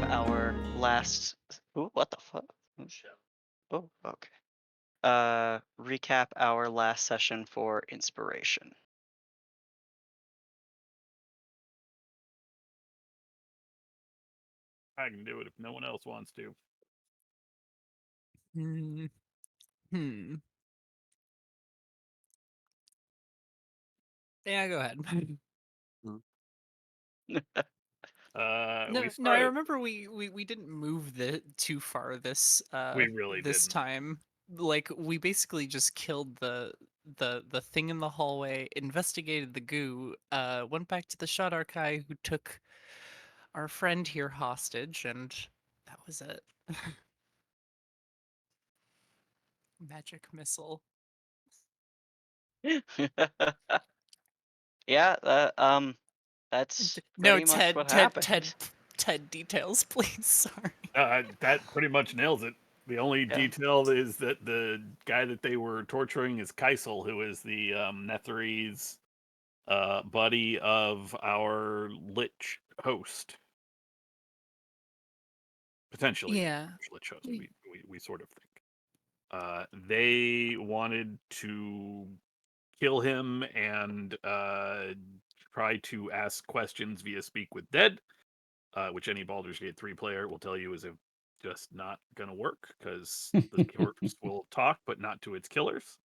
our last. Ooh, what the fuck? Oh, okay. Recap our last session for inspiration. I can do it if no one else wants to. Hmm. Hmm. Yeah, go ahead. We No, I started. remember we didn't move the too far We really this didn't. time. Like we basically just killed the thing in the hallway, investigated the goo, went back to the Shadarkai who took our friend here hostage, and that was it. Magic missile. Yeah, that's No, pretty much Ted, what Ted, Ted, happened. Ted. Details, please. Sorry. That pretty much nails it. The only Yeah. detail is that the guy that they were torturing is Kaisel, who is the Netheri's buddy of our Lich host. Potentially Yeah. Lich host, we sort of think. They wanted to kill him and try to ask questions via Speak with Dead, which any Baldur's Gate 3 player will tell you is just not going to work because the corpse will talk, but not to its killers.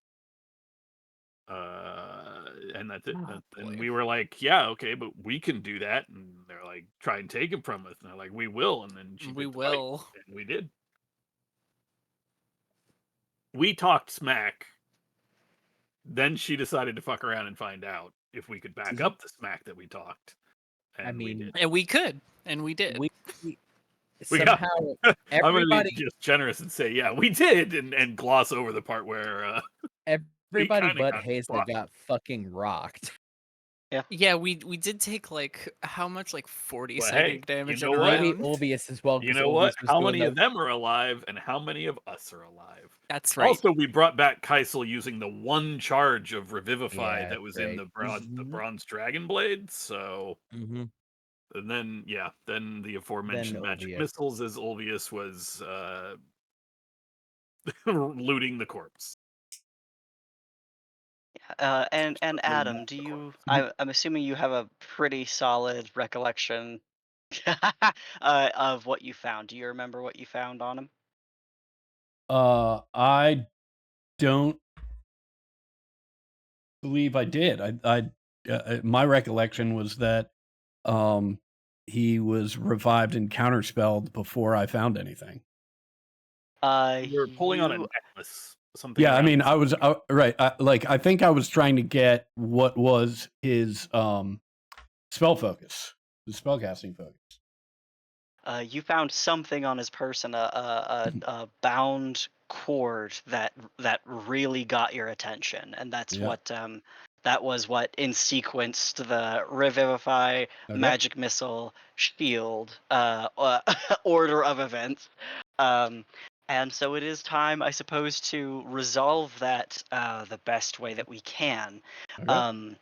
And that's it. Oh And boy. we were like, yeah, okay, but we can do that. And they're like, try and take him from us. And they're like, we will. And then she We picked a fight, will. and we did. We talked smack. Then she decided to fuck around and find out if we could back up the smack that we talked. I And we mean, did. And we could, and we did. we We got. somehow I'm gonna be everybody just generous and say, yeah, we did, and gloss over the part where we everybody kind of but got Hazel fucked. got fucking rocked. Yeah, we did take like how much, like 40 But hey, psychic you damage in know a what? Maybe round. Ulvius as well, You because know what? Ulvius was How doing many the of them are alive, and how many of us are alive? That's right. Also, we brought back Kaisel using the one charge of Revivify yeah, that was in great. the bronze dragon blade. So, hmm and then then the Then aforementioned magic Ulvius. missiles as Ulvius was looting the corpse. And Certainly Adam, not the corpse. I'm assuming you have a pretty solid recollection of what you found. Do you remember what you found on him? I don't believe I did. My recollection was that um, he was revived and counterspelled before I found anything. You're pulling on a You necklace, something Yeah, I around. mean, I was right. I think I was trying to get what was his spell focus, his spellcasting focus. you found something on his person, a bound cord that really got your attention, and that's Yeah. that was what in sequenced the revivify, Okay. magic missile, shield, order of events. Um, and so it is time, I suppose, to resolve that the best way that we can. Okay.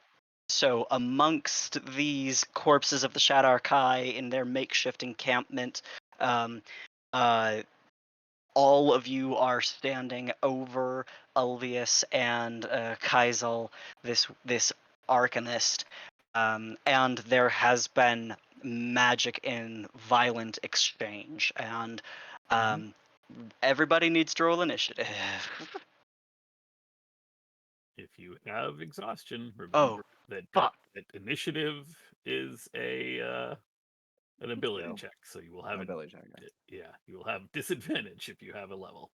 So amongst these corpses of the Shadar Kai in their makeshift encampment, um, uh, all of you are standing over Ulvius and Kaisel, this arcanist, and there has been magic in violent exchange, and um, everybody needs to roll initiative. If you have exhaustion, Oh, remember that fuck. that initiative is an ability So, check, so you will have ability check. yeah, you will have disadvantage if you have a level,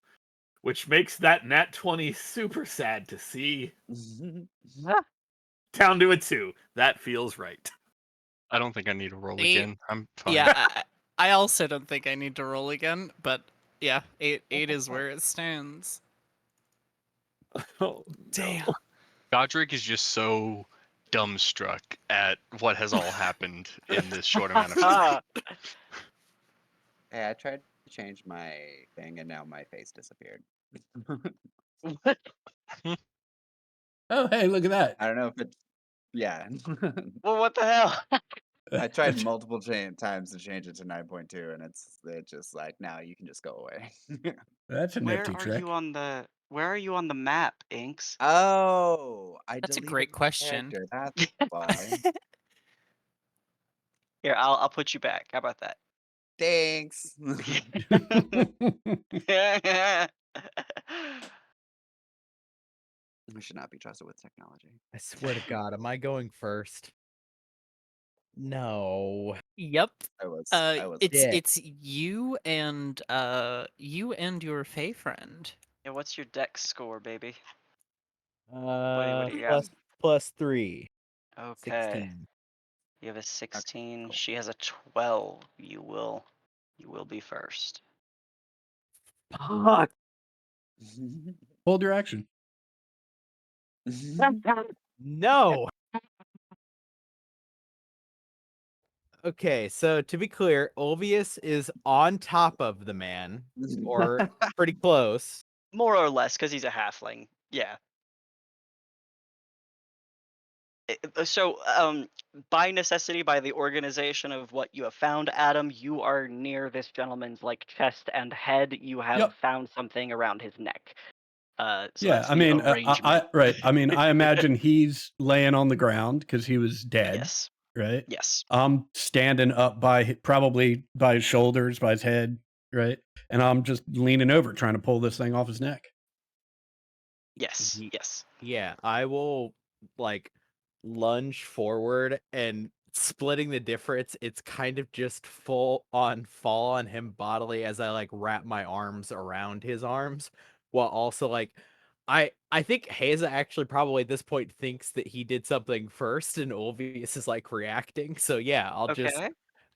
which makes that nat 20 super sad to see. Down to a 2. That feels right. I don't think I need to roll Eight. again. I'm fine. Yeah, I also don't think I need to roll again, but yeah, eight is where it stands. Oh, Damn. no. Godric is just so dumbstruck at what has all happened in this short amount of time. Hey, I tried to change my thing and now my face disappeared. Oh, hey, look at that. I don't know if it's yeah. Well, what the hell? I tried multiple times to change it to 9.2, and it just like now you can just go away. That's a Where nifty are trick. you on the map, Inks? Oh, I That's a deleted great the question. character. That's why. Here, I'll put you back. How about that? Thanks. We should not be trusted with technology. I swear to God, am I going first? No. Yep. I was. Yeah. It's you and your Fey friend. Yeah, what's your dex score, baby? Uh, do you got? plus 3. Okay. 16. You have a 16. cool. She has a 12. You will be first. Fuck. Hold your action. No. Okay, so to be clear, Ulvius is on top of the man, or pretty close. More or less, because he's a halfling. Yeah. So, by necessity, by the organization of what you have found, Adam, you are near this gentleman's like chest and head. You have Yep. found something around his neck. So Yeah, that's I the mean, arrangement. right. I mean, I imagine he's laying on the ground because he was dead, Yes. right? Yes. I'm standing up probably by his shoulders, by his head, right? And I'm just leaning over trying to pull this thing off his neck. Yes. Ye- Yes. Yeah, I will like lunge forward and splitting the difference. It's kind of just full on fall on him bodily as I like wrap my arms around his arms while also like I think Haza actually probably at this point thinks that he did something first and Ulvius is like reacting. So yeah, I'll just Okay.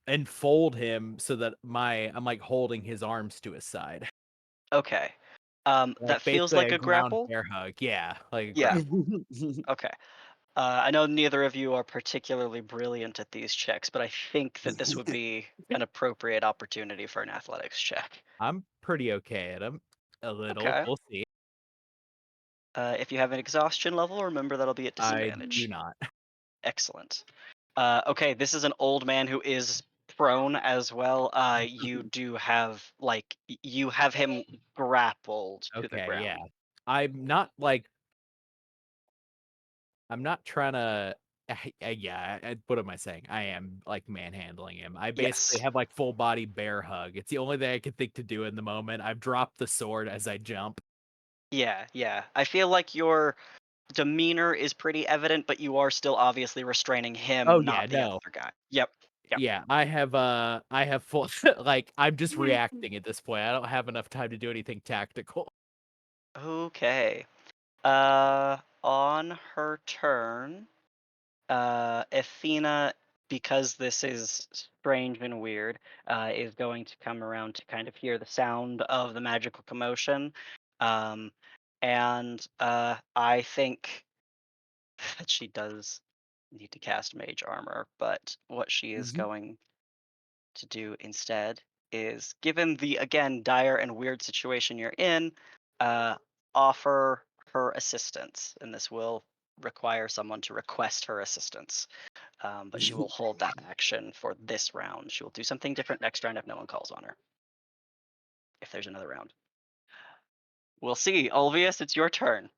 enfold him so that I'm like holding his arms to his side. Okay. Like That feels basically like a a ground grapple. bear hug. Yeah, like a Yeah. grapple. Okay. I know neither of you are particularly brilliant at these checks, but I think that this would be an appropriate opportunity for an athletics check. I'm pretty okay at him. A little. Okay. We'll see. If you have an exhaustion level, remember that'll be at I disadvantage. do not. Excellent. Okay, this is an old man who is prone as well. You do have you have him grappled to the Okay, ground. yeah. I'm not trying to yeah, what am I saying? I am like manhandling him. I basically Yes. have like full body bear hug. It's the only thing I can think to do in the moment. I've dropped the sword as I jump. Yeah, yeah. I feel like your demeanor is pretty evident, but you are still obviously restraining him, Oh yeah, not the no. other guy. Yep. Yep. Yeah, I have full like I'm just reacting at this point. I don't have enough time to do anything tactical. Okay. On her turn, Athena, because this is strange and weird, is going to come around to kind of hear the sound of the magical commotion. And I think that she does need to cast Mage Armor, but what she is going to do instead is, given the, again, dire and weird situation you're in, offer her assistance. And this will require someone to request her assistance. But she will hold that action for this round. She will do something different next round if no one calls on her. If there's another round. We'll see. Ulvius, it's your turn.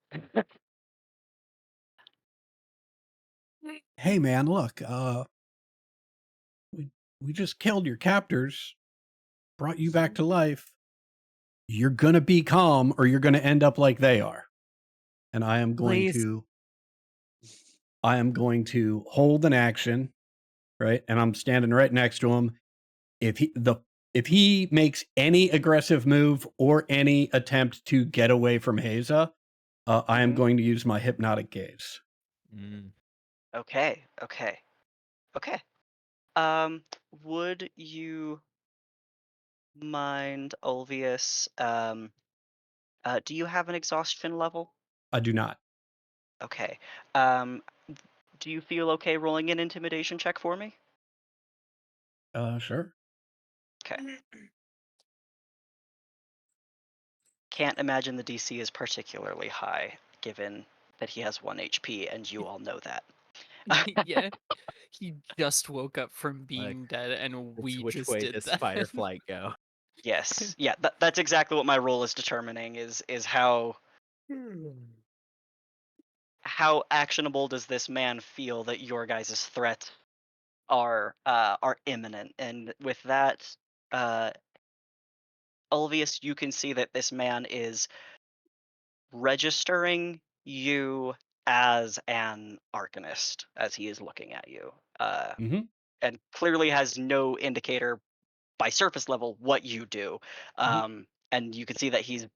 Hey, man, look, we just killed your captors, brought you back to life. You're gonna be calm, or you're gonna end up like they are. And I am going Please. to hold an action, right? And I'm standing right next to him. If he makes any aggressive move or any attempt to get away from Haza, I am going to use my hypnotic gaze. Okay. Would you mind, Ulvius? Do you have an exhaustion level? I do not. Okay. Do you feel okay rolling an intimidation check for me? Sure. Okay. Can't imagine the DC is particularly high, given that he has 1 HP, and you all know that. Yeah, he just woke up from Like, being dead, and we which just way did does that. fight or flight go? Yes, yeah, that's exactly what my role is determining. Is how actionable does this man feel that your guys' threats are imminent, and with that, uh, Ulvius, you can see that this man is registering you as an arcanist as he is looking at you, hmm and clearly has no indicator by surface level what you do. And you can see that he's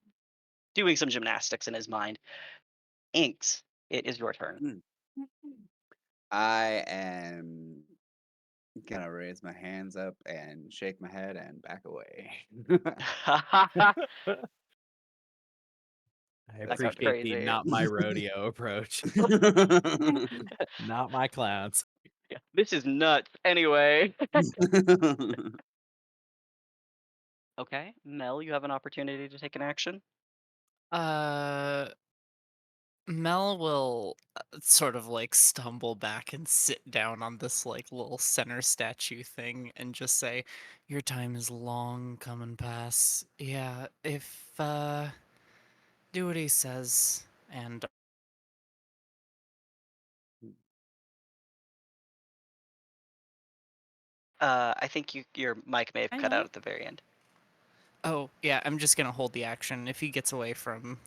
doing some gymnastics in his mind. Inks, it is your turn. Mm. I am gonna raise my hands up and shake my head and back away. I That got appreciate the crazy. not my rodeo approach. Not my clowns. Yeah, this is nuts. Anyway. Okay, Mel, you have an opportunity to take an action. Uh, Mel will sort of like stumble back and sit down on this like little center statue thing and just say, "Your time is long come and pass. Yeah, if do what he says." And I think your mic may have cut out at the very end. oh yeah, I'm just gonna hold the action. If he gets away from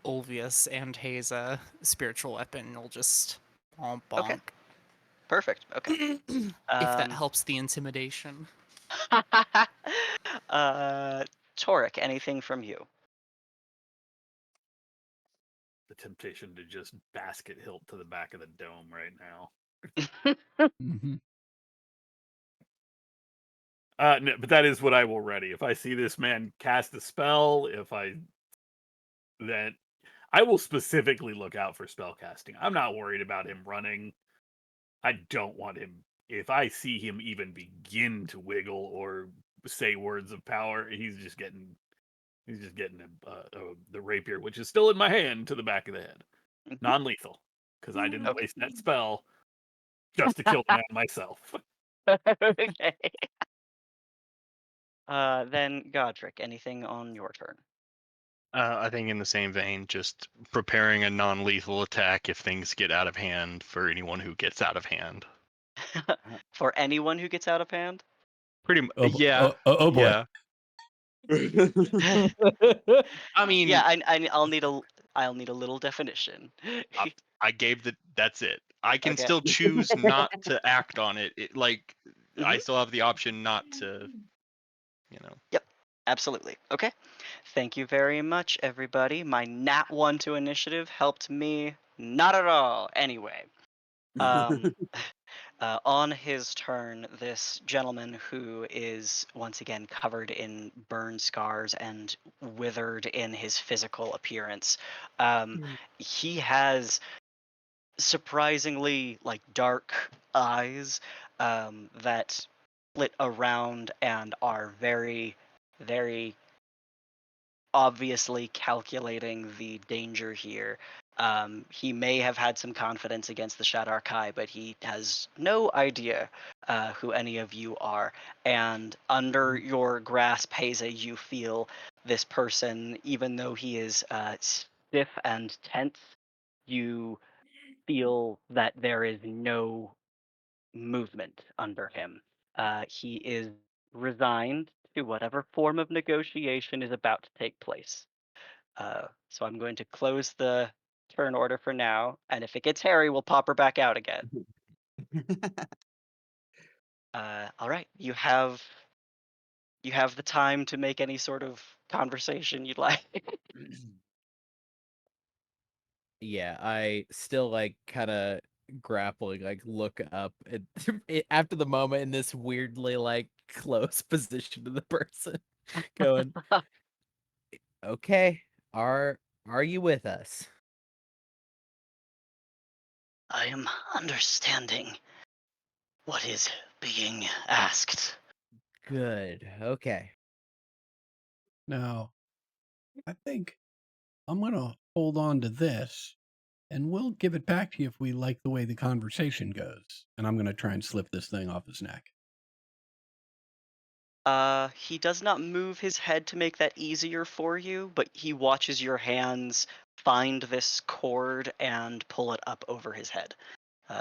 Ulvius and Haza spiritual weapon, you'll just bonk Okay, bonk. perfect. Okay. If that Um, helps the intimidation. uh, Torek, anything from you? The temptation to just basket hilt to the back of the dome right now. hmm No, but that is what I will ready. If I see this man cast a spell, then I will specifically look out for spell casting. I'm not worried about him running. I don't want him. If I see him even begin to wiggle or say words of power, he's just getting the rapier, which is still in my hand, to the back of the head. Mhm. Non-lethal, because I didn't Okay. waste that spell just to kill the man myself. Okay. Then Godric, anything on your turn? I think in the same vein, just preparing a non-lethal attack if things get out of hand for anyone who gets out of hand. For anyone who gets out of hand? Yeah, oh boy. yeah. I mean, Yeah, I'll need a little definition. I gave that's it. I can Okay. still choose not to act on it. Like I Mhm. still have the option not to, you know. Yep, absolutely. Okay. Thank you very much, everybody. My nat 1 to initiative helped me not at all. Anyway, um, on his turn, this gentleman who is once again covered in burn scars and withered in his physical appearance, he has surprisingly like dark eyes that split around and are very, very obviously calculating the danger here. He may have had some confidence against the Shadar Kai, but he has no idea who any of you are. And under your grasp, Haze, you feel this person, even though he is stiff and tense, you feel that there is no movement under him. He is resigned to whatever form of negotiation is about to take place. So I'm going to close the turn order for now, and if it gets hairy, we'll pop her back out again. All right, you have the time to make any sort of conversation you'd like. Yeah, I still like kind of grappling, like look up and after the moment in this weirdly like close position to the person, going, "Okay, are you with us?" I am understanding what is being asked. Good. Okay. Now, I think I'm gonna hold on to this And we'll give it back to you if we like the way the conversation goes. And I'm going to try and slip this thing off his neck. He does not move his head to make that easier for you, but he watches your hands find this cord and pull it up over his head.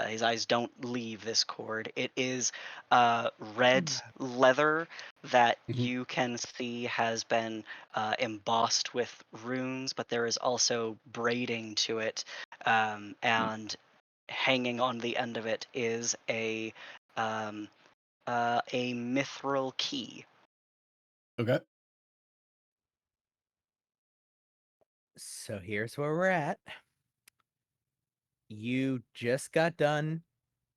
His eyes don't leave this cord. It is red leather that Mhm. you can see has been embossed with runes, but there is also braiding to it, and hanging on the end of it is um, a mithril key. Okay. So here's where we're at. You just got done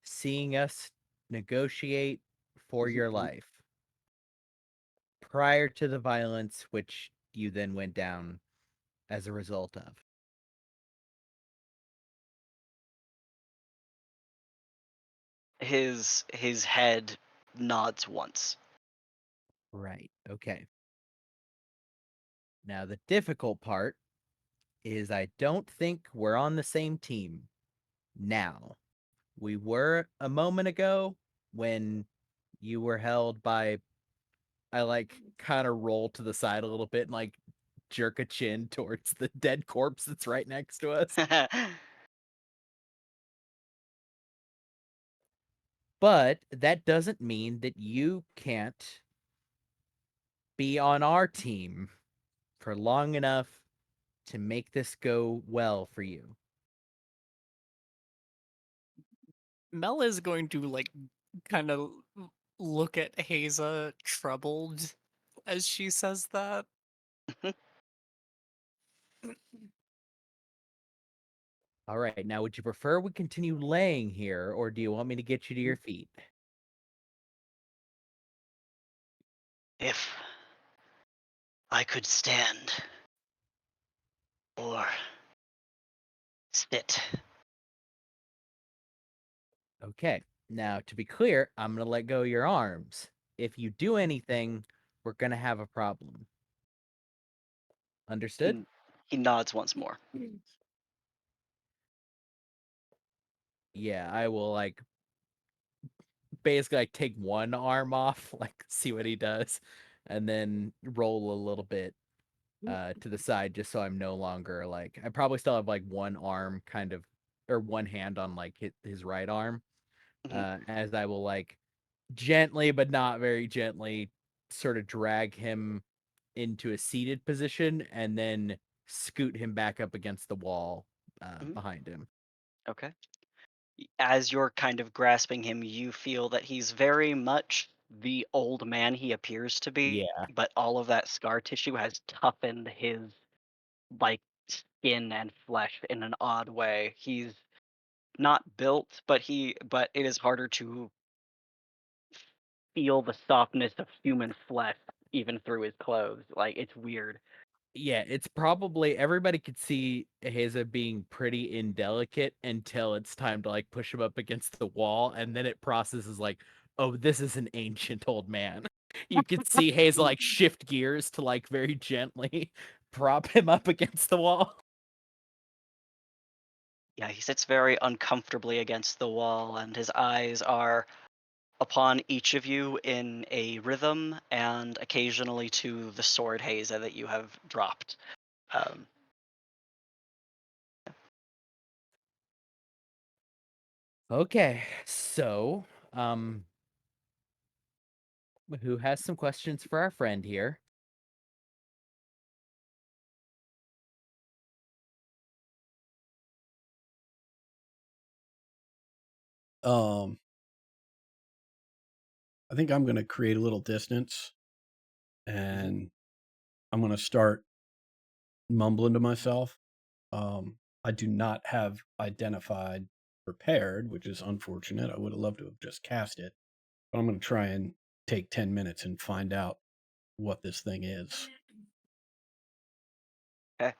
seeing us negotiate for your life prior to the violence, which you then went down as a result of. His head nods once. Right. Okay. Now, the difficult part is I don't think we're on the same team now. We were a moment ago when you were held by. I like kind of roll to the side a little bit and like jerk a chin towards the dead corpse that's right next to us. But that doesn't mean that you can't be on our team for long enough to make this go well for you. Mel is going to like kind of look at Haza troubled as she says that. All right, now would you prefer we continue laying here, or do you want me to get you to your feet? If I could stand or sit. Okay, now to be clear, I'm gonna let go of your arms. If you do anything, we're gonna have a problem. Understood? He nods once more. Yeah, I will like basically like take one arm off, like see what he does, and then roll a little bit to the side just so I'm no longer like I probably still have like one arm kind of or one hand on like his right arm. As I will like gently but not very gently sort of drag him into a seated position and then scoot him back up against the wall Mhm. behind him. Okay. As you're kind of grasping him, you feel that he's very much the old man he appears to be, Yeah. but all of that scar tissue has toughened his like skin and flesh in an odd way. He's not built, but it is harder to feel the softness of human flesh even through his clothes. Like it's weird. Yeah, it's probably everybody could see Heza being pretty indelicate until it's time to like push him up against the wall, and then it processes like, oh, this is an ancient old man. You could see Heza like shift gears to like very gently prop him up against the wall. Yeah, he sits very uncomfortably against the wall, and his eyes are upon each of you in a rhythm, and occasionally to the sword Haza that you have dropped. Um, Okay, so who has some questions for our friend here? I think I'm going to create a little distance and I'm going to start mumbling to myself. I do not have identified prepared, which is unfortunate. I would have loved to have just cast it, but I'm going to try and take 10 minutes and find out what this thing is. okay.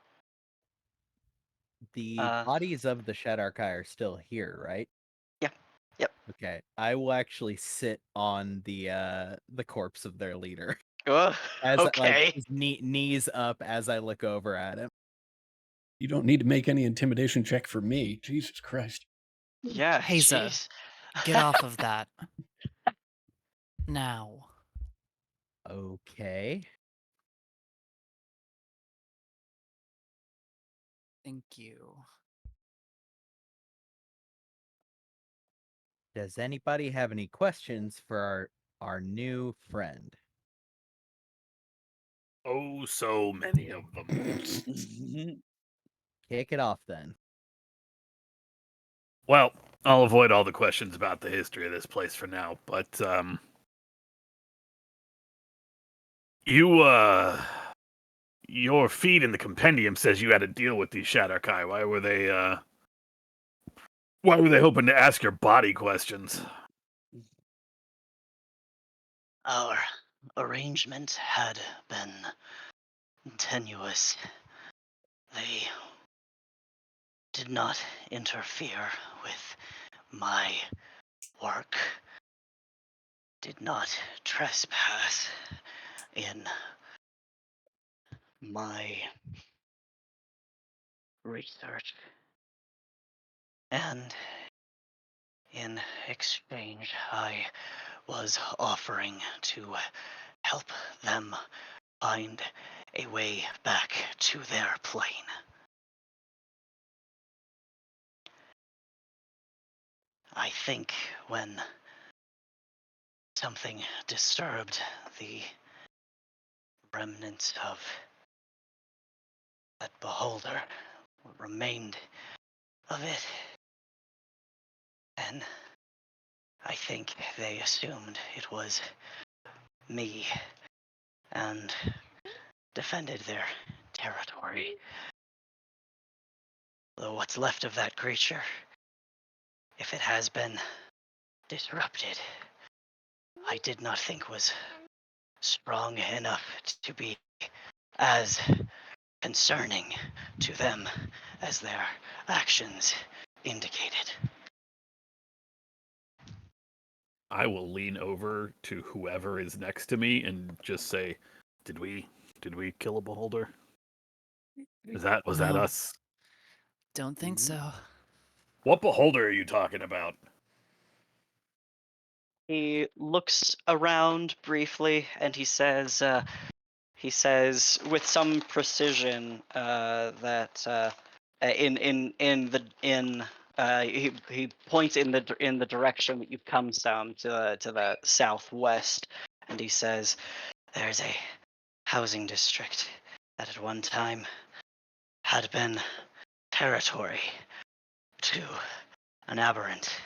The bodies of the Shadarkai are still here, right? Yeah. Yep. Okay. I will actually sit on the corpse of their leader. Ugh, As like okay. his knees up as I look over at him. You don't need to make any intimidation check for me. Jesus Christ. Yeah, Haza, jeez. get off of that. Now. Okay. Thank you. Does anybody have any questions for our new friend? Oh, so many of them. Kick it off then. Well, I'll avoid all the questions about the history of this place for now, but your feed in the compendium says you had a deal with these Shadar-kai. Why were they hoping to ask your body questions? Our arrangement had been tenuous. They did not interfere with my work, did not trespass in my research, and in exchange, I was offering to help them find a way back to their plane. I think when something disturbed the remnants of that beholder, what remained of it, and I think they assumed it was me and defended their territory. Though what's left of that creature, if it has been disrupted, I did not think was strong enough to be as concerning to them as their actions indicated. I will lean over to whoever is next to me and just say, "Did we kill a beholder? Was that No. us? Don't think so. What beholder are you talking about?" He looks around briefly and he says with some precision that he points in the direction that you've come from to the southwest, and he says there's a housing district that at one time had been territory to an aberrant.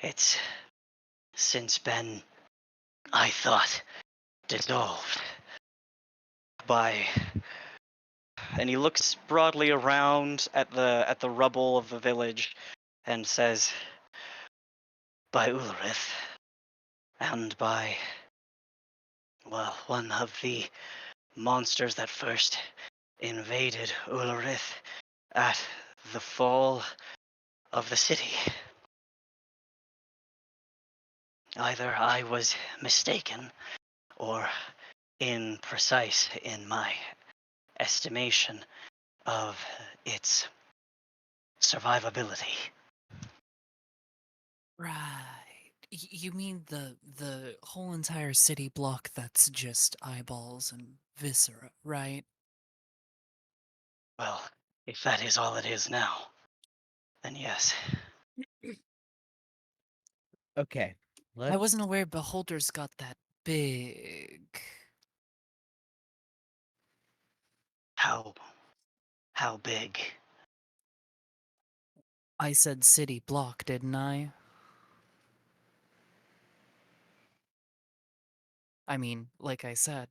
It's since been, I thought, dissolved by, and he looks broadly around at the rubble of the village and says, by Ulrith and by, well, one of the monsters that first invaded Ulrith at the fall of the city. Either I was mistaken or imprecise in my estimation of its survivability. Right. You mean the whole entire city block that's just eyeballs and viscera, right? Well, if that is all it is now, then yes. Okay. I wasn't aware beholders got that big. How big? I said city block, didn't I? I mean, like I said,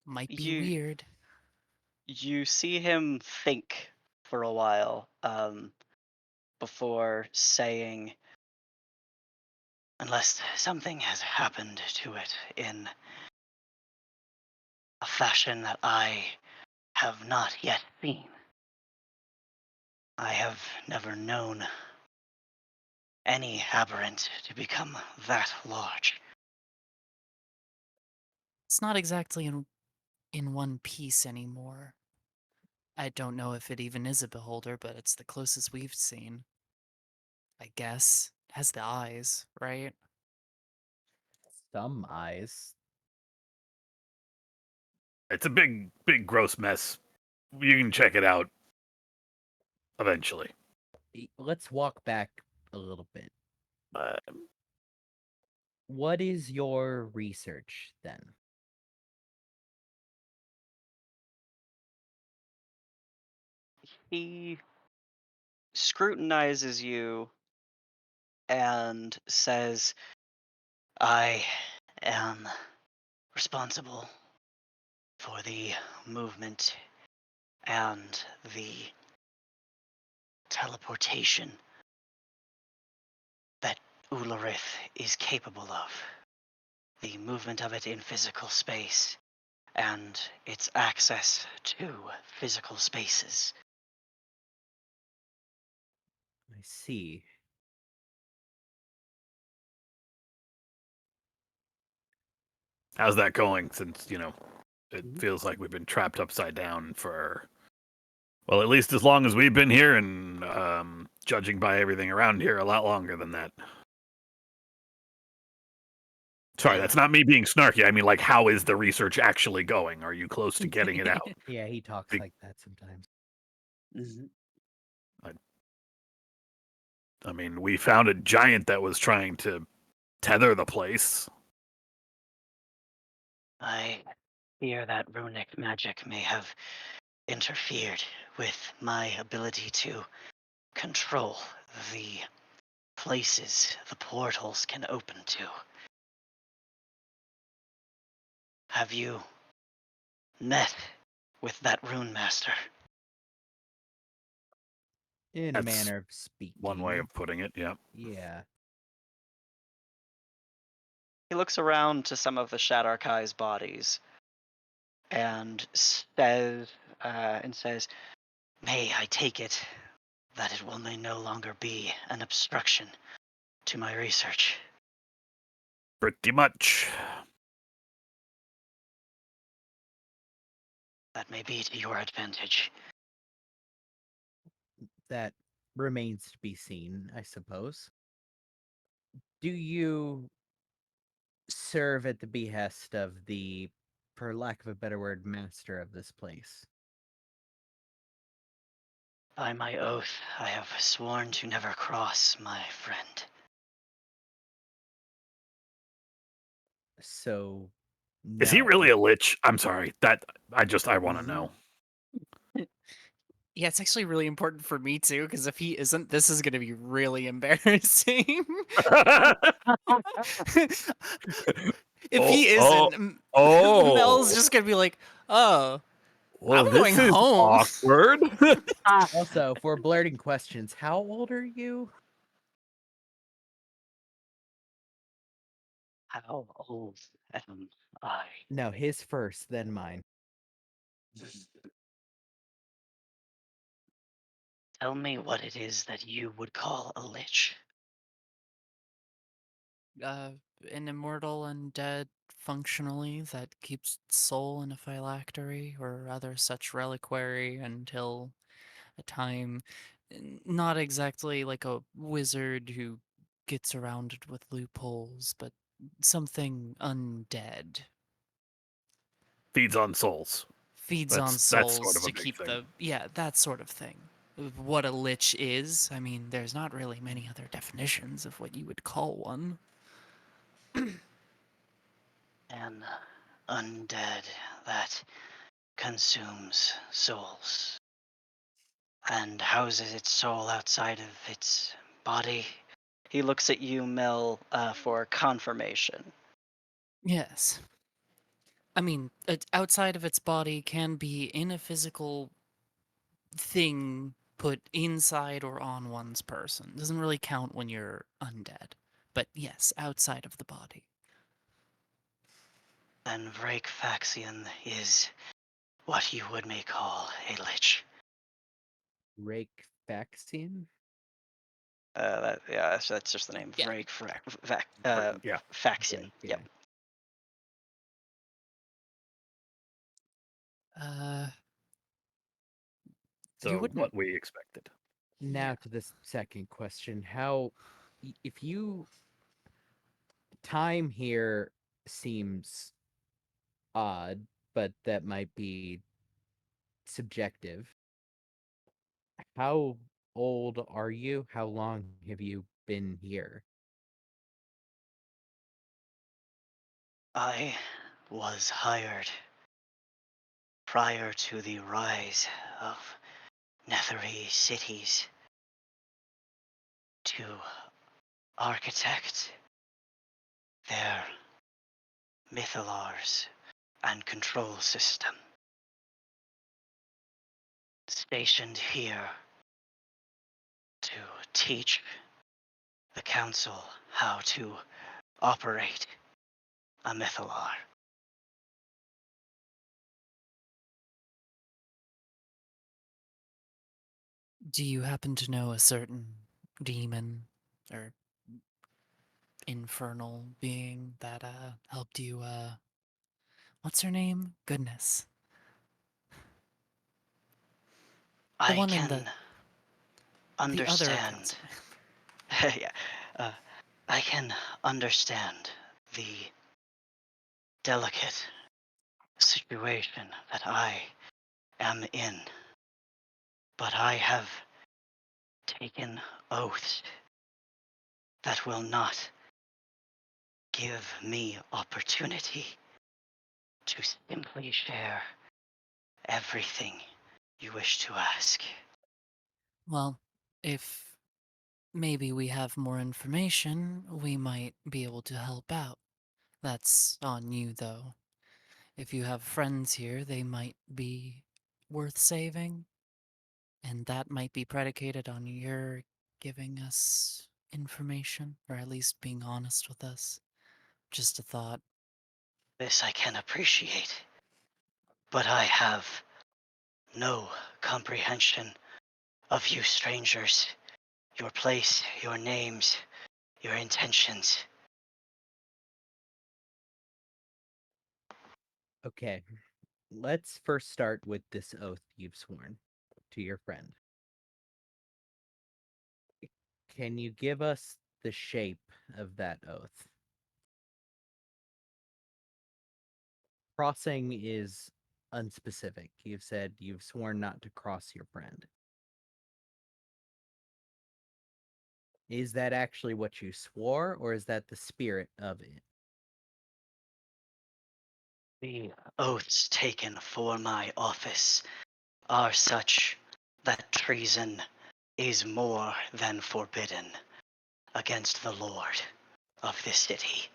might be You weird. you see him think for a while before saying, unless something has happened to it in a fashion that I have not yet seen. I have never known any aberrant to become that large. It's not exactly in one piece anymore. I don't know if it even is a beholder, but it's the closest we've seen. I guess. It has the eyes, right? Some eyes. It's a big, gross mess. You can check it out eventually. Let's walk back a little bit. Uh, What is your research then? He scrutinizes you and says, I am responsible for the movement and the teleportation that Ularith is capable of. The movement of it in physical space and its access to physical spaces. I see. how's that going? Since it Mhm. feels like we've been trapped upside down for, well, at least as long as we've been here, and judging by everything around here, a lot longer than that. Sorry, that's not me being snarky. I mean, like, how is the research actually going? Are you close to getting it out? Yeah, he talks Be- like that sometimes. I mean, we found a giant that was trying to tether the place. I fear that runic magic may have interfered with my ability to control the places the portals can open to. Have you met with that rune master? In a That's manner of speaking. One way of putting it, yeah. Yeah. He looks around to some of the Shadarkai's bodies and says, "May I take it that it will no longer be an obstruction to my research?" Pretty much. That may be to your advantage. That remains to be seen, I suppose. Do you serve at the behest of the, for lack of a better word, master of this place? By my oath, I have sworn to never cross, my friend. So, Is he no. really a lich? I'm sorry. I want to Mhm. know. Yeah, it's actually really important for me too, because if he isn't, this is going to be really embarrassing. If he isn't, Mel's just going to be like, oh, Well, I'm going this is home. awkward. Also, if we're blurting questions, how old are you? How old am I? No, his first, then mine. Tell me what it is that you would call a lich. An immortal undead functionally that keeps its soul in a phylactery or other such reliquary until a time. Not exactly like a wizard who gets around it with loopholes, but something undead. Feeds on souls. Feeds on That's sort souls of a to big keep thing. the. Yeah, that sort of thing. What a lich is, I mean, there's not really many other definitions of what you would call one. An undead that consumes souls and houses its soul outside of its body. He looks at you, Mel, for confirmation. Yes. I mean, outside of its body can be in a physical thing put inside or on one's person. Doesn't really count when you're undead. But yes, outside of the body. Then Vrake Faxion is what you would may call a lich. Rake Faxian? That's just the name. Yeah. Vrake Yeah. Faxion. Rake, Yep. Uh, So wouldn't- what we expected. Now to this second question. How, if you, time here seems odd, but that might be subjective. How old are you? How long have you been here? I was hired prior to the rise of Netherese cities to architect their mythalars and control system. Stationed here to teach the council how to operate a mythalar. Do you happen to know a certain demon or infernal being that helped you what's her name? Goodness. The I one in can the other understand. council. Yeah, I can understand the delicate situation that I am in, but I have taken oaths that will not give me opportunity to simply share everything you wish to ask. Well, if maybe we have more information, we might be able to help out. That's on you, though. If you have friends here, they might be worth saving, and that might be predicated on your giving us information, or at least being honest with us. Just a thought. This I can appreciate, but I have no comprehension of you strangers, your place, your names, your intentions. Okay, let's first start with this oath you've sworn to your friend. Can you give us the shape of that oath? Crossing is unspecific. You've said you've sworn not to cross your friend. Is that actually what you swore, or is that the spirit of it? The oaths taken for my office are such that treason is more than forbidden against the Lord of this city.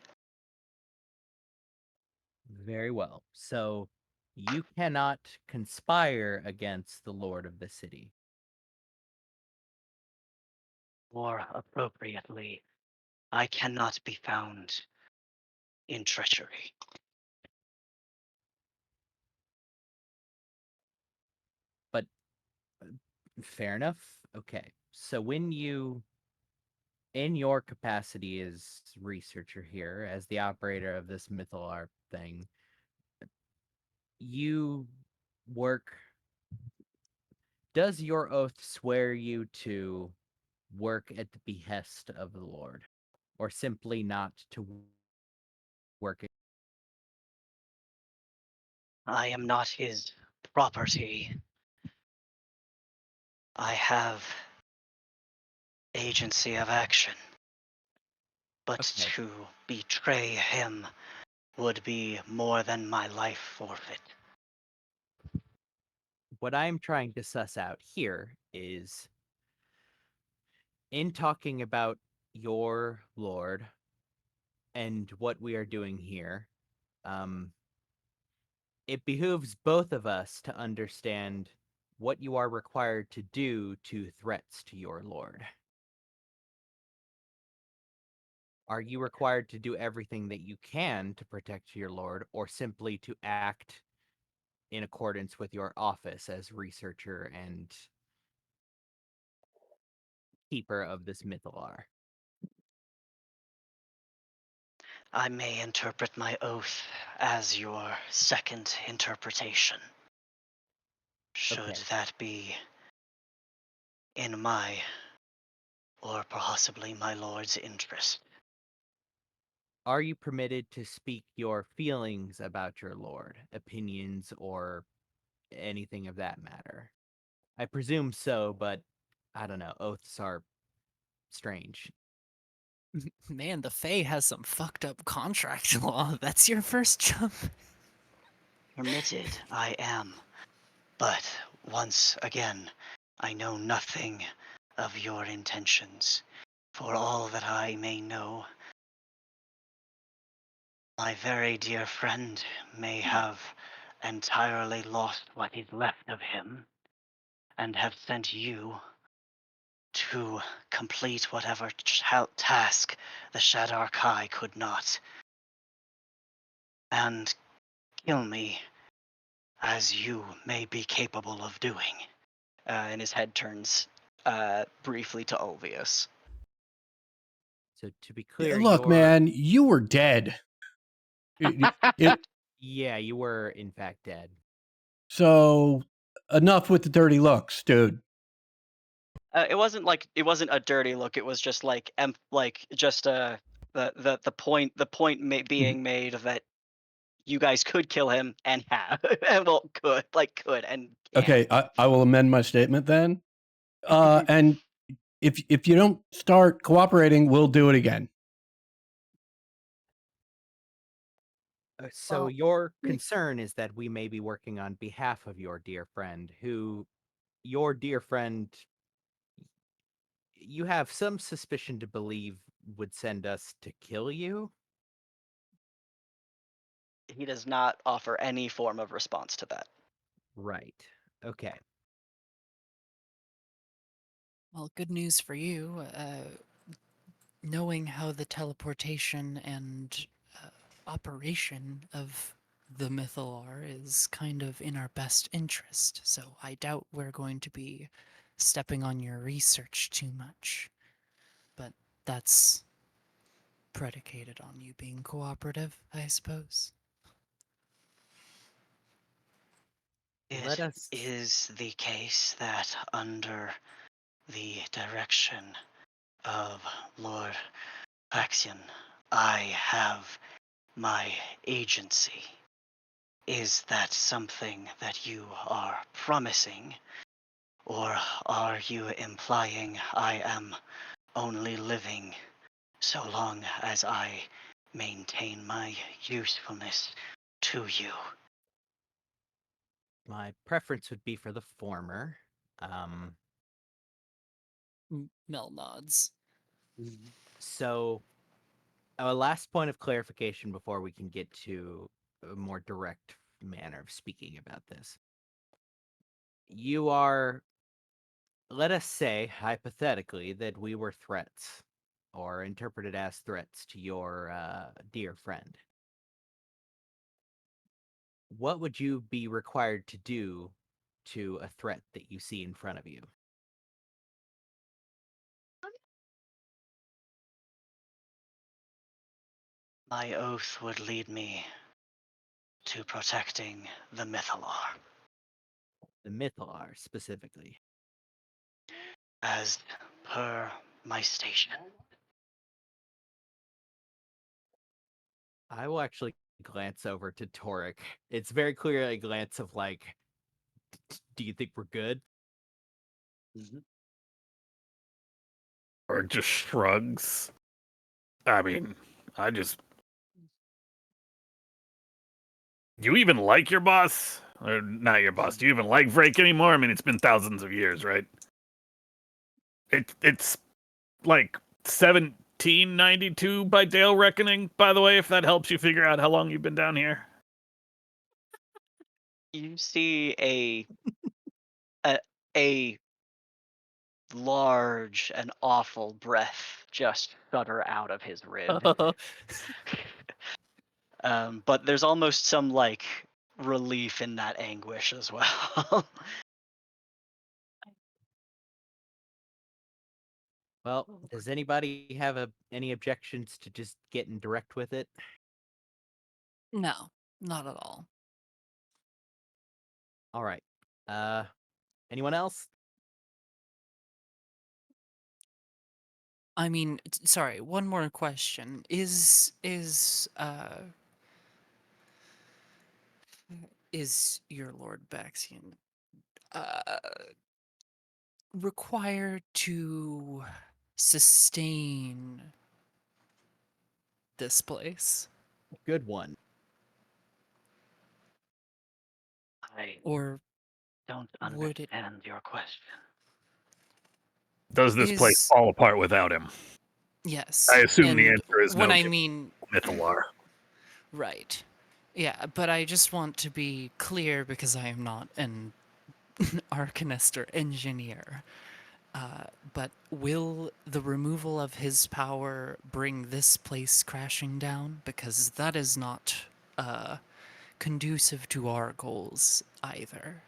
Very well. So you cannot conspire against the lord of the city. More appropriately, I cannot be found in treachery. But fair enough. Okay. So when you, in your capacity as researcher here, as the operator of this Mythalar thing, you work. Does your oath swear you to work at the behest of the Lord, or simply not to work? I am not his property. I have agency of action, but Okay. to betray him would be more than my life forfeit. What I'm trying to suss out here is, in talking about your Lord and what we are doing here, it behooves both of us to understand what you are required to do to threats to your Lord. Are you required to do everything that you can to protect your Lord, or simply to act in accordance with your office as researcher and keeper of this Mythalar? I may interpret my oath as your second interpretation. Should Okay. that be in my, or possibly my lord's interest. Are you permitted to speak your feelings about your lord, opinions, or anything of that matter? I presume so, but I don't know. Oaths are strange. Man, the Fae has some fucked up contract law. That's your first jump. Permitted I am, but once again, I know nothing of your intentions. For all that I may know, my very dear friend may have entirely lost what is left of him, and have sent you to complete whatever task the Shadar Kai could not, and kill me as you may be capable of doing. And his head turns briefly to Ulvius. So to be Yeah, clear, look, man, you were dead. Yeah, you were in fact dead. So enough with the dirty looks, dude. It wasn't a dirty look. It was just like the point being made that you guys could kill him and have well could and can. Okay, I will amend my statement then. And if you don't start cooperating, we'll do it again. So your concern is that we may be working on behalf of your dear friend, who your dear friend you have some suspicion to believe would send us to kill you? He does not offer any form of response to that. Right. Okay. Well, good news for you. Knowing how the teleportation and operation of the Mythalar is kind of in our best interest, so I doubt we're going to be stepping on your research too much. But that's predicated on you being cooperative, I suppose. Let It us is the case that under the direction of Lord Axion, I have my agency. Is that something that you are promising? Or are you implying I am only living so long as I maintain my usefulness to you? my preference would be for the former. Mel nods. So a last point of clarification before we can get to a more direct manner of speaking about this. You are, let us say, hypothetically, that we were threats, or interpreted as threats to your dear friend. What would you be required to do to a threat that you see in front of you? My oath would lead me to protecting the Mythalar, The Mythalar, specifically. as per my station. I will actually glance over to Torek. It's very clearly a glance of like, do you think we're good? Or just shrugs. I mean, I just. Do you even like your boss? Or not your boss? Do you even like Vrake anymore? I mean, it's been thousands of years, right? It's like 1792 by Dale reckoning, by the way, if that helps you figure out how long you've been down here. You see a large and awful breath just stutter out of his rib. But there's almost some like relief in that anguish as well. Well, does anybody have any objections to just getting direct with it? No, not at all. All right. Anyone else? I mean, sorry, one more question. Is your Lord Baxian uh required to sustain this place? Good one. I Or don't would it understand your question. Does this place is fall apart without him? yes. I assume the And answer is when no. I given mean Mythalar. right. Yeah, but I just want to be clear because I am not an arcanist or engineer. But will the removal of his power bring this place crashing down? Because that is not conducive to our goals either.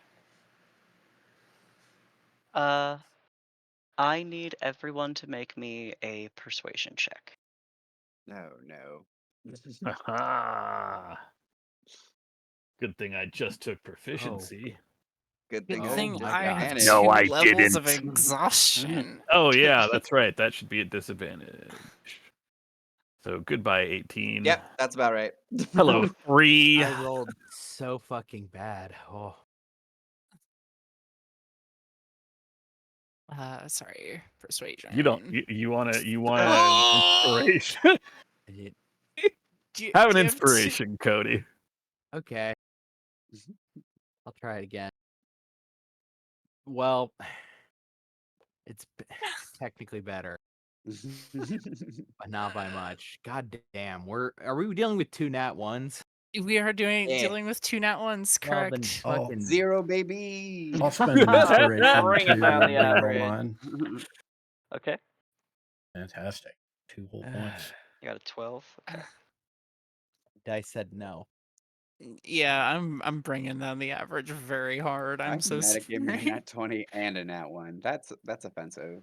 I need everyone to make me a persuasion check. No, no. Aha. Good thing I just took proficiency. Good Good thing Oh thing I my just I have managed. No, 2 I levels of didn't. exhaustion. Oh yeah, that's right. That should be a disadvantage. So goodbye, 18. Yep, that's about right. Hello, 3. I rolled so fucking bad. Oh, Sorry, persuasion. You don't. You want to. You want Oh! an inspiration? I did. Have an do you inspiration, Cody. Okay. I'll try it again. Well, it's technically better, but not by much. God damn. Are we dealing with 2 nat ones? We are Yeah. dealing with 2 nat ones, Well, then correct? Oh. fucking 0, baby. I'll spend an inspiration Bring it to down the roll average. mine. Okay. Fantastic. 2 whole points. You got a 12. Okay. Dice said no. Yeah, I'm bringing down the average very hard. I'm so Medic gave me a sorry. nat 20 and a nat 1. That's offensive.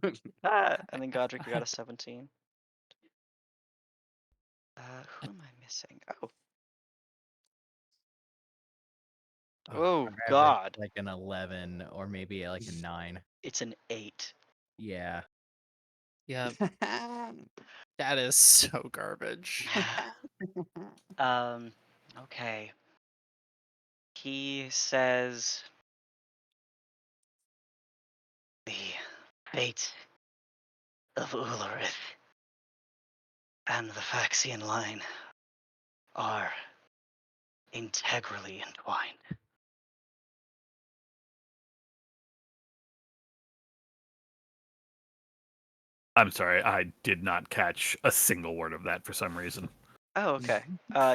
And then Godric, you got a 17. Who am I missing? Oh. Oh, Our average God. like an 11 or maybe like a 9. It's an 8. Yeah. Yeah, that is so garbage. Okay. He says the fate of Ulrith and the Phaxian line are integrally entwined. I'm sorry. I did not catch a single word of that for some reason. Oh, okay.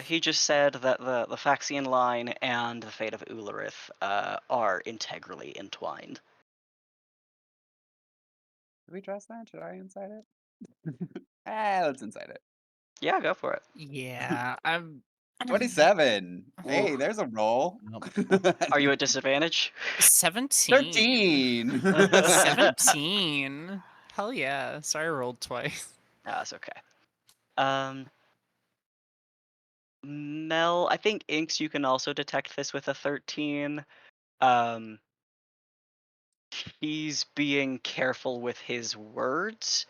He just said that the Phaxian line and the fate of Ulrith are integrally entwined. Did we trust that? Should I incite it? Let's incite it. Yeah, go for it. Yeah, I'm 27. Hey, there's a roll. Are you at disadvantage? 17. 13. 17. Hell yeah. Sorry, I rolled twice. That's okay. Mel, I think Inks, you can also detect this with a 13. He's being careful with his words,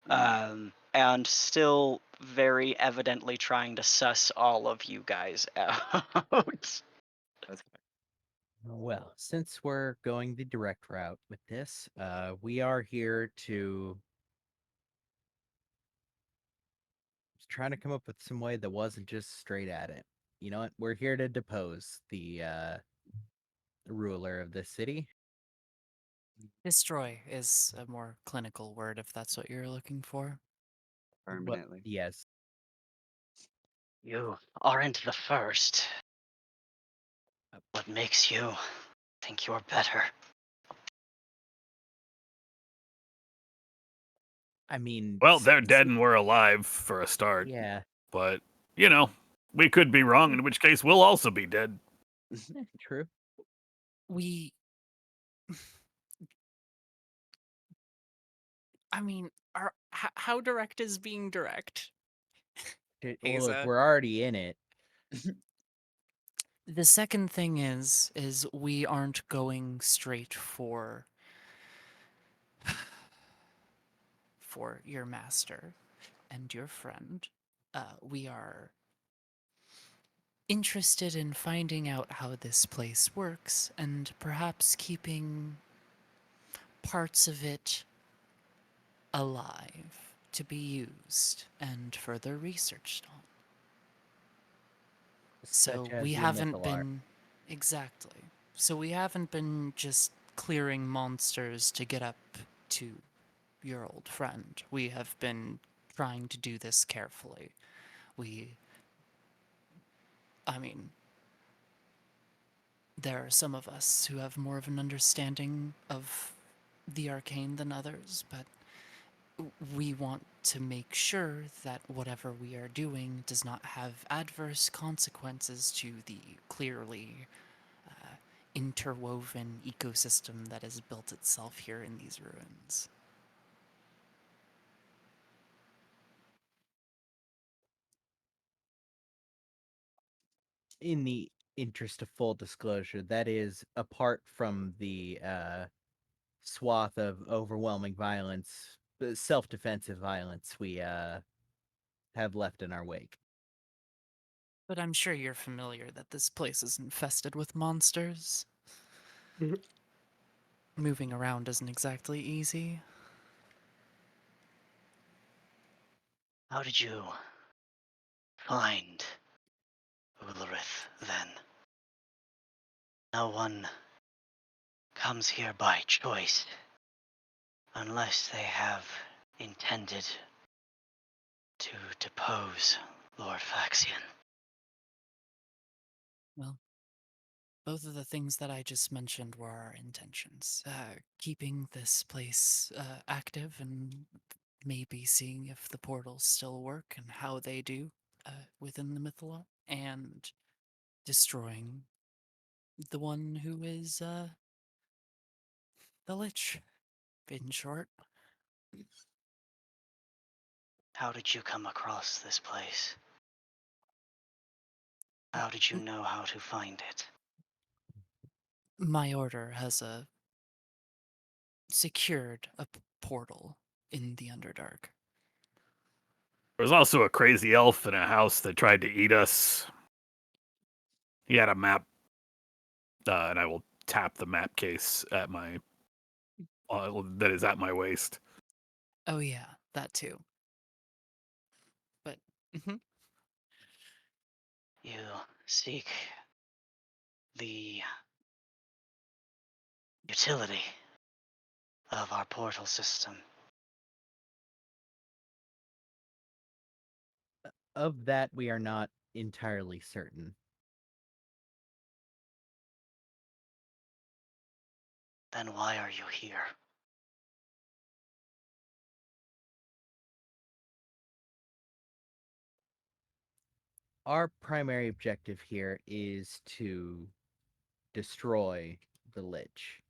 and still very evidently trying to suss all of you guys out. That's fair. Well, since we're going the direct route with this, we are here to trying to come up with some way that wasn't just straight at it. You know what? We're here to depose the ruler of this city. Destroy is a more clinical word if that's what you're looking for. Permanently. Yes. You aren't the first. What makes you think you're better? I mean, Well, they're dead and we're alive for a start. Yeah. But, you know, we could be wrong, in which case we'll also be dead. True. We. I mean, how direct is being direct? Well, look, Haza. we're already in it. The second thing is we aren't going straight for for your master and your friend. We are interested in finding out how this place works and perhaps keeping parts of it alive to be used and further researched on. So Such as we the haven't Mythalar. been exactly. So we haven't been just clearing monsters to get up to your old friend. We have been trying to do this carefully. I mean, there are some of us who have more of an understanding of the arcane than others, but we want to make sure that whatever we are doing does not have adverse consequences to the clearly interwoven ecosystem that has built itself here in these ruins. In the interest of full disclosure, that is apart from the swath of overwhelming violence, self-defensive violence we have left in our wake. But I'm sure you're familiar that this place is infested with monsters. Mhm. Moving around isn't exactly easy. How did you find Ulrith then? No one comes here by choice unless they have intended to depose Lord Faxian. Well, both of the things that I just mentioned were our intentions. Keeping this place active and maybe seeing if the portals still work and how they do within the Mythala, and destroying the one who is the Lich, in short. How did you come across this place? How did you know how to find it? My order has secured a portal in the Underdark. There was also a crazy elf in a house that tried to eat us. He had a map, and I will tap the map case at my that is at my waist. Oh yeah, that too. But You seek the utility of our portal system. Of that, we are not entirely certain. Then why are you here? Our primary objective here is to destroy the Lich.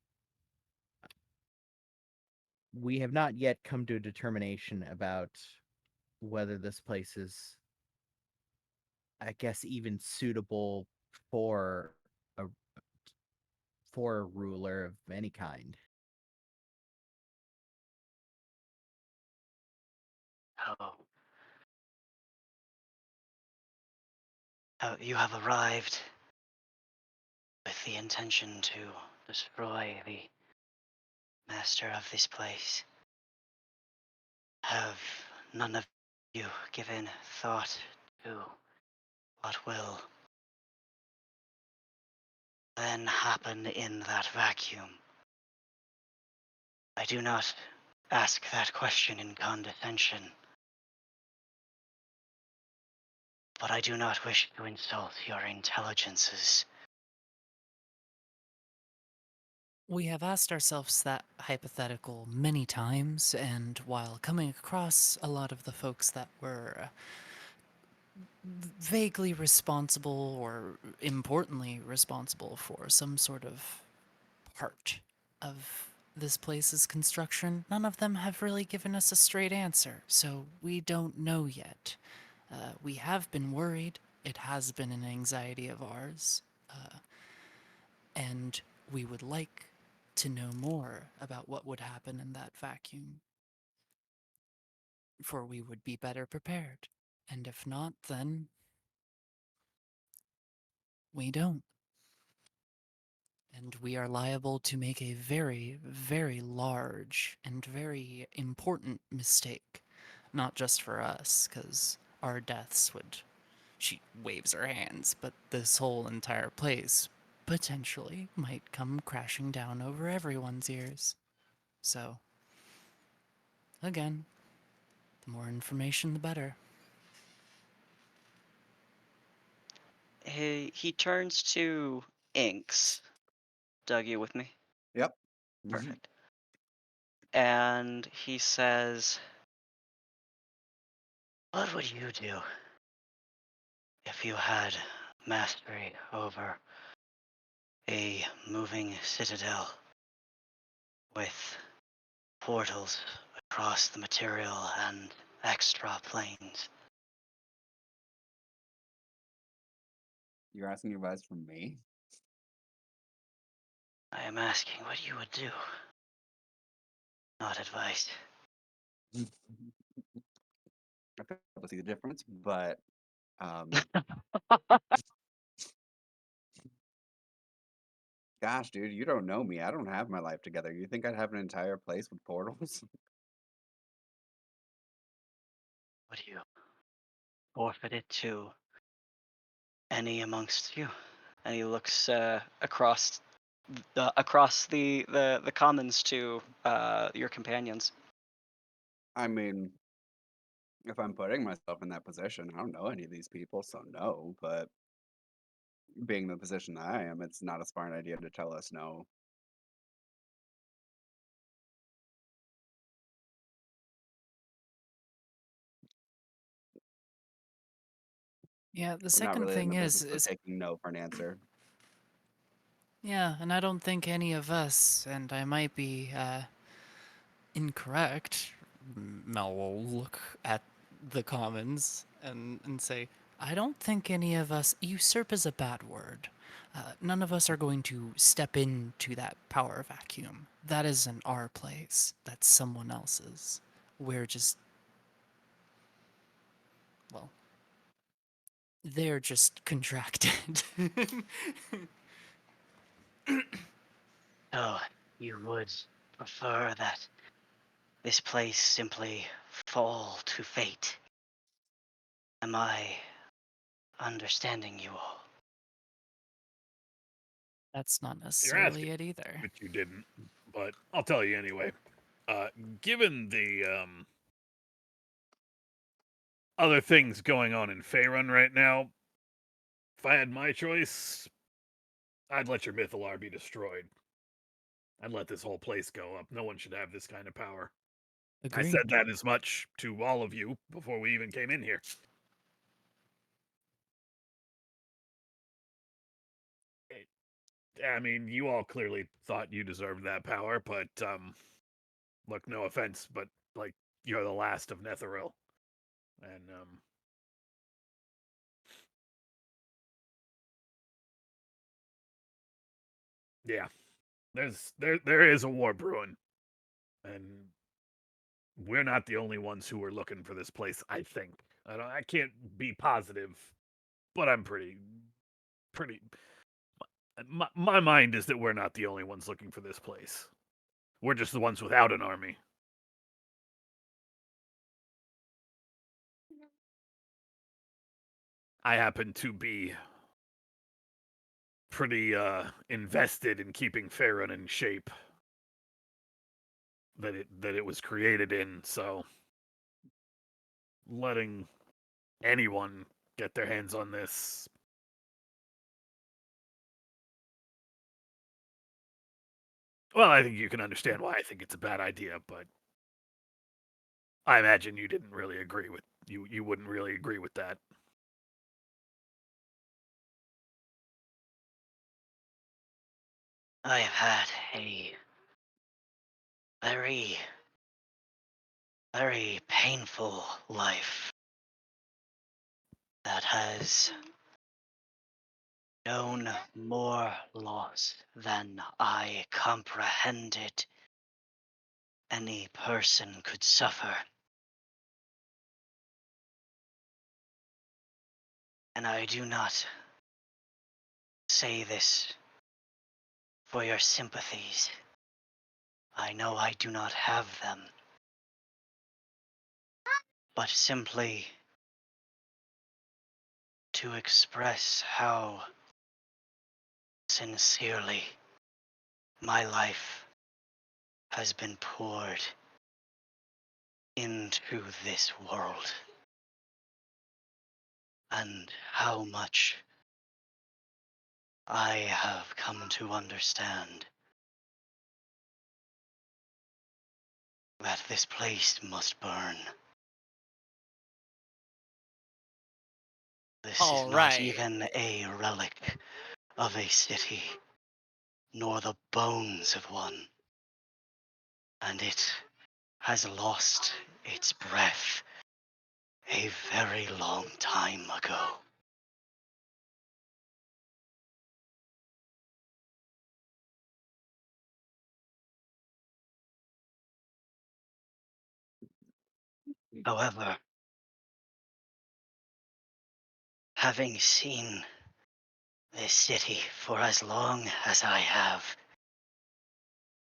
We have not yet come to a determination about whether this place is, I guess, even suitable for a ruler of any kind. Oh. Oh, you have arrived with the intention to destroy the master of this place. Have none of you given thought to what will then happen in that vacuum? I do not ask that question in condescension, but I do not wish to insult your intelligences. we have asked ourselves that hypothetical many times, and while coming across a lot of the folks that were vaguely responsible or importantly responsible for some sort of part of this place's construction, none of them have really given us a straight answer, so we don't know yet. We have been worried. It has been an anxiety of ours. And we would like to know more about what would happen in that vacuum. for we would be better prepared. And if not, then we don't. And we are liable to make a very, very large and very important mistake. Not just for us, because our deaths would. She waves her hands, but this whole entire place potentially might come crashing down over everyone's ears. So, again, the more information, the better. He turns to Inks. Doug, you with me? Yep. Perfect. And he says, "What would you do if you had mastery over a moving citadel with portals across the material and extra planes?" You're asking advice from me? I am asking what you would do, not advice. I feel able to see the difference, but um, gosh, dude, you don't know me. I don't have my life together. You think I'd have an entire place with portals? Would you forfeit it to any amongst you? And he looks across the commons to your companions. I mean, if I'm putting myself in that position, I don't know any of these people, so no. But being in the position that I am, it's not a smart idea to tell us no. Yeah, the We're not second really in thing the is, business of taking no for an answer. yeah, and I don't think any of us, and I might be incorrect. Mel will look at the commons and say, I don't think any of us, usurp is a bad word. None of us are going to step into that power vacuum. That isn't our place. That's someone else's. We're just, well, they're just contracted. So you would prefer that this place simply fall to fate? Am I understanding you all? That's not You're necessarily asking, it either. but you didn't. But I'll tell you anyway. Given the other things going on in Faerun right now, if I had my choice, I'd let your Mythalar be destroyed. I'd let this whole place go up. No one should have this kind of power. I Agreed. said that as much to all of you before we even came in here. I mean, you all clearly thought you deserved that power, but look, no offense, but like you're the last of Netheril, and yeah, there is a war brewing, and we're not the only ones who are looking for this place. I think I can't be positive, but I'm pretty. My mind is that we're not the only ones looking for this place. We're just the ones without an army. I happen to be pretty invested in keeping Faerun in shape that it was created in, so letting anyone get their hands on this, well, I think you can understand why I think it's a bad idea, but I imagine you didn't really agree with you wouldn't really agree with that. I have had a very, very painful life that has known more loss than I comprehended any person could suffer. And I do not say this for your sympathies. I know I do not have them. But simply to express how sincerely my life has been poured into this world, and how much I have come to understand that this place must burn. This is All not right. even a relic of a city, nor the bones of one, and it has lost its breath a very long time ago. However, having seen this city for as long as I have,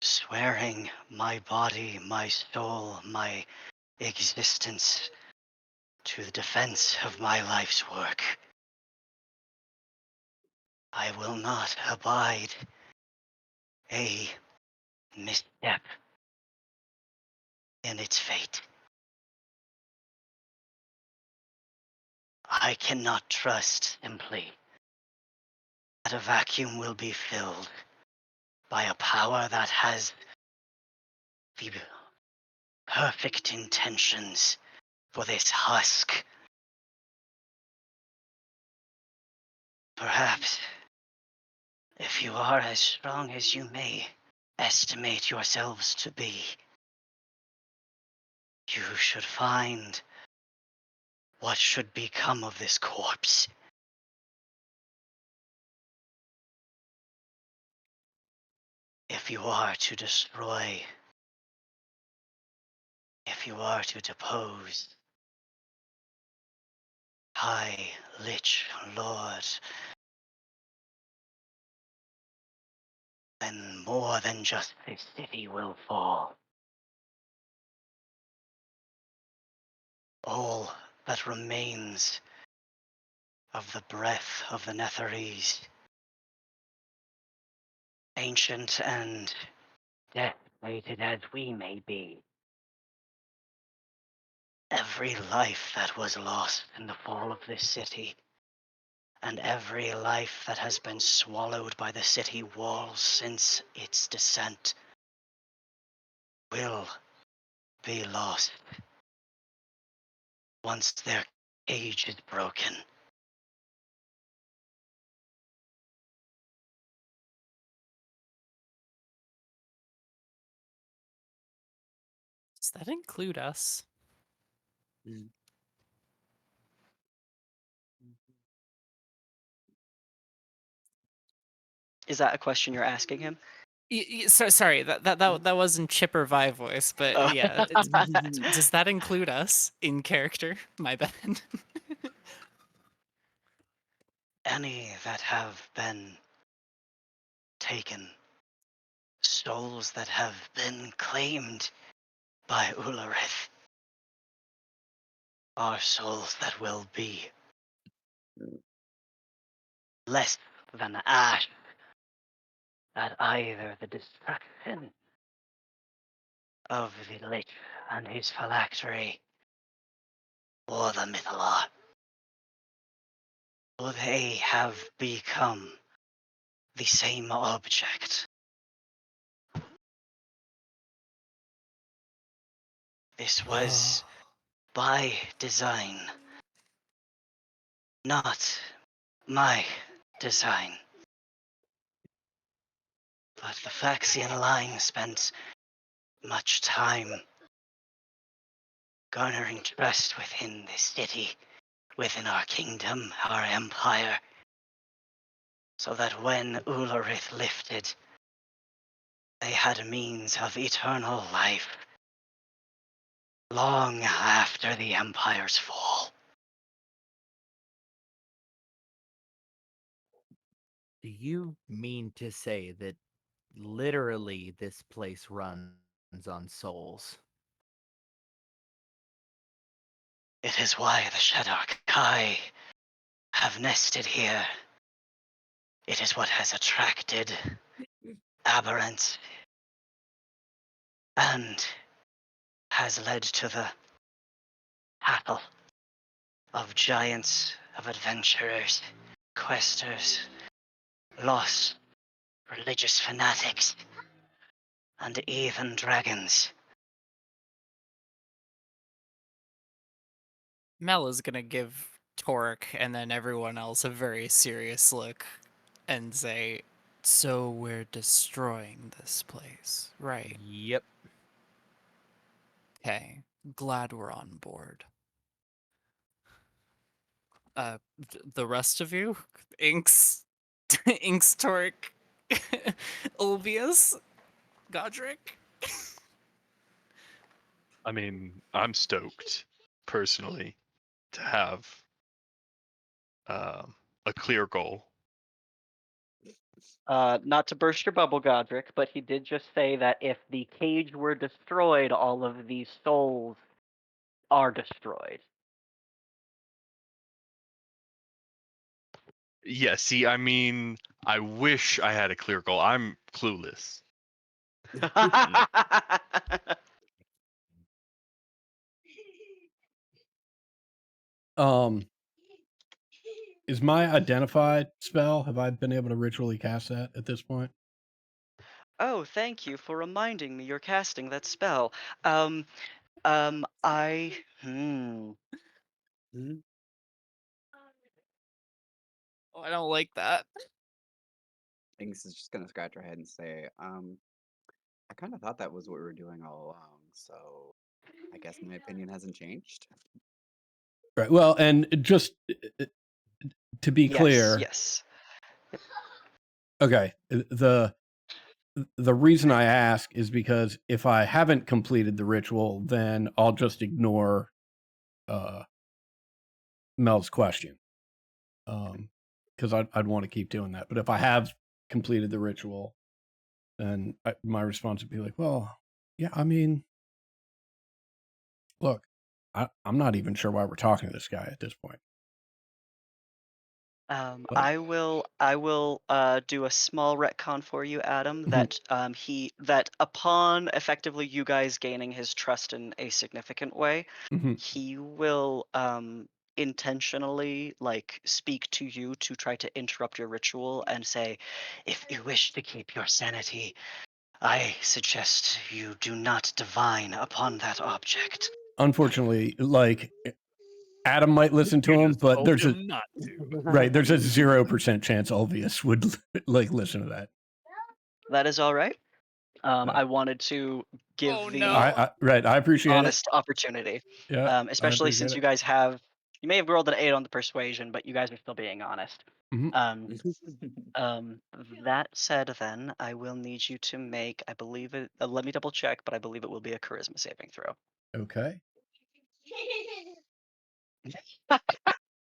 swearing my body, my soul, my existence to the defense of my life's work, I will not abide a misstep in its fate. I cannot trust simply that a vacuum will be filled by a power that has the perfect intentions for this husk. Perhaps, if you are as strong as you may estimate yourselves to be, you should find what should become of this corpse. If you are to destroy, if you are to depose High Lich Lord, then more than just this city will fall. All that remains of the breath of the Netherese, ancient and death-fated as we may be, every life that was lost in the fall of this city, and every life that has been swallowed by the city walls since its descent, will be lost once their cage is broken. Does that include us? Is that a question you're asking him? Sorry, that wasn't Chipper Vi voice, but Oh. yeah. Does that include us in character? My bad. Any that have been taken, souls that have been claimed by Ullarith, are souls that will be less than ash at either the destruction of the Lich and his phylactery, or the Mythalar. For they have become the same object. This was by design, not my design. But the Phaxian line spent much time garnering trust within this city, within our kingdom, our empire, so that when Ullarith lifted, they had a means of eternal life long after the empire's fall. Do you mean to say that literally this place runs on souls? It is why the Shadar Kai have nested here. It is what has attracted Aberrant and has led to the battle of giants, of adventurers, questers, lost religious fanatics, and even dragons. Mel is gonna give Torek and then everyone else a very serious look and say, "So we're destroying this place, right? Yep. Okay, glad we're on board. The rest of you, Inks, Inks, Torek, Ulvius, Godric." I mean, I'm stoked personally to have a clear goal. Not to burst your bubble, Godric, but he did just say that if the cage were destroyed, all of these souls are destroyed. Yeah, see, I mean, I wish I had a clear goal. I'm clueless. Is my identified spell? Have I been able to ritually cast that at this point? Oh, thank you for reminding me you're casting that spell. I Oh, I don't like that. Inks is just gonna scratch her head and say, I kind of thought that was what we were doing all along, so I guess my opinion hasn't changed. Right. Well, and just to be clear, yes. okay, the reason I ask is because if I haven't completed the ritual, then I'll just ignore Mel's question, because I'd want to keep doing that. But if I have completed the ritual, then my response would be like, well, yeah, I mean, look, I'm not even sure why we're talking to this guy at this point. But- I will do a small retcon for you, Adam. Mhm. That upon effectively you guys gaining his trust in a significant way, Mhm. he will intentionally like speak to you to try to interrupt your ritual and say, if you wish to keep your sanity, I suggest you do not divine upon that object. Unfortunately, like Adam might listen to You him, just but told there's a him not to. right. There's a 0% chance Ulvius would like listen to that. That is all right. Yeah. I wanted to give Oh, the no. I appreciate honest opportunity. it. Yeah, I Especially appreciate since it. you guys you may have rolled an 8 on the persuasion, but you guys are still being honest. Mhm. That said, then I will need you to make, I believe it. Let me double check, but I believe it will be a charisma saving throw. Okay.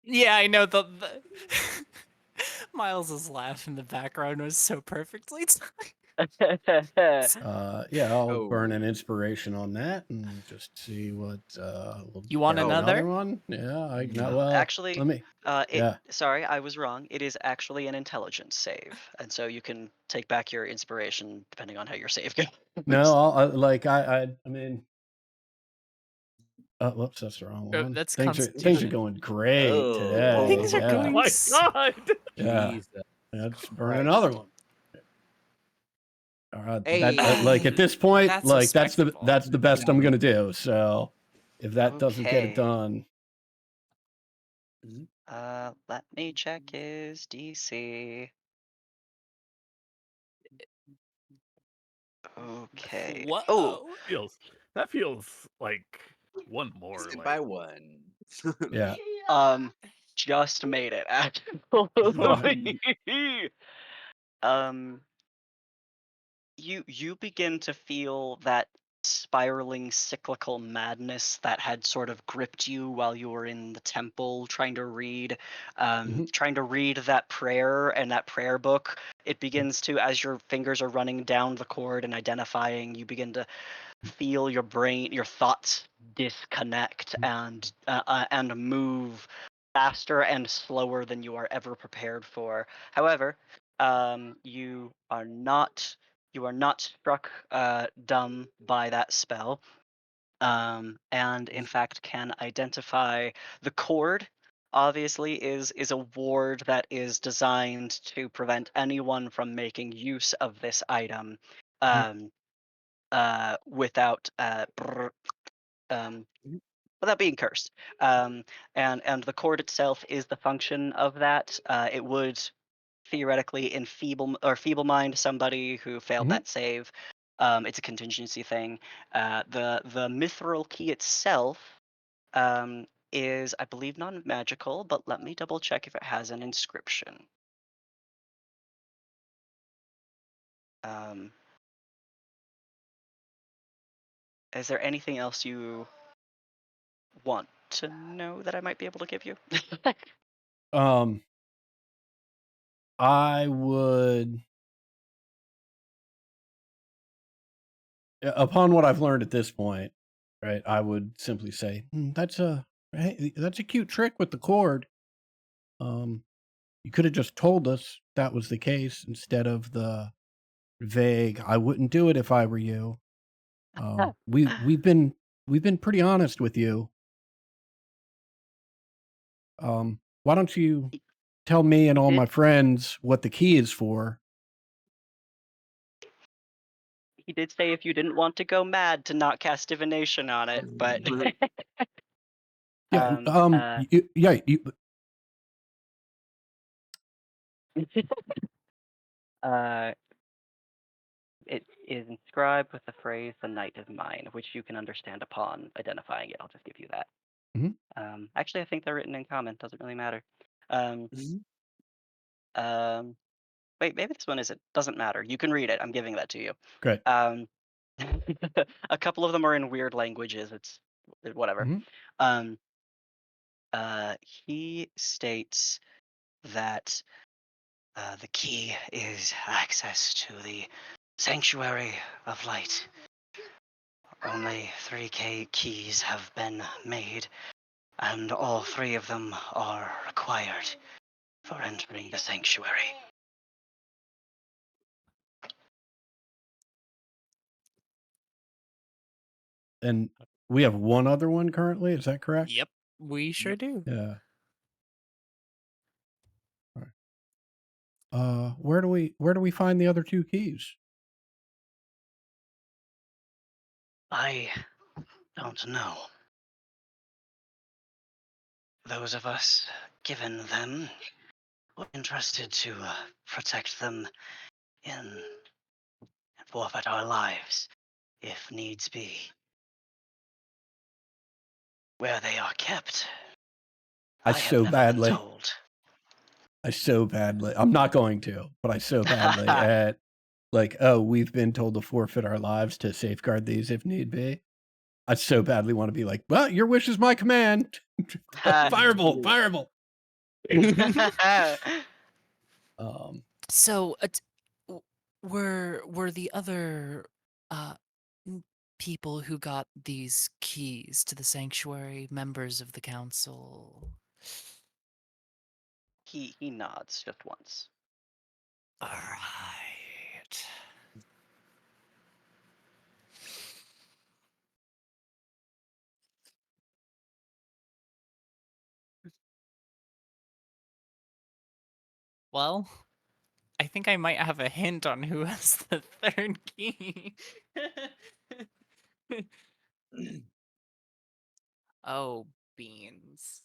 Yeah, I know the Miles's laugh in the background was so perfectly timed. Yeah, I'll burn Oh. an inspiration on that and just see what. We'll You want get another? one? Yeah, I No. well. Actually, let me. Yeah. Sorry, I was wrong. It is actually an intelligence save, and so you can take back your inspiration depending on how your save goes. No, I mean. Whoops, that's the wrong one. That's things are Constitution. going great Oh. today. Things are yeah. going Oh my s- god! Yeah. Jesus. Let's burn Christ. another one. Hey. Like at this point, That's like that's the respectable. best I'm gonna do. So if that doesn't get it Okay. done, Let me check his DC. Okay. Whoa. Oh, That feels like one more. Missed it Like, by one. yeah. just made it actually. You begin to feel that spiraling cyclical madness that had sort of gripped you while you were in the temple trying to read that prayer and that prayer book. It begins to, as your fingers are running down the chord and identifying, you begin to feel your thoughts disconnect and move faster and slower than you are ever prepared for. However, you are not struck dumb by that spell, and in fact can identify the cord. Obviously, is a ward that is designed to prevent anyone from making use of this item, without without being cursed. And the cord itself is the function of that. It would theoretically feeble mind somebody who failed that save. It's a contingency thing. The mithril key itself is, I believe, non-magical, but let me double check if it has an inscription. Is there anything else you want to know that I might be able to give you? I would, upon what I've learned at this point, right, I would simply say, that's a cute trick with the cord. You could have just told us that was the case instead of the vague, I wouldn't do it if I were you. We've been pretty honest with you. Why don't you tell me and all my friends what the key is for? He did say if you didn't want to go mad to not cast divination on it, but Yeah, it is inscribed with the phrase "the night is mine," which you can understand upon identifying it. I'll just give you that. Actually, I think they're written in common. Doesn't really matter. Wait, maybe this one isn't. Doesn't matter. You can read it. I'm giving that to you. Great. A couple of them are in weird languages. It's whatever. He states that the key is access to the Sanctuary of Light. Only 3 keys have been made, and all 3 of them are required for entering the Sanctuary. And we have one other one currently, is that correct? Yep, we sure do. Yeah. All right. Where do we find the other 2 keys? I don't know. Those of us given them were entrusted to protect them and forfeit our lives, if needs be. Where they are kept, I have so never badly. been told. I'm not going to, but I so badly at like, oh, we've been told to forfeit our lives to safeguard these if need be. I so badly want to be like, well, your wish is my command. Firebolt. So, were the other people who got these keys to the sanctuary members of the council? He nods just once. All right. Well, I think I might have a hint on who has the 3rd key. Oh, beans.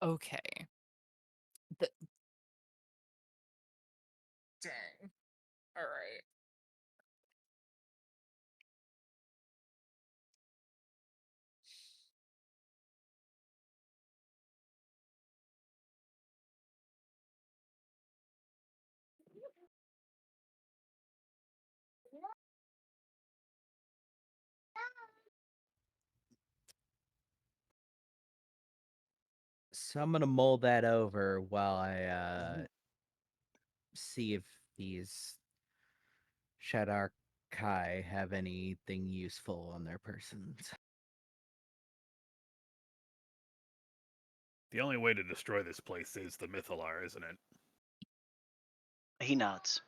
Okay. Dang. All right. So I'm gonna mull that over while I see if these Shadar Kai have anything useful on their persons. The only way to destroy this place is the Mythalar, isn't it? He nods.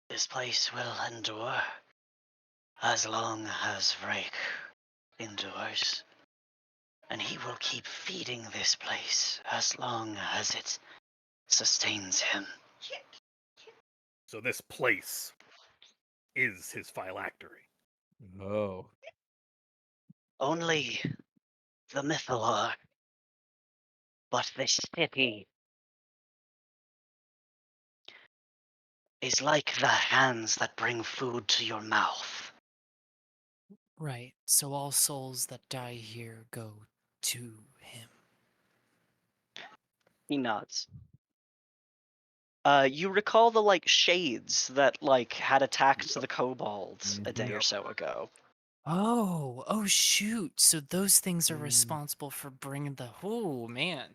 This place will endure as long as Vrake endures. And he will keep feeding this place as long as it sustains him. So this place is his phylactery. Oh. Only the Mythalar. But this city is like the hands that bring food to your mouth. Right. So all souls that die here go to him. He nods. You recall the shades that had attacked the kobolds a day or so ago. Oh shoot. So those things are Mm. responsible for bringing the oh man.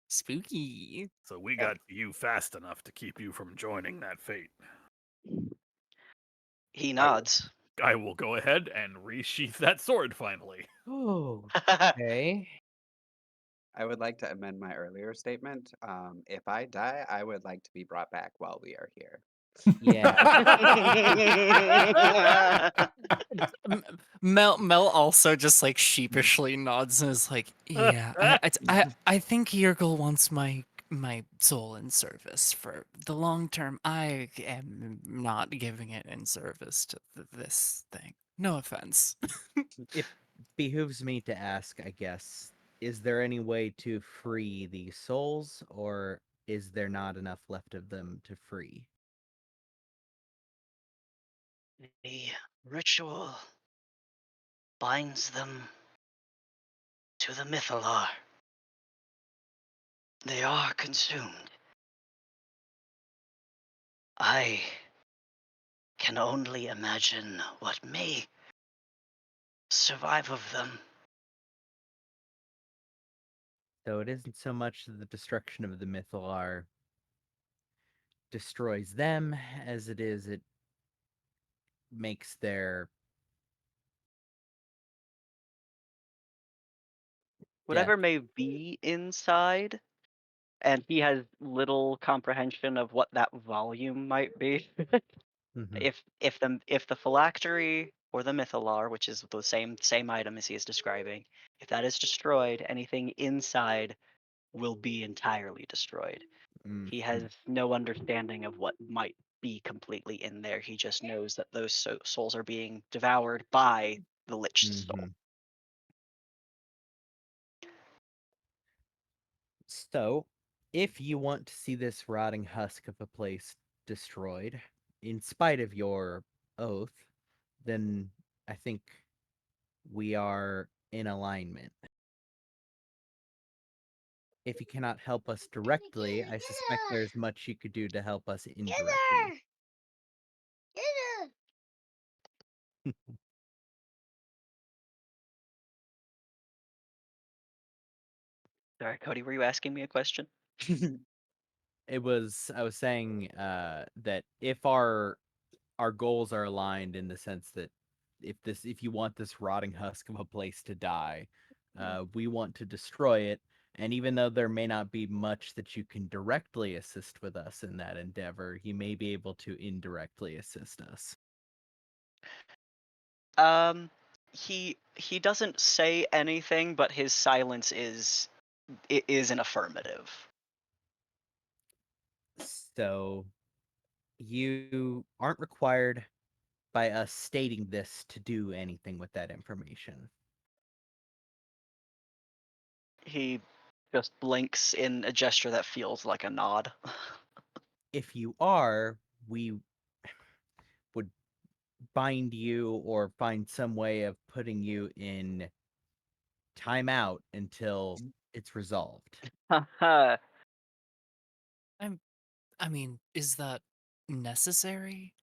Spooky. So we got to you fast enough to keep you from joining that fate. He nods. I will go ahead and resheath that sword finally. Oh. Okay. I would like to amend my earlier statement. If I die, I would like to be brought back while we are here. Yeah. Mel also just like sheepishly nods and is like, yeah, I think Yergel wants my soul in service for the long term. I am not giving it in service to this thing. No offense. It behooves me to ask, I guess, is there any way to free these souls, or is there not enough left of them to free? The ritual binds them to the Mythalar. They are consumed. I can only imagine what may survive of them. So it isn't so much that the destruction of the Mythalar destroys them as it is it makes their Whatever death. may be inside, and he has little comprehension of what that volume might be. Mhm. If the phylactery or the Mythalar, which is the same item as he is describing, if that is destroyed, anything inside will be entirely destroyed. He has no understanding of what might be completely in there. He just knows that those souls are being devoured by the Lich soul. Mhm. So, if you want to see this rotting husk of a place destroyed, in spite of your oath, then I think we are in alignment. If you cannot help us directly, I suspect there's much you could do to help us indirectly. Sorry, Cody, were you asking me a question? I was saying that if our goals are aligned in the sense that if you want this rotting husk of a place to die, we want to destroy it. And even though there may not be much that you can directly assist with us in that endeavor, you may be able to indirectly assist us. He doesn't say anything, but his silence is an affirmative. So you aren't required by us stating this to do anything with that information. He just blinks in a gesture that feels like a nod. If you are, we would bind you or find some way of putting you in timeout until it's resolved. Haha. I mean, is that necessary?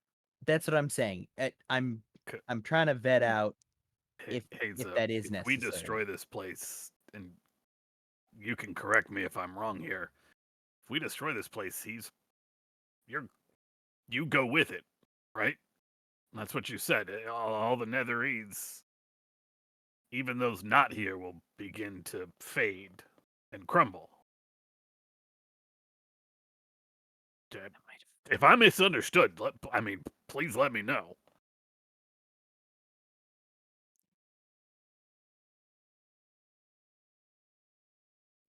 That's what I'm saying. I'm Okay. trying to vet out if that is if we necessary. destroy this place, and you can correct me if I'm wrong here, if we destroy this place, you go with it, right? That's what you said. All the Netherese, even those not here, will begin to fade and crumble. If I misunderstood, please let me know.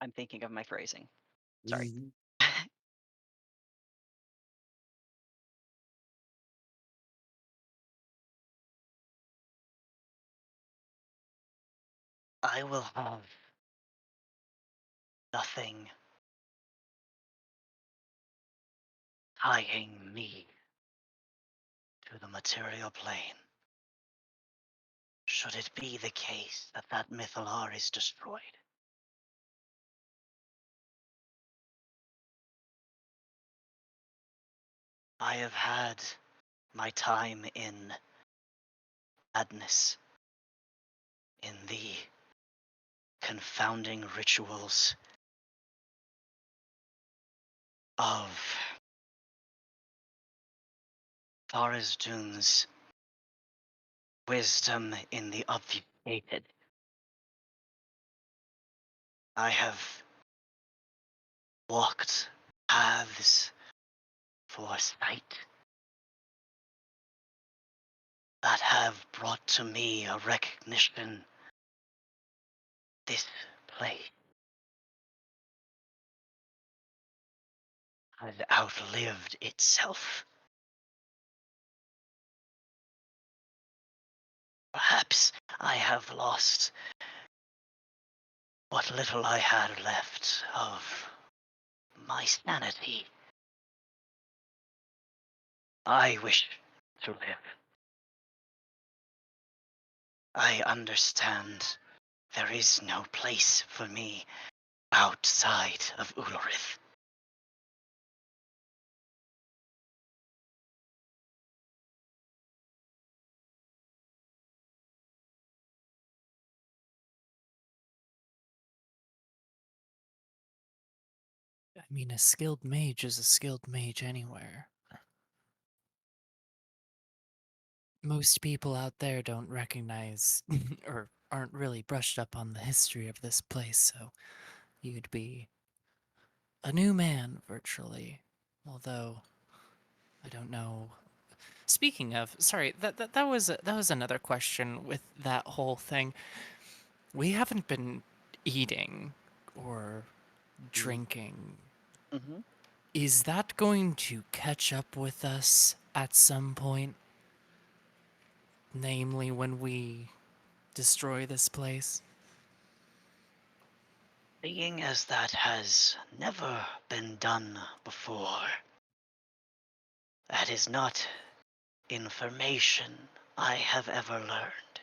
I'm thinking of my phrasing. Sorry. I will have nothing tying me to the material plane. Should it be the case that that Mythalar is destroyed? I have had my time in madness, in the confounding rituals of Tharizdun's wisdom in the obfuscated. I have walked paths for sight that have brought to me a recognition this place has outlived itself. Perhaps I have lost what little I had left of my sanity. I wish to live. I understand there is no place for me outside of Ulorith. I mean, a skilled mage is a skilled mage anywhere. Most people out there don't recognize or aren't really brushed up on the history of this place, so you'd be a new man virtually. Although I don't know. Speaking of, sorry, that was another question with that whole thing. We haven't been eating or drinking. Mm-hmm. Is that going to catch up with us at some point? Namely, when we destroy this place? Being as that has never been done before, that is not information I have ever learned.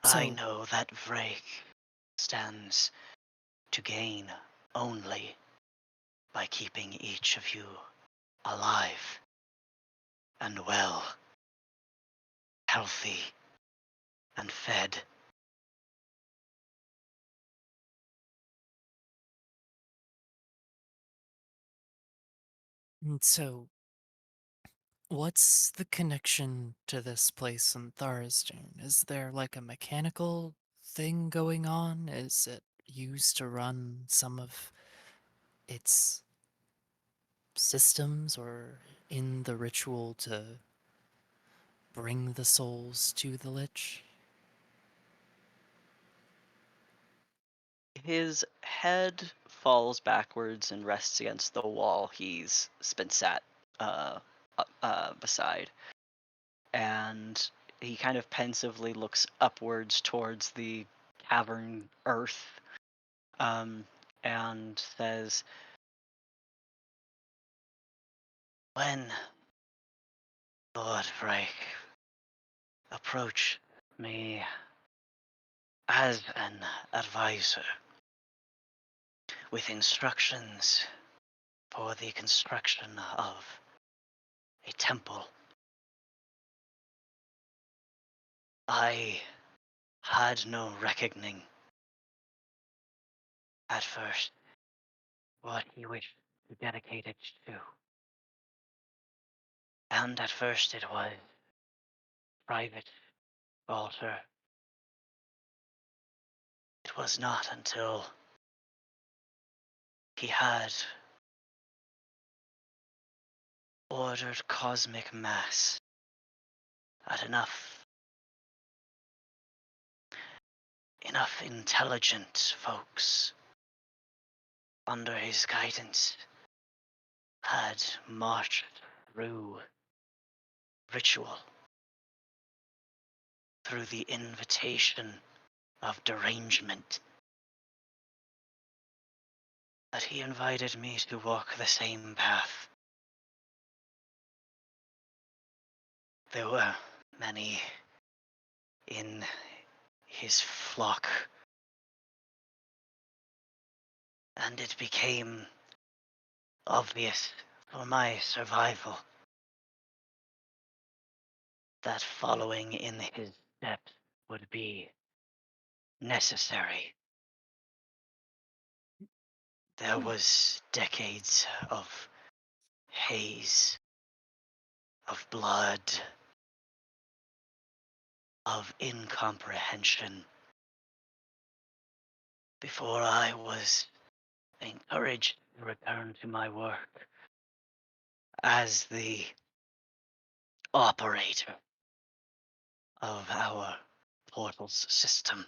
I So, know that Vrake stands to gain only by keeping each of you alive and well, healthy and fed. so, what's the connection to this place in Tharizdun? Is there like a mechanical thing going on? Is it used to run some of its systems or in the ritual to bring the souls to the Lich? His head falls backwards and rests against the wall he's been sat beside. And he kind of pensively looks upwards towards the cavern earth and says, when Lord Vrake approached me as an advisor, with instructions for the construction of a temple. I had no reckoning at first what he wished to dedicate it to. And at first it was private altar. It was not until he had ordered cosmic mass at enough intelligent folks under his guidance had marched through ritual, through the invitation of derangement, that he invited me to walk the same path. There were many in his flock, and it became obvious for my survival that following in his steps would be necessary. There was decades of haze, of blood, of incomprehension before I was encouraged to return to my work as the operator of our portals system.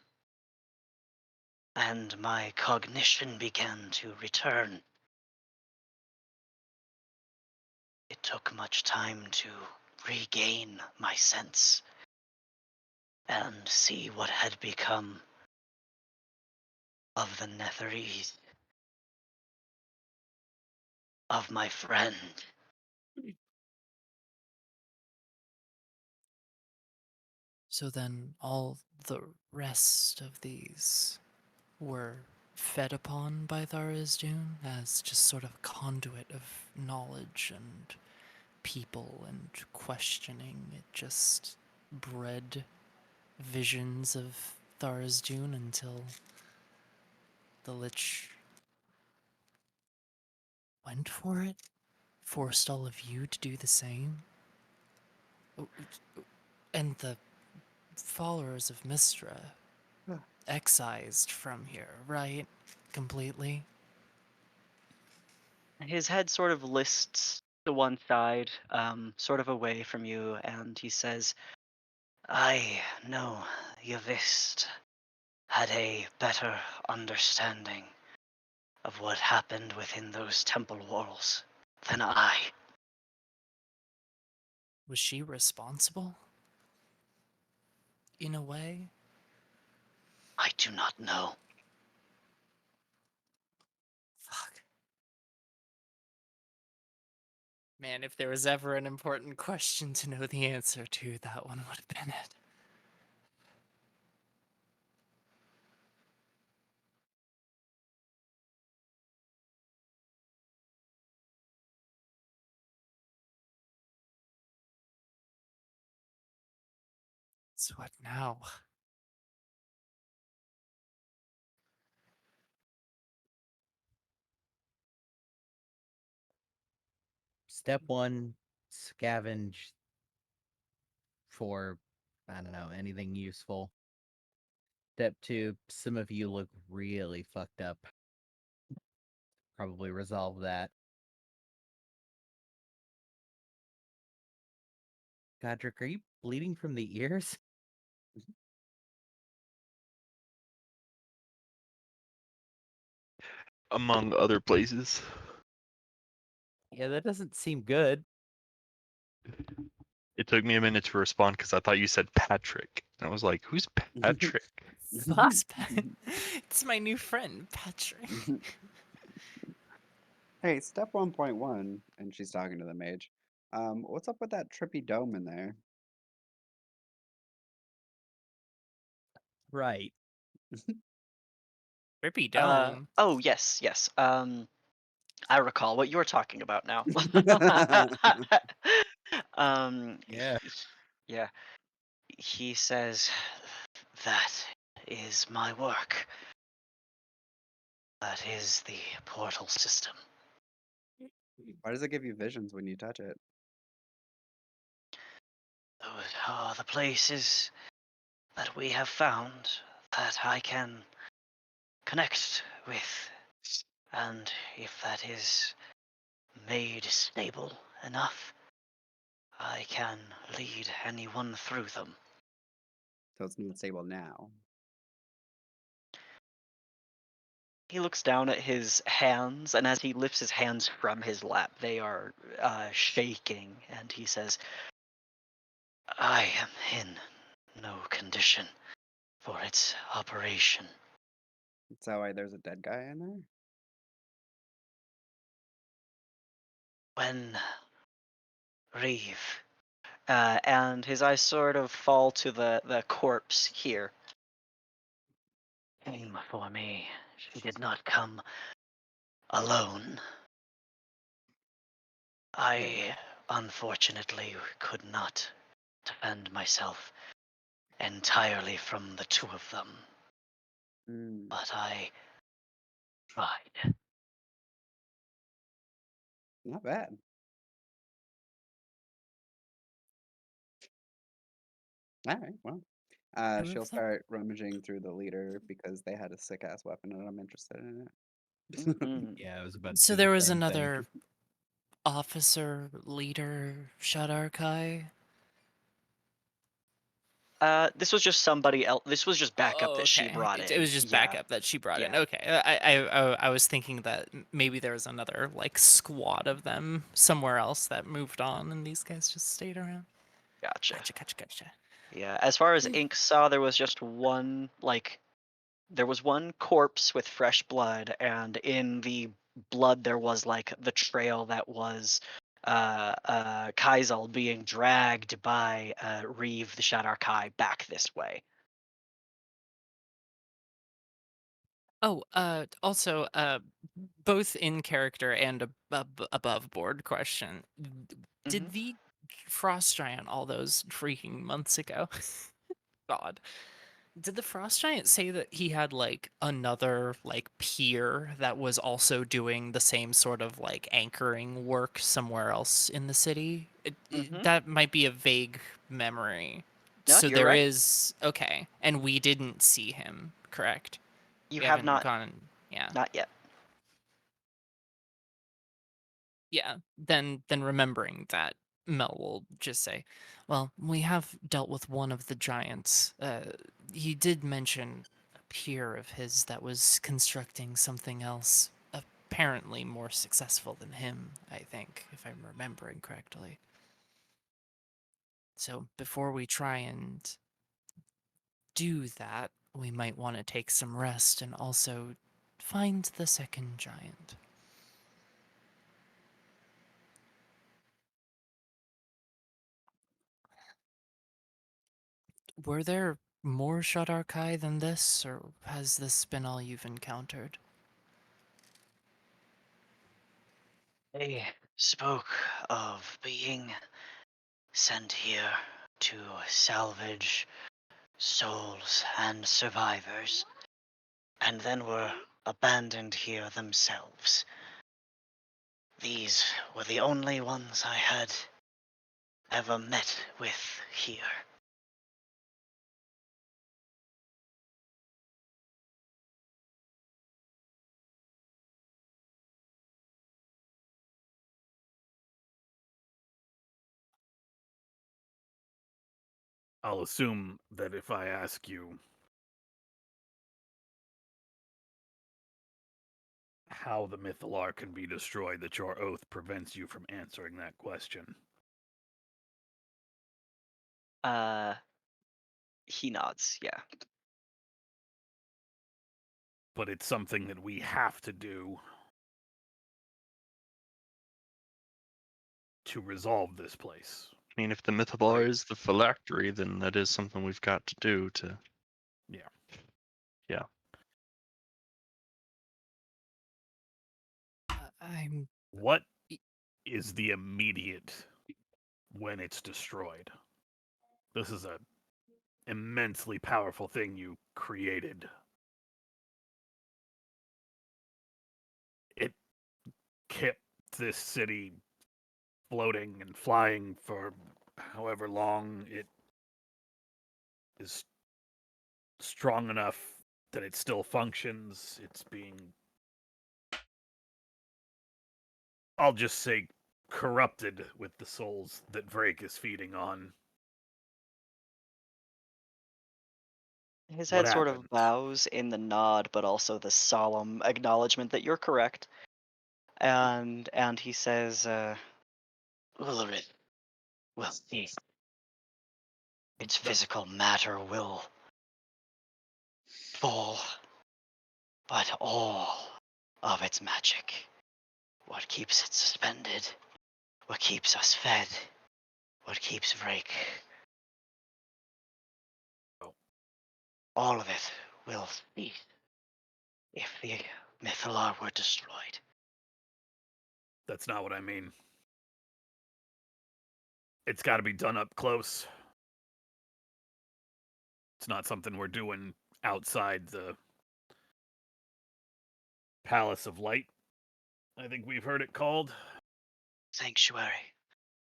And my cognition began to return. It took much time to regain my sense and see what had become of the Netherese, of my friend. So then all the rest of these were fed upon by Tharizdun as just sort of a conduit of knowledge and people and questioning. It just bred visions of Tharizdun until the Lich went for it, forced all of you to do the same. Oh, and the followers of Mistra excised from here, right? Completely. His head sort of lists to one side, sort of away from you, and he says, I know Yavist had a better understanding of what happened within those temple walls than I. Was she responsible? In a way? I do not know. Fuck. Man, if there was ever an important question to know the answer to, that one would have been it. So what now? Step one, scavenge for, I don't know, anything useful. Step two, some of you look really fucked up. Probably resolve that. Godric, are you bleeding from the ears? Among other places. Yeah, that doesn't seem good. It took me a minute to respond because I thought you said Patrick. And I was like, who's Patrick? Foxpat. It's my new friend, Patrick. Hey, step 1.1, and she's talking to the mage. What's up with that trippy dome in there? Right. Rippy Dome. Oh yes, yes. I recall what you're talking about now. Yeah. Yeah. He says that is my work. That is the portal system. Why does it give you visions when you touch it? Those are the places that we have found that I can connect with. And if that is made stable enough, I can lead anyone through them. So it's not stable now. He looks down at his hands, and as he lifts his hands from his lap, they are shaking, and he says, I am in no condition for its operation. Is that why there's a dead guy in there? When Reeve, and his eyes sort of fall to the corpse here, came for me. She did not come alone. I, unfortunately, could not defend myself entirely from the two of them, Mm, but I tried. not bad. All right, well. Two She'll of them? start rummaging through the leader because they had a sick ass weapon and I'm interested in it. Mm. Yeah, I was about to So do the there was same thing. another officer, leader, Shadar Kai. This was just somebody else. This was just backup Oh, that she okay. brought It in. was just Yeah, backup that she brought in. yeah. Okay, I was thinking that maybe there was another like squad of them somewhere else that moved on, and these guys just stayed around. Gotcha. Gotcha. Yeah. As far as Ink saw, there was just one there was one corpse with fresh blood, and in the blood there was like the trail that was Kaisel being dragged by Reeve the Shadar Kai back this way. Oh, also, both in character and above board question. Mhm. Did the Frost Giant all those freaking months ago? God. Did the Frost Giant say that he had like another like peer that was also doing the same sort of like anchoring work somewhere else in the city? Mhm. That might be a vague memory. No, So you're there right. is okay, and we didn't see him, correct? You We have haven't not, gone. Yeah. not yet. Yeah, then remembering that, Mel will just say, "Well, we have dealt with one of the giants. He did mention a peer of his that was constructing something else, apparently more successful than him, I think, if I'm remembering correctly. So before we try and do that, we might want to take some rest and also find the second giant." Were there more Shadar Kai than this, or has this been all you've encountered? They spoke of being sent here to salvage souls and survivors, and then were abandoned here themselves. These were the only ones I had ever met with here. I'll assume that if I ask you how the Mythalar can be destroyed, that your oath prevents you from answering that question. Uh, he nods, yeah. But it's something that we have to do to resolve this place. I mean, if the Mythalar is the phylactery, then that is something we've got to do to. Yeah. Yeah. I'm What is the immediate when it's destroyed? This is a immensely powerful thing you created. It kept this city floating and flying for however long it is strong enough that it still functions. It's being, I'll just say, corrupted with the souls that Vrake is feeding on. His What head sort of happened? bows in the nod, but also the solemn acknowledgement that you're correct. And he says, Ulrich will cease. Its physical matter will fall, but all of its magic, what keeps it suspended, what keeps us fed, what keeps Vrake, all of it will cease if the Mythalar were destroyed. That's not what I mean. It's got to be done up close. It's not something we're doing outside the Palace of Light. I think we've heard it called. Sanctuary.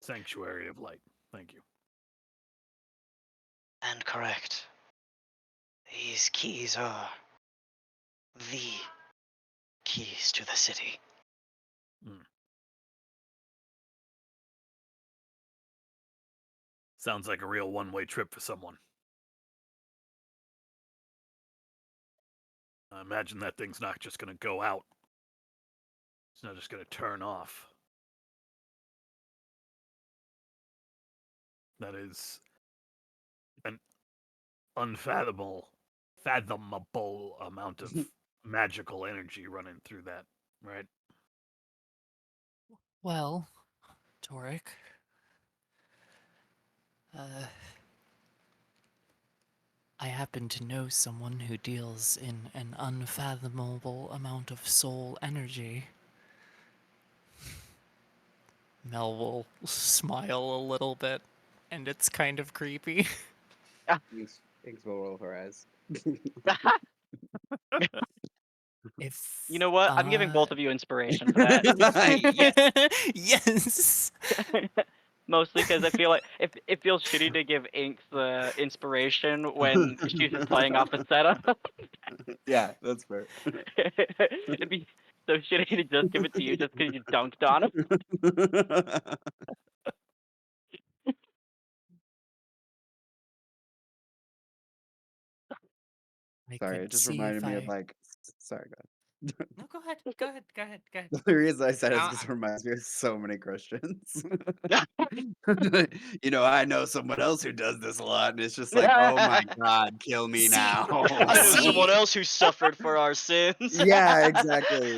Sanctuary of Light. Thank you. And correct. These keys are the keys to the city. Sounds like a real one-way trip for someone. I imagine that thing's not just going to go out. It's not just going to turn off. That is an unfathomable amount of magical energy running through that, right? well, Torek. I happen to know someone who deals in an unfathomable amount of soul energy. Mel will smile a little bit, and it's kind of creepy. Thanks will roll her eyes. If You know what? I'm giving both of you inspiration for that. yes. Mostly because I feel like it feels shitty to give Inks the inspiration when she's just playing off a setup. Yeah, that's fair. It'd be so shitty to just give it to you just because you dunked on him. I Sorry, could it just see reminded if me I... of like. Sorry, go ahead. No, go ahead. Go ahead. Go ahead. Go ahead. The reason I said it is Now, because it reminds me of so many Christians. I know someone else who does this a lot, and it's just like, oh my god, kill me See, now. I know see- someone else who suffered for our sins. Yeah, exactly.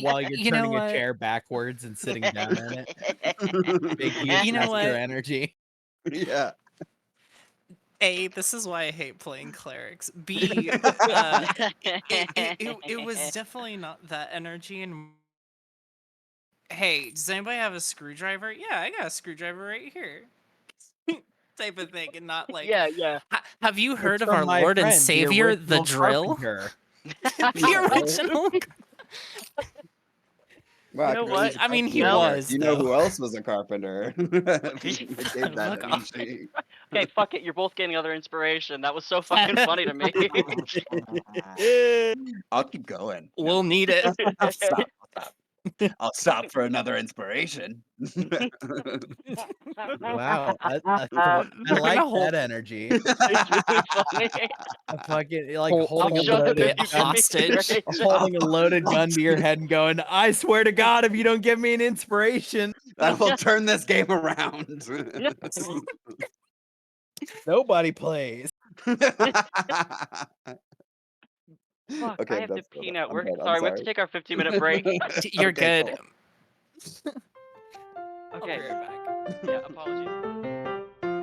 While you're you know turning a what? chair backwards and sitting down in it. Big use You know of your what? energy. Yeah. A, this is why I hate playing clerics. B, it was definitely not that energy. And hey, does anybody have a screwdriver? Yeah, I got a screwdriver right here. Type of thing, and not like. yeah. Have you heard It's of from our my Lord and friend, Savior, the original Drill? carpenter. The original. Well, You I know can only use what? a I mean, he carpenter here. was, You know though. who else was a carpenter? That gave that Fuck off. energy. Okay, fuck it. You're both getting other inspiration. That was so fucking funny to me. I'll keep going. No, We'll need it. I'll stop. I'll stop for another inspiration. Wow, I We're like gonna hold, that energy. It's really funny. A fucking like I'll holding a hold the loaded bit You give me hostage. inspiration. holding a loaded gun to your head and going, "I swear to God, if you don't give me an inspiration, I will turn this game around. nobody plays." Fuck, Okay, I have to that's pee good. now. I'm good. I'm Sorry, we have to sorry. take our 15-minute break. You're Okay, good. cool. I'll be Okay. right back. Yeah, apologies.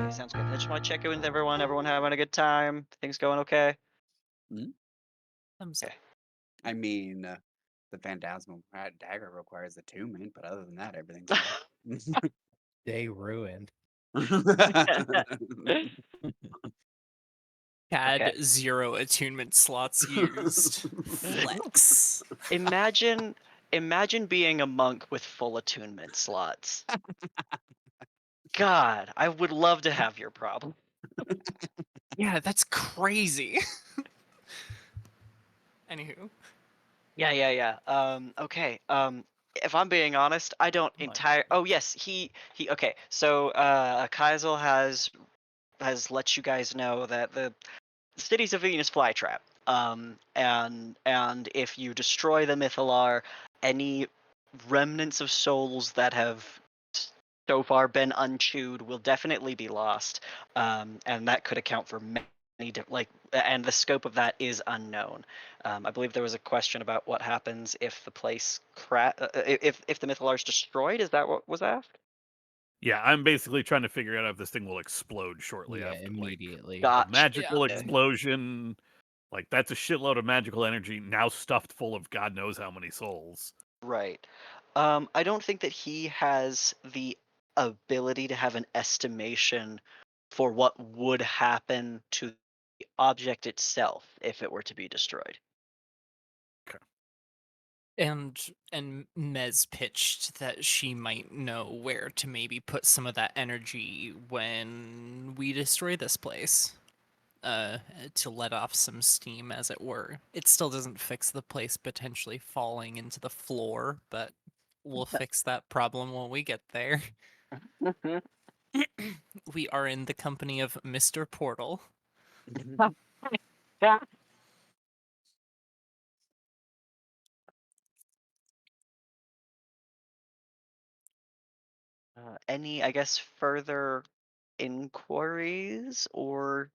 Okay, sounds good. I just want to check in with everyone. Everyone having a good time? Things going okay? Thumbs up. Okay. I mean, the Phantasmal dagger requires attunement, but other than that, everything's fine. Day ruined. Had Okay. 0 attunement slots used. Flex. Imagine being a monk with full attunement slots. God, I would love to have your problem. Yeah, that's crazy. Anywho. Yeah. Okay. If I'm being honest, I don't Oh my entire. Oh yes, he. Okay. So, Kaisel has let you guys know that the city's a Venus flytrap. And if you destroy the Mythalar, any remnants of souls that have so far been unchewed will definitely be lost. And that could account for many and the scope of that is unknown. I believe there was a question about what happens if the place if the Mythalar is destroyed. Is that what was asked? Yeah, I'm basically trying to figure out if this thing will explode shortly Yeah, after. immediately. A Gotcha. magical Yeah. explosion. Like, that's a shitload of magical energy now stuffed full of God knows how many souls. Right. I don't think that he has the ability to have an estimation for what would happen to the object itself if it were to be destroyed. And Mez pitched that she might know where to maybe put some of that energy when we destroy this place. To let off some steam, as it were. It still doesn't fix the place potentially falling into the floor, but we'll fix that problem when we get there. We are in the company of Mr. Portal. Any, I guess, further inquiries or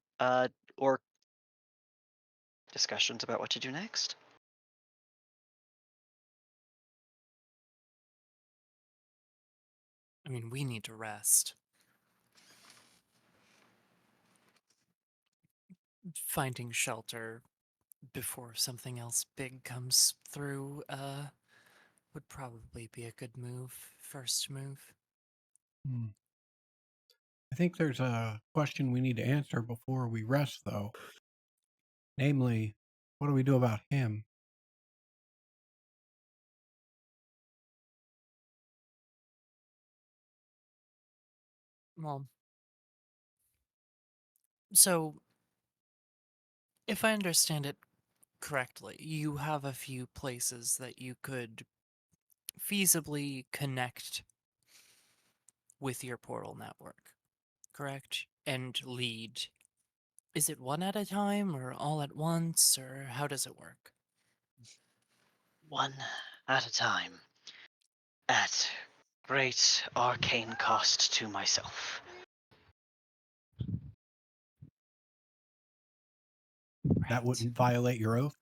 discussions about what to do next? I mean, we need to rest. Finding shelter before something else big comes through, would probably be a good move. First move. Hmm. I think there's a question we need to answer before we rest, though. Namely, what do we do about him? Well, so if I understand it correctly, you have a few places that you could feasibly connect with your portal network, correct? And lead. Is it one at a time or all at once, or how does it work? One at a time, at great arcane cost to myself. That Right. wouldn't violate your oath?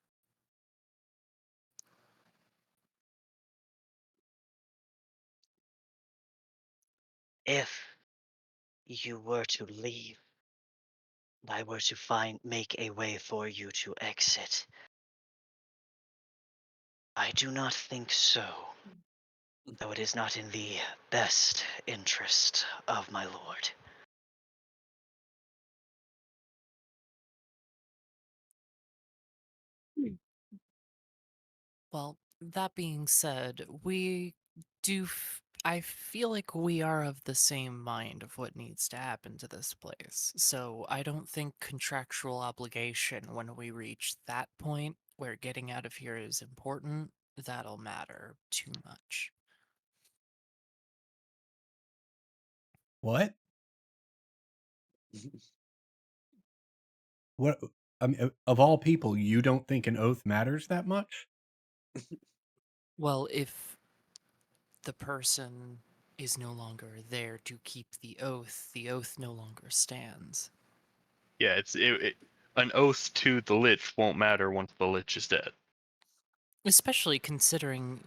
If you were to leave, and I were to make a way for you to exit, I do not think so, though it is not in the best interest of my lord. Well, that being said, I feel like we are of the same mind of what needs to happen to this place. So I don't think contractual obligation when we reach that point where getting out of here is important that'll matter too much. What? What? I mean, of all people, you don't think an oath matters that much? Well, if the person is no longer there to keep the oath no longer stands. Yeah, an oath to the Lich won't matter once the Lich is dead. Especially considering,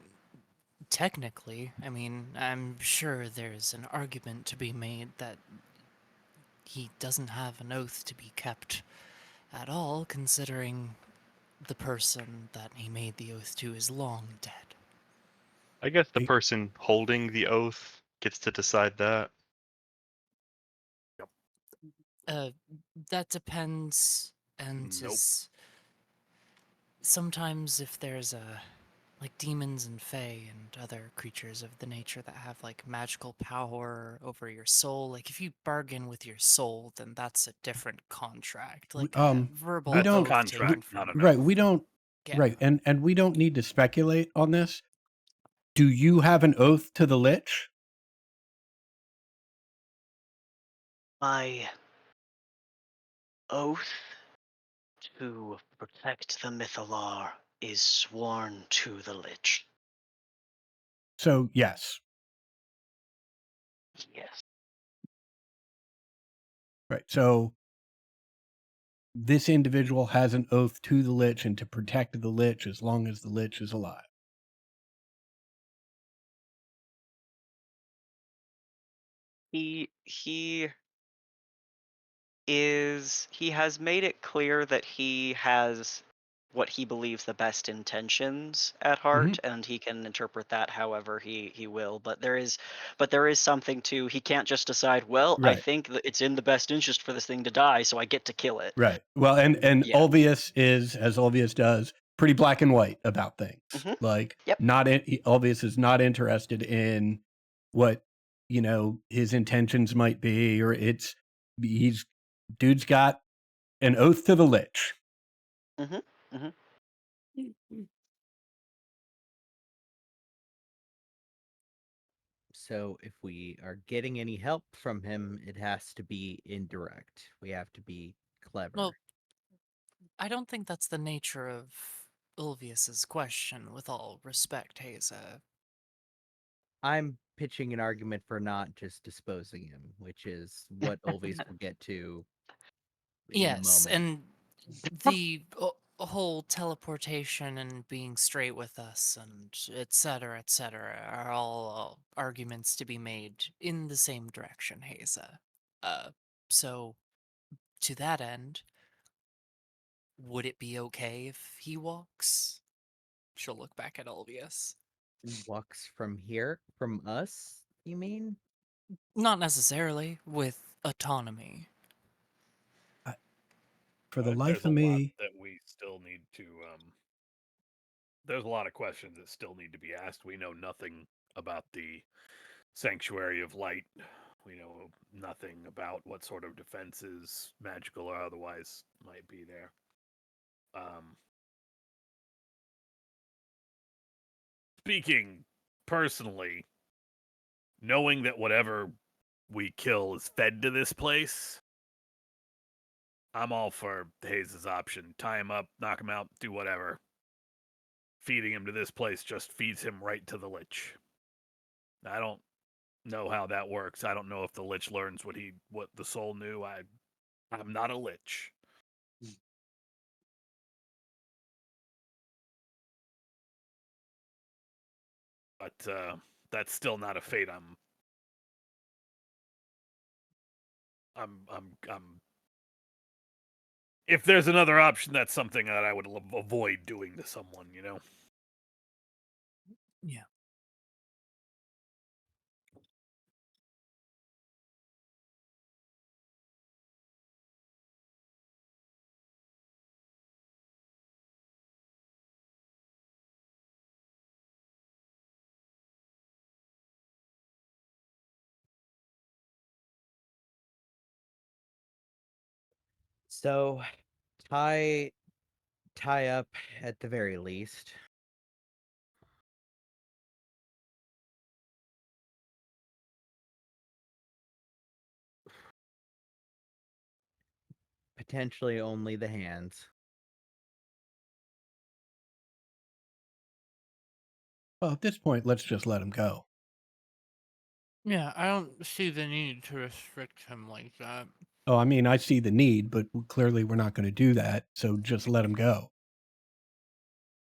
technically, I mean, I'm sure there's an argument to be made that he doesn't have an oath to be kept at all, considering the person that he made the oath to is long dead. I guess the Hey- person holding the oath gets to decide that. That depends, and Nope. sometimes if there's like demons and fae and other creatures of the nature that have like magical power over your soul, like if you bargain with your soul, then that's a different contract, like a verbal we don't- oath contract, taken not from an Right. oath. We don't. Yeah. Right. And we don't need to speculate on this. Do you have an oath to the Lich? My oath to protect the Mythalar is sworn to the Lich. So yes. Yes. Right. So this individual has an oath to the Lich and to protect the Lich as long as the Lich is alive. He has made it clear that he has what he believes the best intentions at heart, and he can interpret that however he will. But there is something to, he can't just decide, well, I Right. think that it's in the best interest for this thing to die, so I get to kill it. Right. Well, and Yeah. Ulvius is, as Ulvius does, pretty black and white about things. Mhm. Like, Yep. Ulvius is not interested in what, his intentions might be, or dude's got an oath to the Lich. So if we are getting any help from him, it has to be indirect. We have to be clever. Well, I don't think that's the nature of Ulvius's question, with all respect, Haza. I'm pitching an argument for not just disposing him, which is what Ulvius will get to in Yes, a moment. and the whole teleportation and being straight with us and etc are all arguments to be made in the same direction, Haza. So to that end, would it be okay if he walks? She'll look back at Ulvius. Walks from here? From us, you mean? Not necessarily, with autonomy. For the life There's a of lot me, that we still need to. There's a lot of questions that still need to be asked. We know nothing about the Sanctuary of Light. We know nothing about what sort of defenses, magical or otherwise, might be there. Speaking personally, knowing that whatever we kill is fed to this place, I'm all for Hayes' option. Tie him up, knock him out, do whatever. Feeding him to this place just feeds him right to the Lich. I don't know how that works. I don't know if the Lich learns what the soul knew. I'm not a Lich. But that's still not a fate I'm if there's another option, that's something that I would avoid doing to someone, Yeah. So tie up at the very least. potentially only the hands. Well, at this point, let's just let him go. Yeah, I don't see the need to restrict him like that. Oh, I mean, I see the need, but clearly we're not going to do that. So just let him go,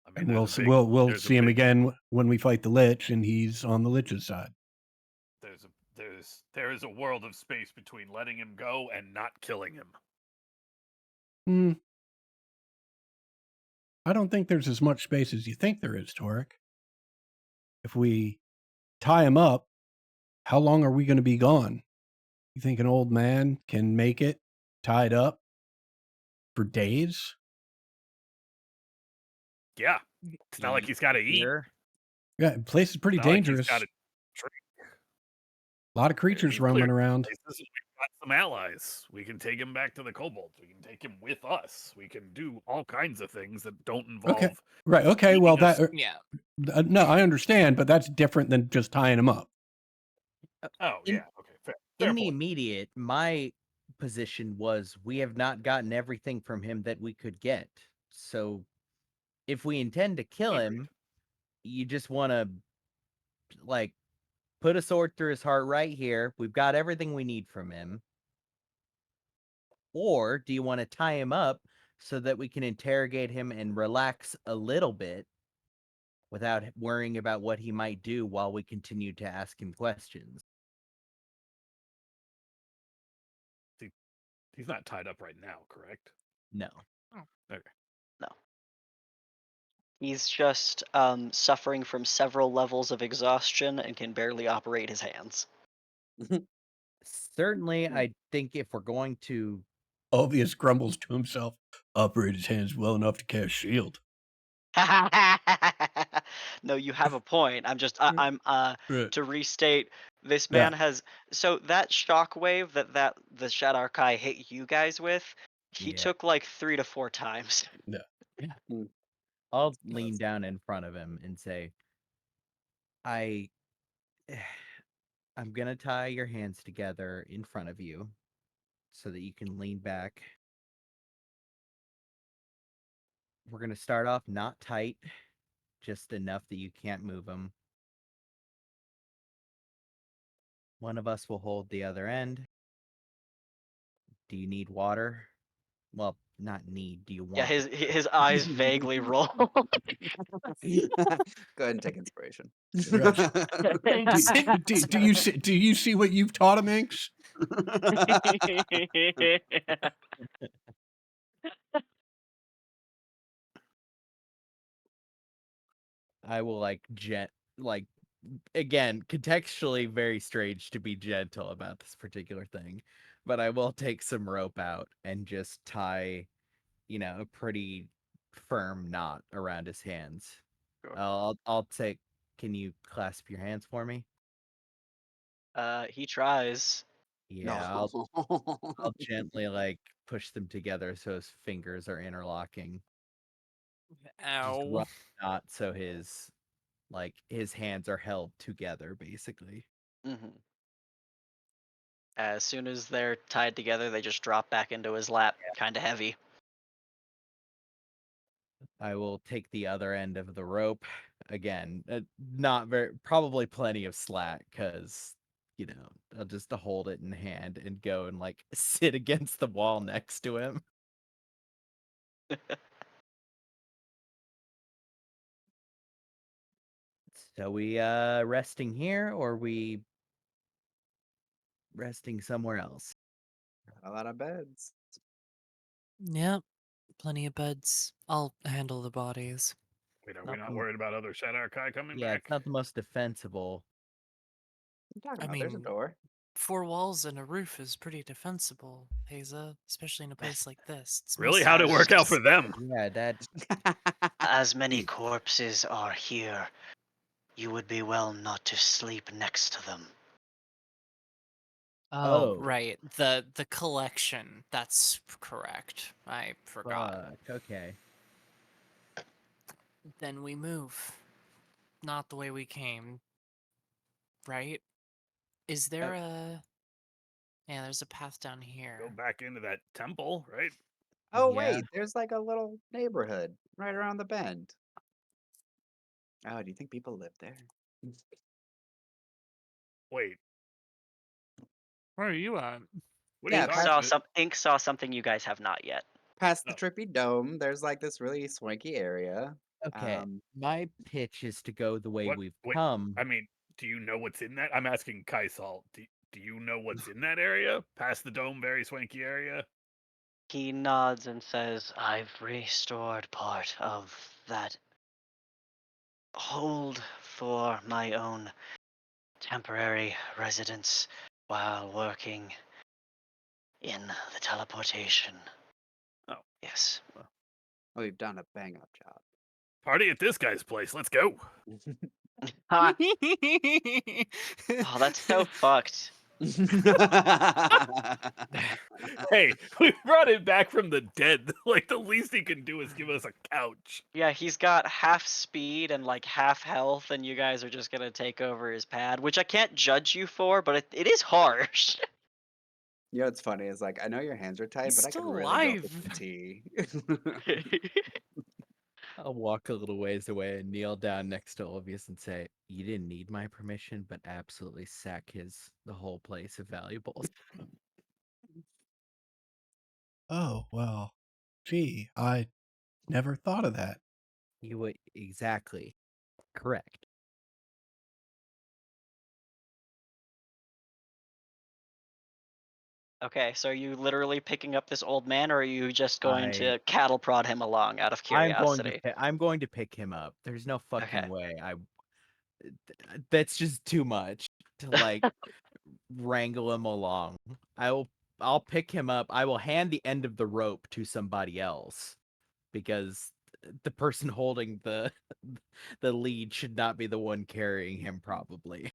I mean, and there's a big, we'll there's a see him big- again when we fight the Lich, and he's on the Lich's side. there is a world of space between letting him go and not killing him. Hmm. I don't think there's as much space as you think there is, Torek. If we tie him up, how long are we going to be gone? You think an old man can make it tied up for days? Yeah, it's not like he's got to eat. Here, Yeah, the place is pretty It's not like he's dangerous. gotta drink. A lot of creatures He roaming cleared around. places. We've got some allies. We can take him back to the kobolds. We can take him with us. We can do all kinds of things that don't involve. Right. Okay. Eating Well, us. that Yeah. no, I understand, but that's different than just tying him up. Oh in- yeah, okay, fair in the point. immediate, my position was we have not gotten everything from him that we could get. So if we intend to kill Agreed. him, you just want to like put a sword through his heart right here. We've got everything we need from him. Or do you want to tie him up so that we can interrogate him and relax a little bit without worrying about what he might do while we continue to ask him questions? He's not tied up right now, correct? No. He's just suffering from several levels of exhaustion and can barely operate his hands. Certainly, I think if we're going to Obvious grumbles to himself. Operate his hands well enough to cast shield. No, you have a point. I'm Right. to restate, this Yeah. man has so that shockwave that the Shadarkai hit you guys with, he Yeah. took like 3 to 4 times. I'll lean down in front of him and say, I'm gonna tie your hands together in front of you so that you can lean back. We're gonna start off not tight, just enough that you can't move them. One of us will hold the other end. Do you need water? Well, not need. Do you want? Yeah, his eyes vaguely roll. Go ahead and take inspiration. Do you see what you've taught him, Inks? I will again, contextually very strange to be gentle about this particular thing, but I will take some rope out and just tie, a pretty firm knot around his hands. Sure. I'll take. Can you clasp your hands for me? He tries. Yeah, I'll gently push them together so his fingers are interlocking. Just Ow. run the knot so his hands are held together, basically. Mhm. As soon as they're tied together, they just drop back into his lap, kind of heavy. I will take the other end of the rope. Again, not very, probably plenty of slack because, I'll just hold it in hand and go and sit against the wall next to him. So we resting here or we resting somewhere else? A lot of beds. Yep. Plenty of beds. I'll handle the bodies. Wait, are we not Nothing- worried about other Shadarkai coming Yeah, back? it's not the most defensible. What are you talking I about? There's a mean, door. 4 walls and a roof is pretty defensible, Haza, especially in a place like this. It's Really? How'd it work out for them? Yeah, that As many corpses are here, you would be well not to sleep next to them. Oh, Oh. right. The collection. That's correct. I forgot. fuck. Okay. Then we move. Not the way we came. Right? Is there a... Yeah, there's a path down here. Go back into that temple, right? Oh Yeah. wait, there's like a little neighborhood right around the bend. Oh, do you think people live there? Wait, Where are you at? what are you Yeah, Ink talking past saw about? Ink saw something you guys have not yet. past the Oh. Trippy Dome, there's like this really swanky area. Okay. Um, My pitch is to go the way What? we've Wait, come. I mean, do you know what's in that? I'm asking Kaisal. Do you know what's in that area? Past the dome, very swanky area? He nods and says, I've restored part of that hold for my own temporary residence while working in the teleportation. Oh. Yes. oh, we've done a bang up job. Party at this guy's place. Let's go. Ha! Oh, that's so fucked. Hey, we brought him back from the dead. Like, the least he can do is give us a couch. Yeah, he's got half speed and like half health, and you guys are just gonna take over his pad, which I can't judge you for, but it is harsh. You know what's funny is like I know your hands are tied, He's but I could still really go for alive. some tea. I'll walk a little ways away and kneel down next to Olvius and say, "You didn't need my permission, but absolutely sack the whole place of valuables." Oh, well, gee, I never thought of that. You would exactly correct. Okay, so are you literally picking up this old man, or are you just going I to cattle prod him along out of curiosity? I'm going to pick him up. There's no fucking Okay. way. That's just too much to like wrangle him along. I'll pick him up. I will hand the end of the rope to somebody else because the person holding the the lead should not be the one carrying him probably.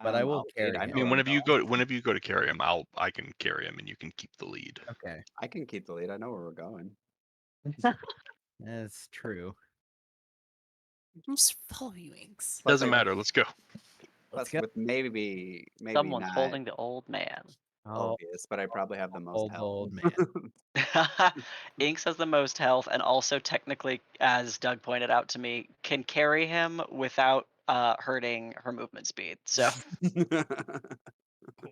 But I will I'll lead. carry I I know mean, where we're going. whenever you go to carry him, I can carry him, and you can keep the lead. Okay, I can keep the lead. I know where we're going. that's true. I'm just follow you, Inks. Plus, Doesn't matter. Let's go. Let's plus go. with maybe Someone's not holding the old man. Oh, obvious, but I probably have the most old health. old man. Inks has the most health, and also technically, as Doug pointed out to me, can carry him without hurting her movement speed. So Cool.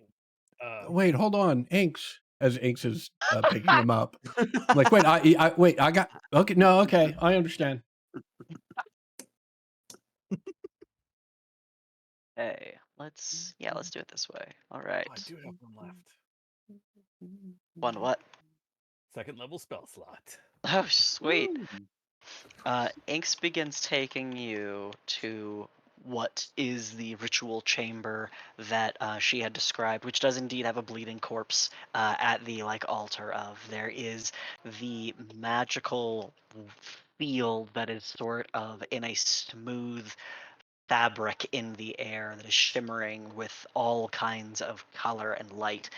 Wait, hold on, Inks. As Inks is picking him up, I'm like, wait, wait, I got okay. No, okay, I understand. hey, let's do it this way. All right. Oh, I do have one left. One what? Second level spell slot. Oh, sweet. Woo. Inks begins taking you to what is the ritual chamber that she had described, which does indeed have a bleeding corpse at the like altar of. There is the magical field that is sort of in a smooth fabric in the air that is shimmering with all kinds of color and light.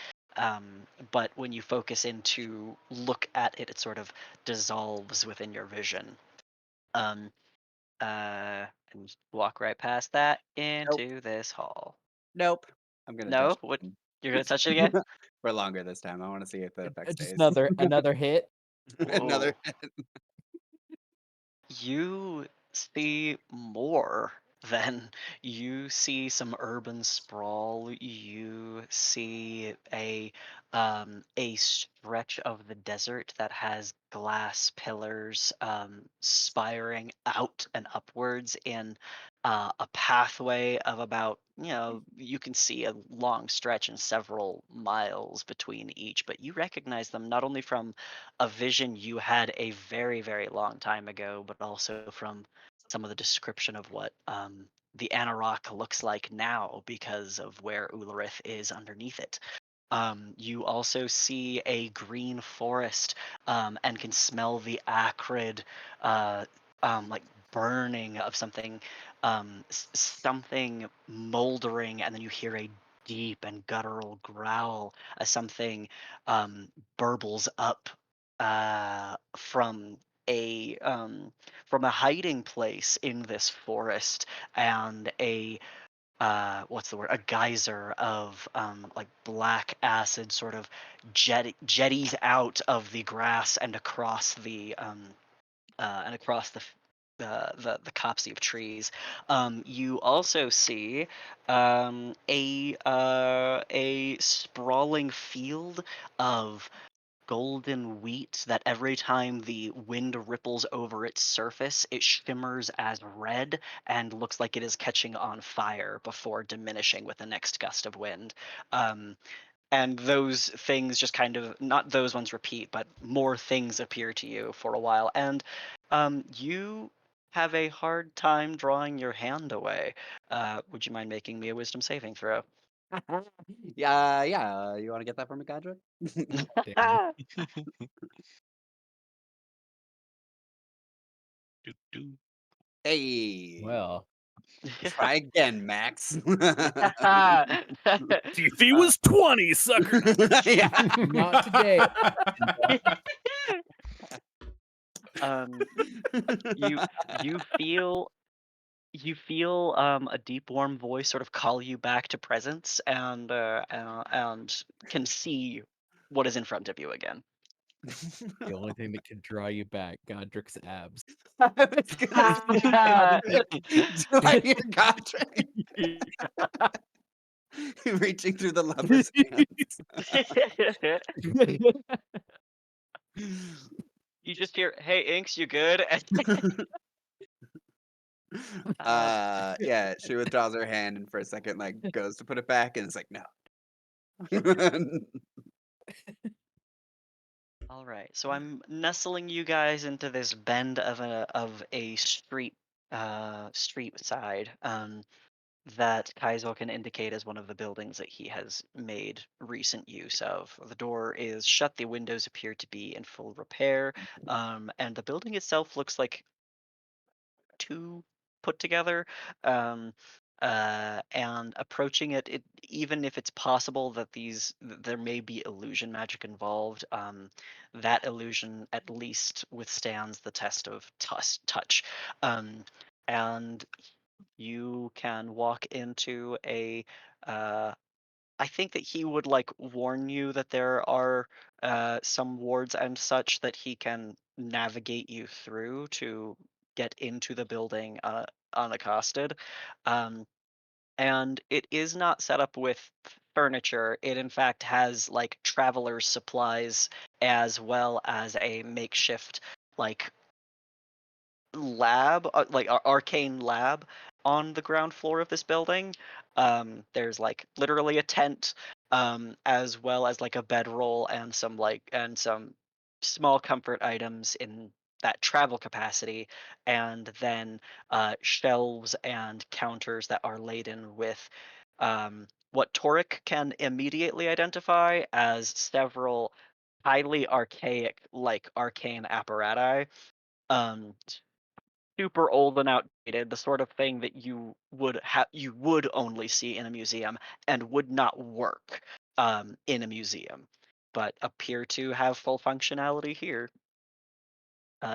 But when you focus in to look at it, it sort of dissolves within your vision. Um, and just walk right past that into this hall. Nope. I'm gonna No, touch what? it You're gonna touch it again? for longer this time. I want to see if the effect Just stays. another hit. Another. You see more than you see some urban sprawl. You see a stretch of the desert that has glass pillars spiring out and upwards in a pathway of about, you can see a long stretch and several miles between each, but you recognize them not only from a vision you had a very, very long time ago, but also from some of the description of what the Anarok looks like now because of where Ulrith is underneath it. You also see a green forest and can smell the acrid, like burning of something, something moldering, and then you hear a deep and guttural growl as something burbles up from a hiding place in this forest, and a what's the word? A geyser of like black acid sort of jetties out of the grass and across the the copse of trees. You also see a sprawling field of golden wheat that every time the wind ripples over its surface, it shimmers as red and looks like it is catching on fire before diminishing with the next gust of wind. And those things just kind of, not those ones repeat, but more things appear to you for a while. And you have a hard time drawing your hand away. Would you mind making me a wisdom saving throw? Yeah. You want to get that from me, Godric? Damn it. Do. Hey. Well, Try again, Max. DC was 20, sucker. Yeah. not today. You feel a deep warm voice sort of call you back to presence and can see what is in front of you again. The only thing that can draw you back, Godric's abs. I was gonna say, Godric. Do I hear Godric? Reaching through the lover's You just hear, "Hey, Inks, you good?" Yeah, she withdraws her hand and for a second like goes to put it back and it's like no. All right, so I'm nestling you guys into this bend of a street side that Kaizo can indicate as one of the buildings that he has made recent use of. The door is shut, the windows appear to be in full repair, and the building itself looks like two put together. Um, and approaching it, even if it's possible that there may be illusion magic involved, that illusion at least withstands the test of touch. And you can walk into a I think that he would like warn you that there are some wards and such that he can navigate you through to get into the building unaccosted. Um, and it is not set up with furniture. It in fact has like traveler's supplies as well as a makeshift like lab, like arcane lab on the ground floor of this building. There's like literally a tent, as well as like a bedroll and some small comfort items in that travel capacity, and then shelves and counters that are laden with what Torek can immediately identify as several highly archaic, like arcane apparatus. Um, Super old and outdated, the sort of thing that you would only see in a museum and would not work in a museum, but appear to have full functionality here.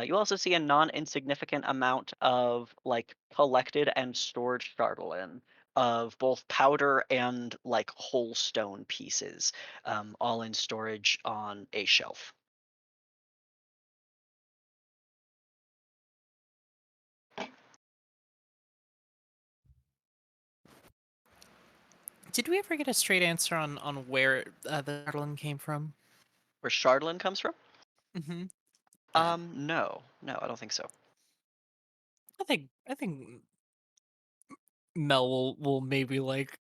You also see a non-insignificant amount of like collected and stored Chardolin of both powder and like whole stone pieces, all in storage on a shelf. Did we ever get a straight answer on where the Chardolin came from? Where Chardolin comes from? Mm-hmm. No, I don't think so. I think Mel will maybe like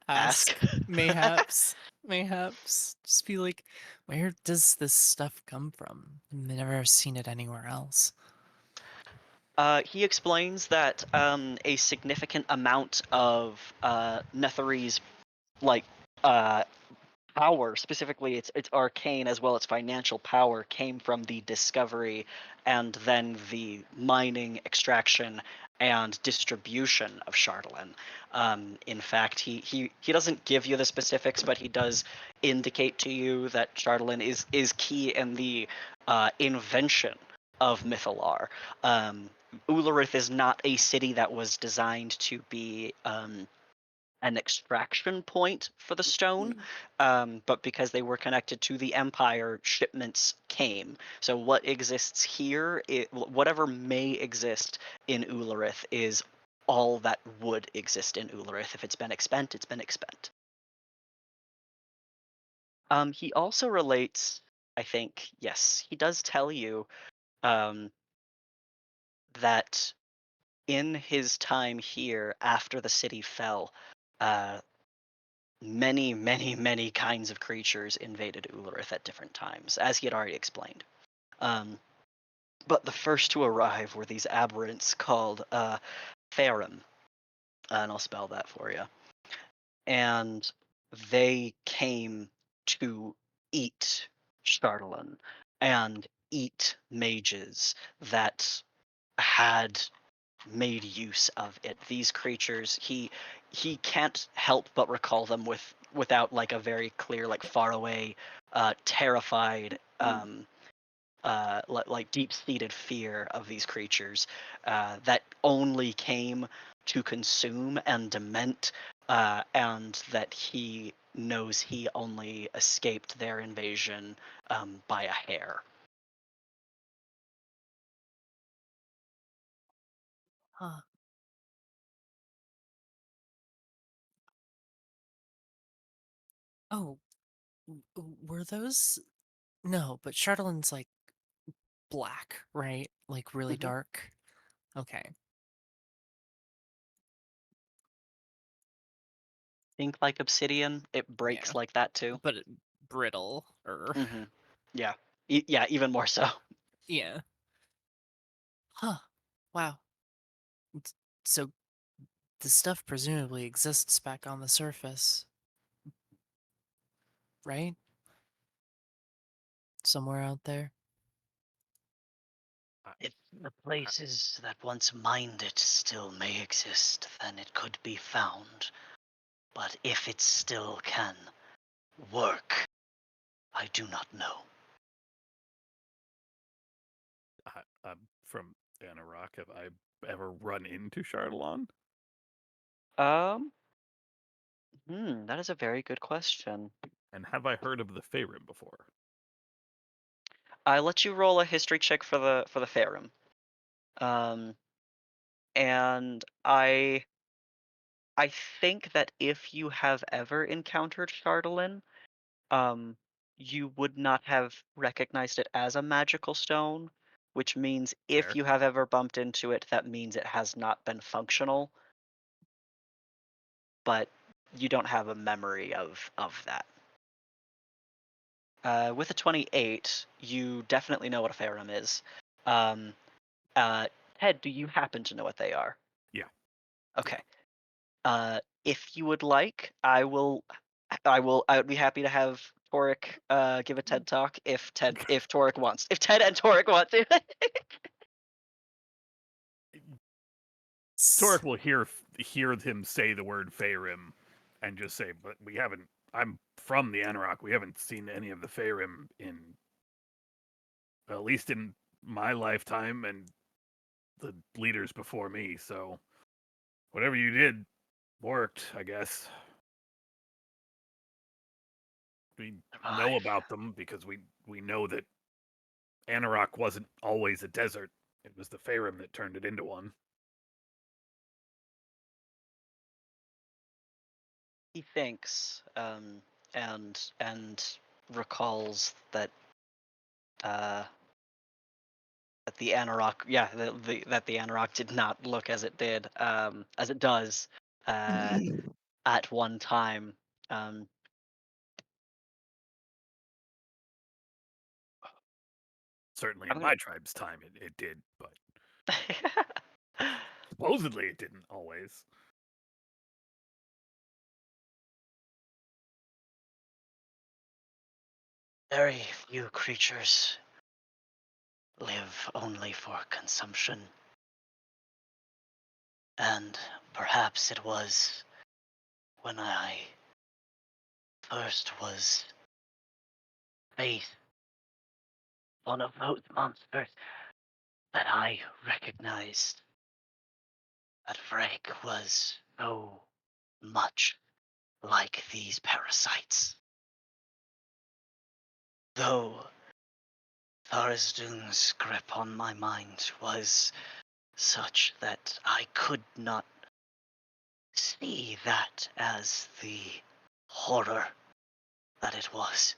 ask, mayhaps just be like, where does this stuff come from? I've never seen it anywhere else. He explains that a significant amount of Netheri's like uh, power, specifically its arcane as well as financial power, came from the discovery and then the mining, extraction, and distribution of Chardolin. In fact, he doesn't give you the specifics, but he does indicate to you that Chardolin is key in the invention of Mythalar. Ullerith is not a city that was designed to be an extraction point for the stone, but because they were connected to the Empire, shipments came. So what exists here, whatever may exist in Ullerith, is all that would exist in Ullerith. If it's been expent, it's been expent. He also relates, I think, yes, he does tell you that in his time here after the city fell, many, many, many kinds of creatures invaded Ullerith at different times, as he had already explained. But the first to arrive were these aberrants called Farum, and I'll spell that for you. And they came to eat Charlatan and eat mages that had made use of it. These creatures, he can't help but recall them without like a very clear, like far away, terrified, like deep-seated fear of these creatures that only came to consume and dement, and that he knows he only escaped their invasion by a hair. Huh. Oh, were those? No, but Charlatan's like black, right? Like really Mhm. dark. Okay. Think like obsidian, it breaks Yeah. like that too. But brittle or Hmm. Yeah, yeah, even more so. yeah. Huh. Wow. So the stuff presumably exists back on the surface, right? Somewhere out there. If the places that once mined it still may exist, then it could be found. But if it still can work, I do not know. I'm from Anarok. Have I ever run into Charlatan? Um, that is a very good question. And have I heard of the Faerun before? I let you roll a history check for the Farum. Um, and I think that if you have ever encountered Chardalyn, um, you would not have recognized it as a magical stone, which means if Fair. you have ever bumped into it, that means it has not been functional, but you don't have a memory of that. With a 28, you definitely know what a Farum is. Um, Ted, do you happen to know what they are? Yeah. Okay. If you would like, I would be happy to have Torek give a TED talk if Torek wants. If Ted and Torek want to. Torek will hear him say the word Faerun and just say, "But we haven't. I'm from the Anarok. We haven't seen any of the Faerun in, at least in my lifetime, and the leaders before me. So whatever you did worked, I guess. We know about them because we know that Anarok wasn't always a desert. It was the Faerun that turned it into one." He thinks, and recalls that uh, that the Anarok, yeah, that the Anarok did not look as it did, as it does, at one time. Um, Certainly I'm in gonna. my tribe's time, it did, but supposedly it didn't always. Very few creatures live only for consumption. And perhaps it was when I first was faced one of those monsters that I recognized that Vreg was so much like these parasites. Though Tharizdun's grip on my mind was such that I could not see that as the horror that it was.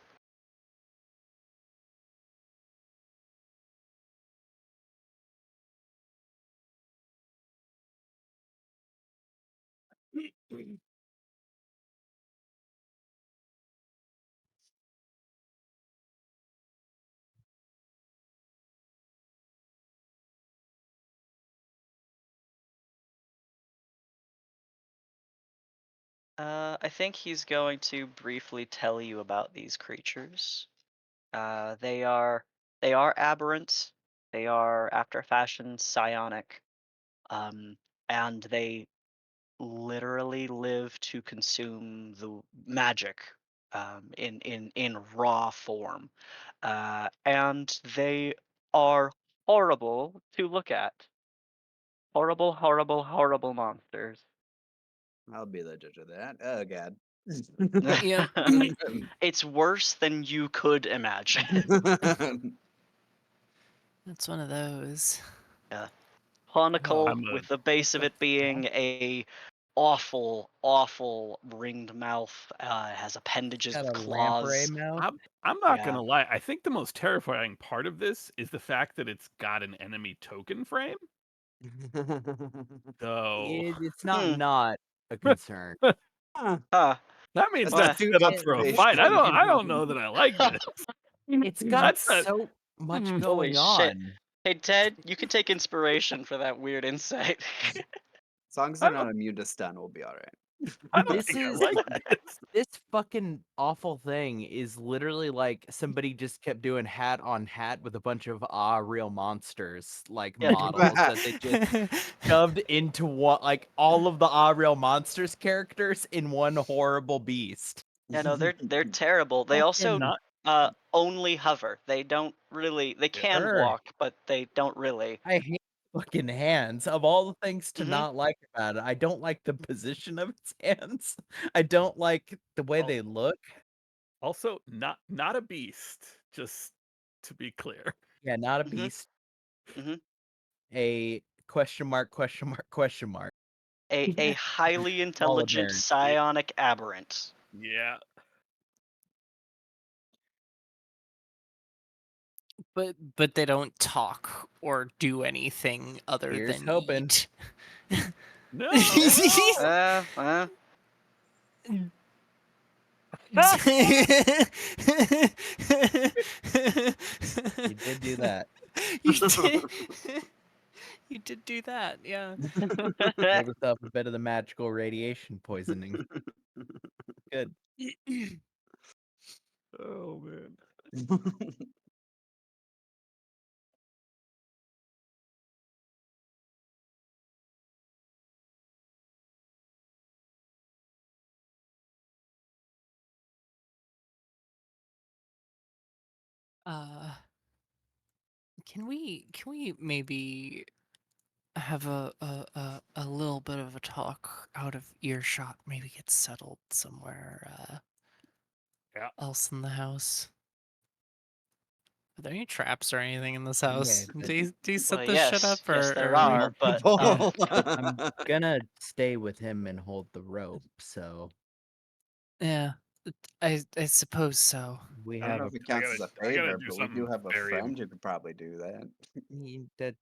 I think he's going to briefly tell you about these creatures. They are aberrant. They are, after a fashion, psionic, and they literally live to consume the magic in raw form, and they are horrible to look at. Horrible, horrible, horrible monsters. I'll be the judge of that. Oh god. Yep. It's worse than you could imagine. That's one of those. Conical, I'm a- with the base of it being a awful ringed mouth, has appendages Got with a lamprey claws. mouth. I'm not Yeah. gonna lie. I think the most terrifying part of this is the fact that it's got an enemy token frame. So It's not Hmm. not a concern. Huh. that means Well, that's set up for a they fight. I should. don't know that I like this. It's got That's a- so much Mm. going Holy shit. on. Hey Ted, you can take inspiration for that weird insight. As long as I they're not immune to stun, we'll be alright. I don't This think is- I like this. This fucking awful thing is literally like somebody just kept doing hat on hat with a bunch of real monsters like Yeah. models that they just shoved into what like all of the real monsters characters in one horrible beast. Yeah, no, they're terrible. They also Not only hover. They don't really. They can Sure. walk, but they don't really. I hate fucking hands. Of all the things to Mhm. not like about it, I don't like the position of its hands. I don't like the way Oh. they look. also not a beast. Just to be clear. Yeah, not a Mhm. beast. Mhm. A question mark, question mark, question mark. A highly intelligent bears. psionic aberrant. Yeah. But they don't talk or do anything other Here's than hoping. eat. No. Well, You did do that. You did. You did do that, yeah. Gave yourself a bit of the magical radiation poisoning. Good. Oh man. Uh, can we maybe have a little bit of a talk out of earshot? Maybe get settled somewhere Yeah. else in the house. Are there any traps or anything in this Yeah, house? but- Do you set Well, this shit yes, up? Or, yes, there or we- are, but I'm gonna stay with him and hold the rope, so Yeah, I suppose so. we I don't have know a if it counts as a I gotta favor, do but we something do have a very friend who could probably do that. that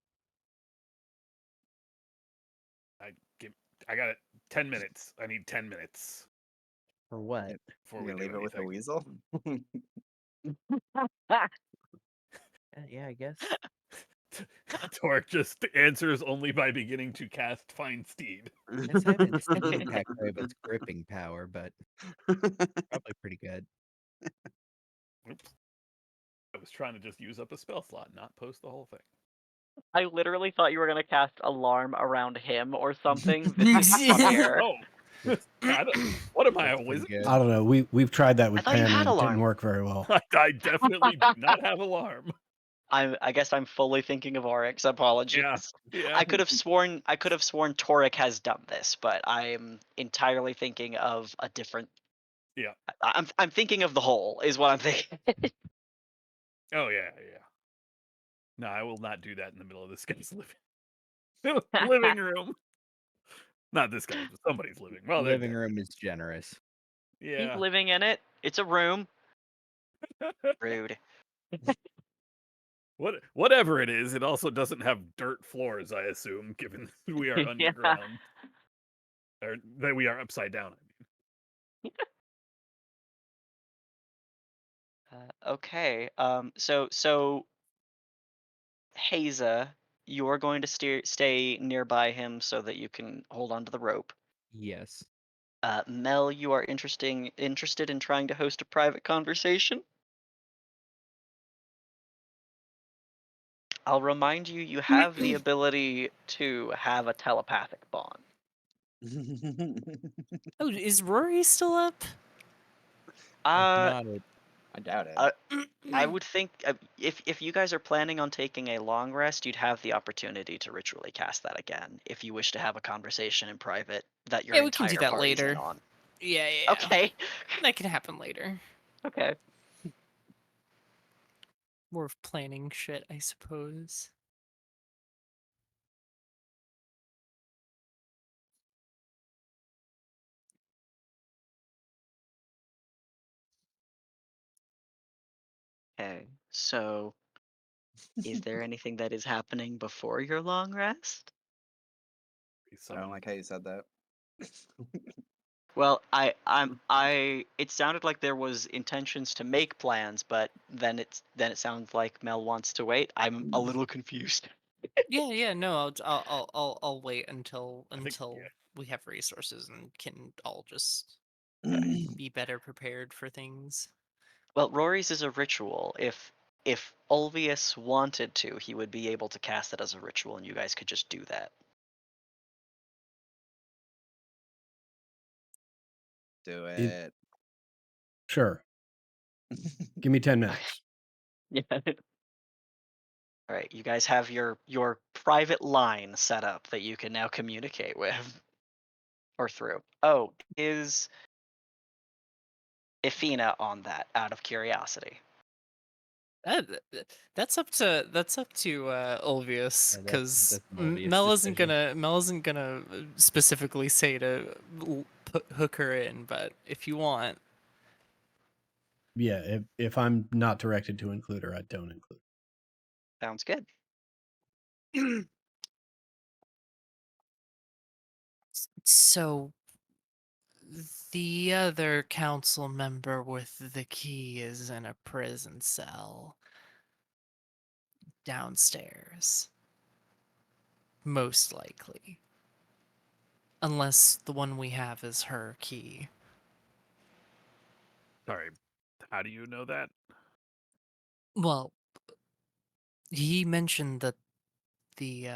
I got it. 10 minutes. I need 10 minutes for what? before You we gonna do leave it with a anything. weasel? Yeah, I guess. Torque just answers only by beginning to cast Find Steed. This hasn't attack its gripping power, but probably pretty good. Oops. I was trying to just use up a spell slot, not post the whole thing. I literally thought you were gonna cast alarm around him or something. This is funnier. Oh, what am I, a That's pretty wizard? good. I don't know. We've tried that with thought you Pen had and it alarm. didn't work very well. I definitely do not have alarm. I guess I'm fully thinking of Oryx. Apologies. Yeah. I could have sworn Torek has done this, but I'm entirely thinking of a different. Yeah. I'm thinking of the whole is what I'm thinking. Oh yeah. No, I will not do that in the middle of this guy's living room. Not this guy's, but somebody's living. Well, they're Living dead. room is generous. He's Yeah. living in it. It's a room. Rude. Whatever it is, it also doesn't have dirt floors, I assume, given we are Yeah. underground. Or that we are upside down, I mean. Okay. So Haza, you're going to stay nearby him so that you can hold onto the rope. Yes. Mel, you are interested in trying to host a private conversation. I'll remind you, you have the ability to have a telepathic bond. Oh, is Rory still up? Uh, I doubt it. I would think if you guys are planning on taking a long rest, you'd have the opportunity to ritually cast that again if you wish to have a conversation in private that your Yeah, we can entire do that party's in later. on. Yeah. Okay. That can happen later. Okay. More of planning shit, I suppose. Okay. So, is there anything that is happening before your long rest? I don't like how you said that. Well, it sounded like there was intentions to make plans, but then it sounds like Mel wants to wait. I'm a little confused. Yeah. No, I'll wait until think, yeah. we have resources and can all just Okay. be better prepared for things. Well, Rory's is a ritual. If Ulvius wanted to, he would be able to cast it as a ritual, and you guys could just do that. Do It- it. Sure. Give me 10 minutes. Yeah. All right, you guys have your private line set up that you can now communicate with or through. Oh, is Ifina on that out of curiosity? That's up to Ulvius, Yeah, because that's an Ulvius Mel isn't decision. gonna specifically say to hook her in, but if you want. Yeah, if I'm not directed to include her, I don't include her. Sounds good. So the other council member with the key is in a prison cell downstairs. Most likely. Unless the one we have is her key. Sorry, how do you know that? Well, he mentioned that the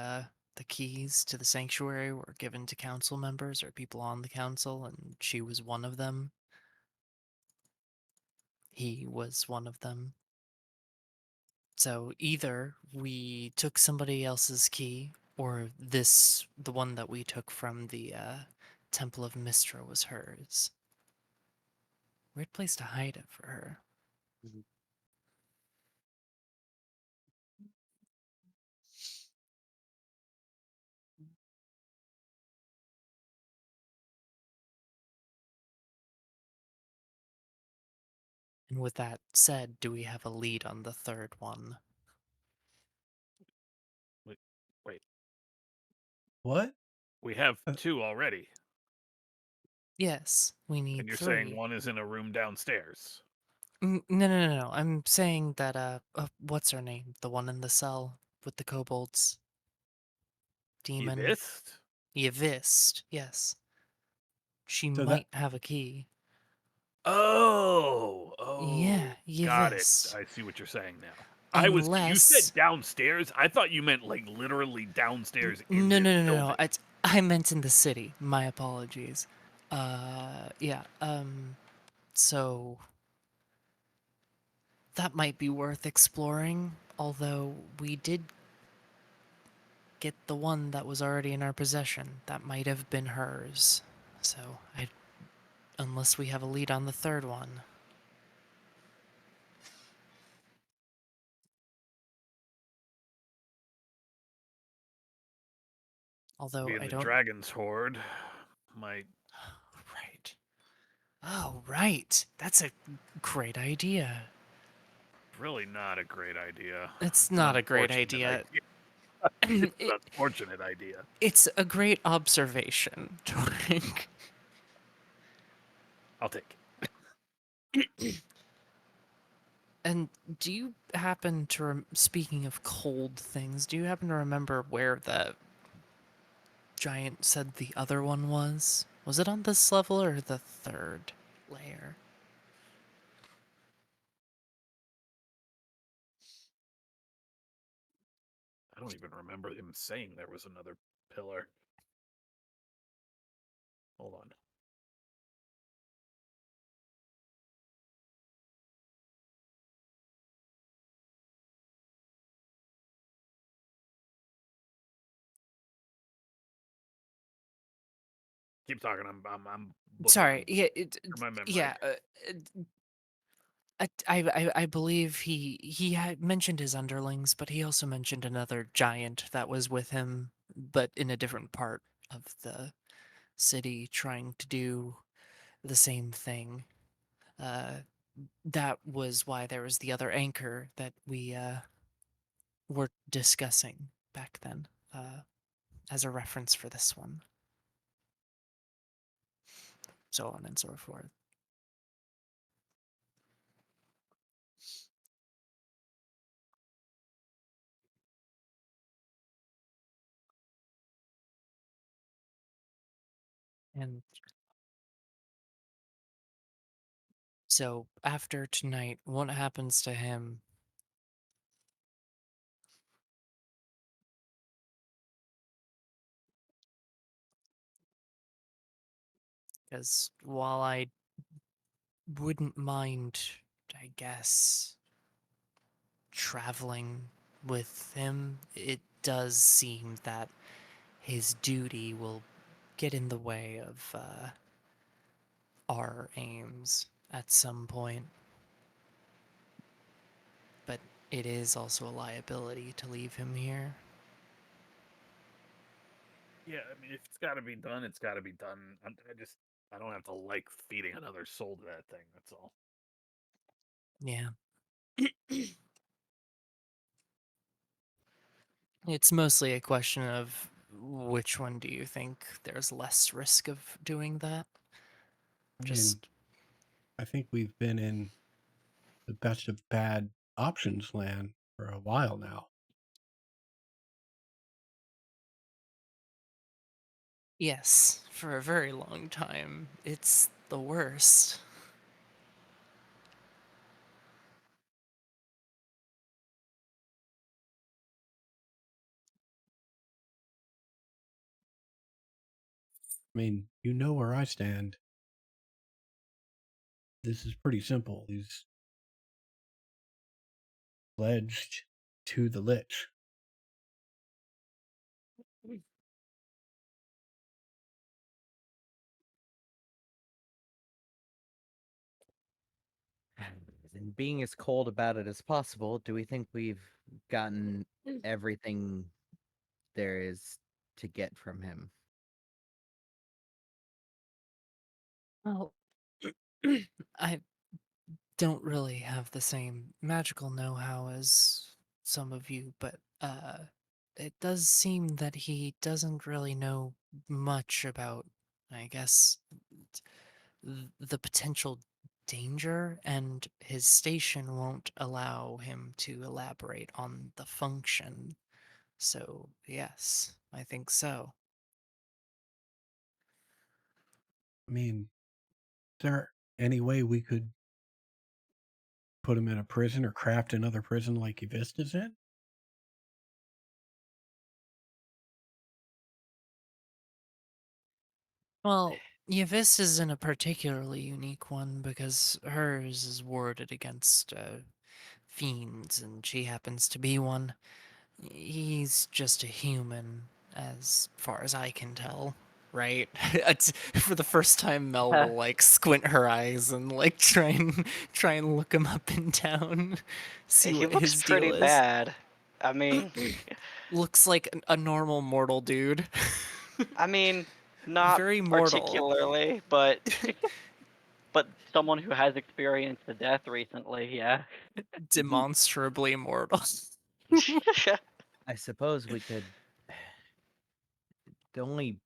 keys to the sanctuary were given to council members or people on the council, and she was one of them. He was one of them. So either we took somebody else's key, or the one that we took from the Temple of Mistra was hers. Weird place to hide it for her. And with that said, do we have a lead on the third one? Wait, What? we have 2 already, Yes, we and need you're 3. saying one is in a room downstairs. No. I'm saying that, what's her name? The one in the cell with the kobolds. Demon. Yvist? Yvist, yes. She So might have a key. Oh, Yeah, got it. Yvist. I see what you're saying now. You said Unless... downstairs? I thought you meant like literally downstairs in No, this no, no, no, building. no. I meant in the city. My apologies. Yeah, so... that might be worth exploring. Although we did get the one that was already in our possession. That might have been hers. So, unless we have a lead on the third one. Although Being I the don't. dragon's horde might. Right. Oh, right. That's a great idea. Really not a great idea. It's an not a great unfortunate idea. It's It- an unfortunate idea. It's a great observation, Torink. I'll take it. And do you happen to, speaking of cold things, do you happen to remember where the giant said the other one was? Was it on this level or the third layer? I don't even remember him saying there was another pillar. Hold on. Keep talking. I'm Sorry, looking yeah, through my memory. yeah. I believe he had mentioned his underlings, but he also mentioned another giant that was with him, but in a different part of the city, trying to do the same thing. That was why there was the other anchor that we were discussing back then, as a reference for this one. So on and so forth. And so after tonight, what happens to him? Because while I wouldn't mind, I guess, traveling with him, it does seem that his duty will get in the way of our aims at some point. But it is also a liability to leave him here. Yeah, I mean, if it's got to be done, it's got to be done. I don't have to like feeding another soul to that thing. That's all. Yeah. It's mostly a question of which one do you think there's less risk of doing that? I mean, Just I think we've been in the best of bad options land for a while now. yes, for a very long time. It's the worst. I mean, you know where I stand. This is pretty simple. He's pledged to the Lich. And being as cold about it as possible, do we think we've gotten everything there is to get from him? Well, I don't really have the same magical know-how as some of you, but it does seem that he doesn't really know much about, I guess, the potential danger, and his station won't allow him to elaborate on the function. So, yes, I think so. I mean, is there any way we could put him in a prison or craft another prison like Evista's in? Well, Yavis is in a particularly unique one because hers is warded against fiends, and she happens to be one. He's just a human, as far as I can tell. Right? For the first time, Mel will like squint her eyes and like try and look him up and down, see He what looks his pretty deal is. bad. I mean, Looks like a normal mortal dude. I mean, not Very mortal. particularly, but someone who has experienced a death recently, yeah. Demonstrably mortal. I suppose we could. The only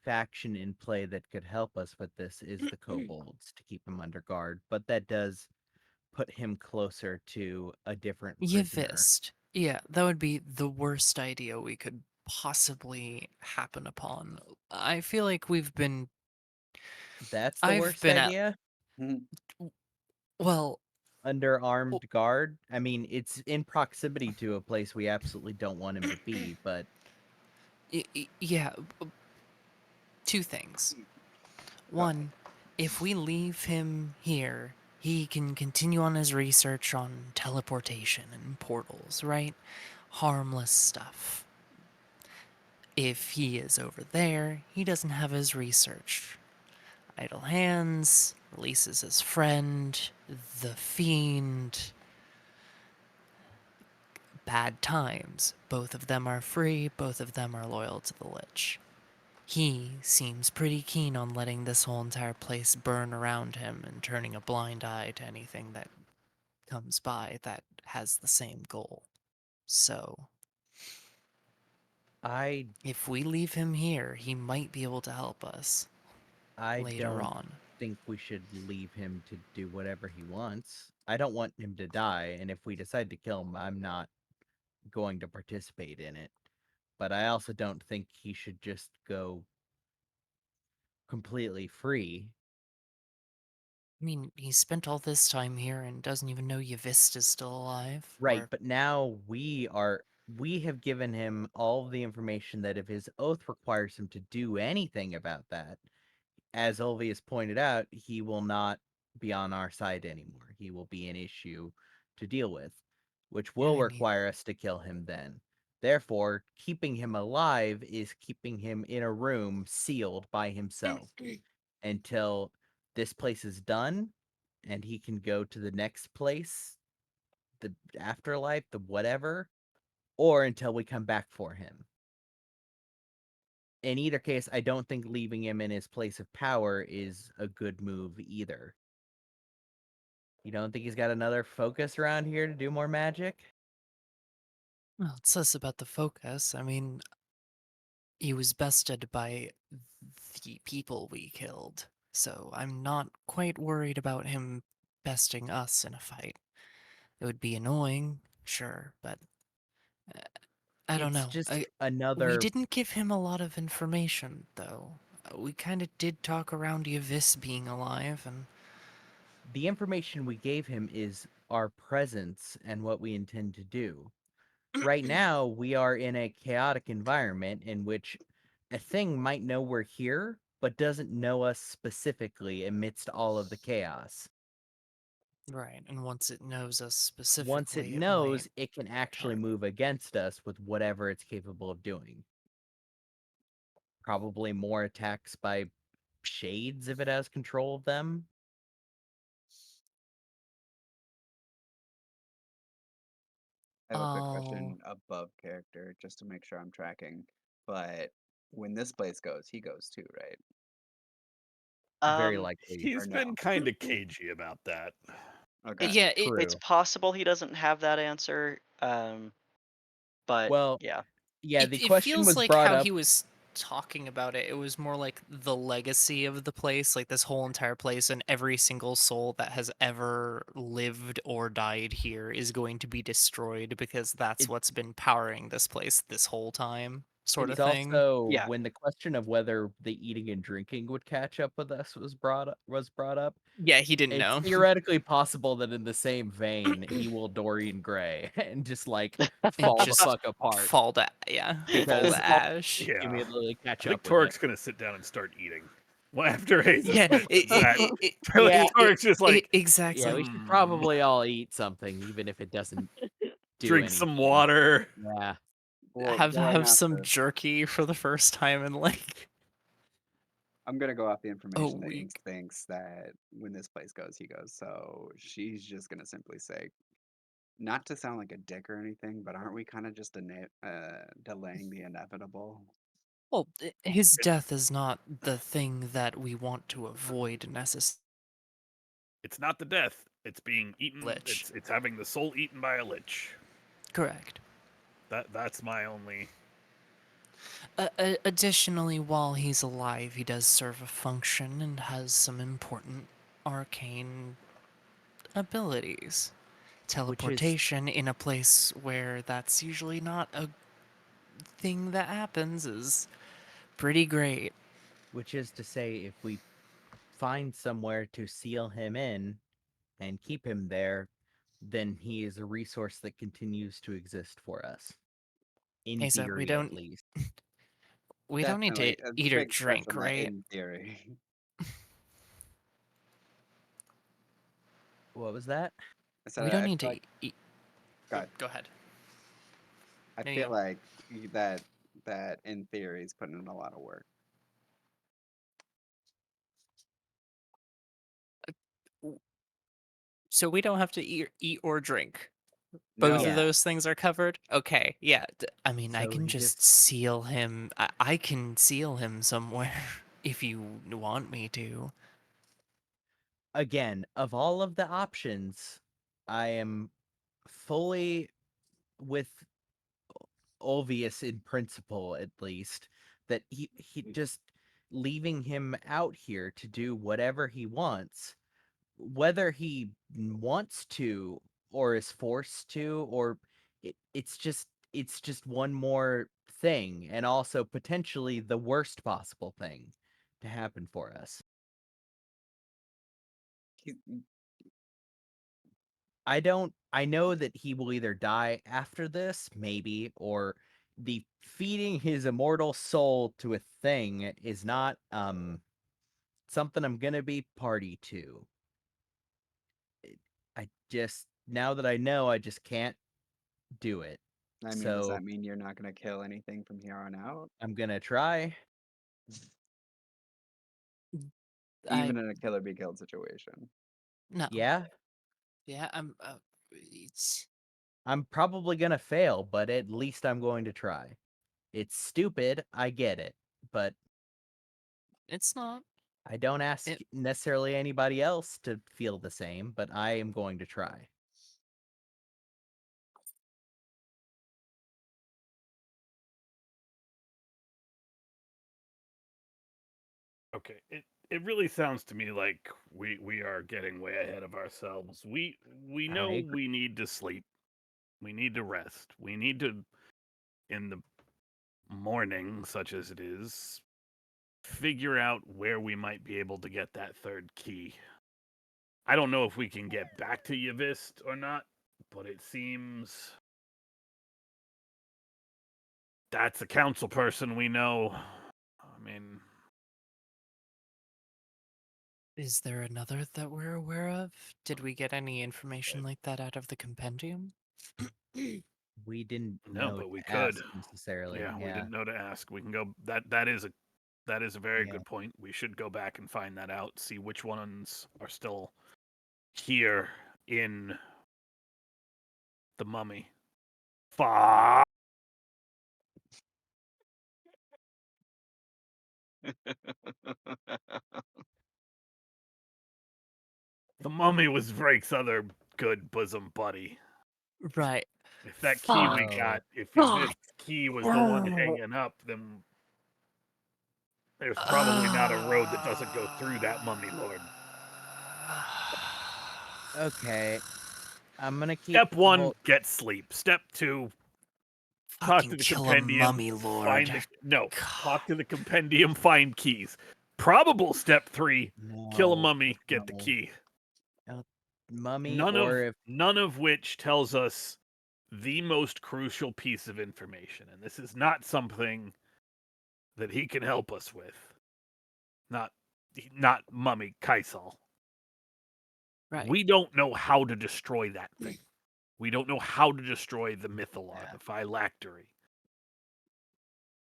faction in play that could help us with this is the kobolds to keep him under guard, but that does put him closer to a different prisoner. Yvist. Yeah, that would be the worst idea we could possibly happen upon. I feel like we've been. That's the I've worst been idea. well, Under armed guard. I mean, it's in proximity to a place we absolutely don't want him to be, but yeah. Two things. One, if we leave him here, he can continue on his research on teleportation and portals, right? Harmless stuff. If he is over there, he doesn't have his research. Idle hands, releases his friend, the fiend. Bad times. Both of them are free, both of them are loyal to the Lich. He seems pretty keen on letting this whole entire place burn around him and turning a blind eye to anything that comes by that has the same goal. So, if we leave him here, he might be able to help us I later don't on. think we should leave him to do whatever he wants. I don't want him to die, and if we decide to kill him, I'm not going to participate in it. But I also don't think he should just go completely free. I mean, he spent all this time here and doesn't even know Yvist is still alive. Right, Or, but now we have given him all of the information that if his oath requires him to do anything about that, as Ulvius pointed out, he will not be on our side anymore. He will be an issue to deal with, which will I mean- require us to kill him then. Therefore, keeping him alive is keeping him in a room sealed by himself until this place is done and he can go to the next place, the afterlife, the whatever, or until we come back for him. In either case, I don't think leaving him in his place of power is a good move either. You don't think he's got another focus around here to do more magic? well, it's less about the focus. I mean, he was bested by the people we killed, so I'm not quite worried about him besting us in a fight. It would be annoying, sure, but I don't It's know. just We another. didn't give him a lot of information, though. We kind of did talk around Yvist being alive, and The information we gave him is our presence and what we intend to do. Right now, we are in a chaotic environment in which a thing might know we're here, but doesn't know us specifically amidst all of the chaos. right. And once it knows us specifically, Once it knows, it can actually move against us with whatever it's capable of doing. Probably more attacks by shades if it has control of them. I have a quick Oh. question above character, just to make sure I'm tracking. But when this place goes, he goes too, right? Very Um, likely. He's or been no? kind of cagey about that. Okay. Yeah, it's True. possible he doesn't have that answer. But Well, yeah. yeah, the it question feels was like brought how up. he was talking about it. It was more like the legacy of the place, like this whole entire place, and every single soul that has ever lived or died here is going to be destroyed because that's It- what's been powering this place this whole time, sort It's of thing. also Yeah. when the question of whether the eating and drinking would catch up with us was brought up. Yeah, he didn't It's know. theoretically possible that in the same vein, he will Dorian Gray and just like fall just the fuck apart fall to fall because to ash. Yeah. immediately I catch think up with it. Torik's gonna sit down and start eating. Well, after Hayes Yeah, mentions that, Yeah. Toric's just like, exactly. Yeah, we should "Hmm, probably all eat something, even if it doesn't do drink anything. some water. Yeah. Well, have going off some the- jerky for the first time in like I'm gonna go off the information that week. Inks thinks that when this place goes, he goes. So she's just gonna simply say, not to sound like a dick or anything, but aren't we kind of just delaying the inevitable? Well, his death is not the thing that we want to avoid necessarily. It's not the death. It's being eaten. Lich. It's having the soul eaten by a lich. Correct. That's my only. Additionally, while he's alive, he does serve a function and has some important arcane abilities. Teleportation in a place where that's usually not a thing that happens is pretty great. Which is to say, if we find somewhere to seal him in and keep him there, then he is a resource that continues to exist for us. In Hey, so we theory, at don't- least. We don't need to Definitely, a eat or big stress drink, on that right? In theory. What was that? I said We don't I need feel to like, eat. Go ahead. Go ahead. I There you feel go. like that in theory is putting in a lot of work. So we don't have to eat or drink. Both No, of those things are covered. Okay, yeah. I mean, I So can he just just- seal him. I can seal him somewhere if you want me to. Again, of all of the options, I am fully with Olvius in principle, at least, that he just leaving him out here to do whatever he wants, whether he wants to or is forced to, or it's just one more thing, and also potentially the worst possible thing to happen for us. he- I know that he will either die after this, maybe, or the feeding his immortal soul to a thing is not something I'm gonna be party to. I just, now that I know, I just can't do it. I mean, does So that mean you're not gonna kill anything from here on out? I'm gonna try. Even in a killer be killed situation. No. Yeah, Yeah. It's I'm probably gonna fail, but at least I'm going to try. It's stupid, I get it, but it's not. I don't ask It- necessarily anybody else to feel the same, but I am going to try. Okay, it really sounds to me like we are getting way ahead of ourselves. We I know agree. we need to sleep. We need to rest. We need to, in the morning, such as it is, figure out where we might be able to get that third key. I don't know if we can get back to Yavist or not, but it seems that's a council person we know. I mean, Is there another that we're aware of? Did we get any information like that out of the compendium? We didn't no, know but we to ask could. necessarily. Yeah, we didn't know to ask. We can go. That is a very Yeah. good point. We should go back and find that out. See which ones are still here in the mummy. Fuck. The mummy was Vrake's other good bosom buddy. Right. If that key we Fuck. got, if Fuck. this key was the one hanging up, then there's probably not a road that doesn't go through that mummy lord. Okay. I'm gonna keep Step one, hol- get sleep. Step two, talk Fucking to the kill a compendium. mummy lord. Find the talk to the compendium. Find keys. Probable step three, kill a No, mummy, get the no. key. mummy, None or of if none of which tells us the most crucial piece of information, and this is not something that he can help us with. Not not Mummy, Kaisal. Right. We don't know how to destroy that thing. We don't know how to destroy the Mythallar, Yeah. the phylactery.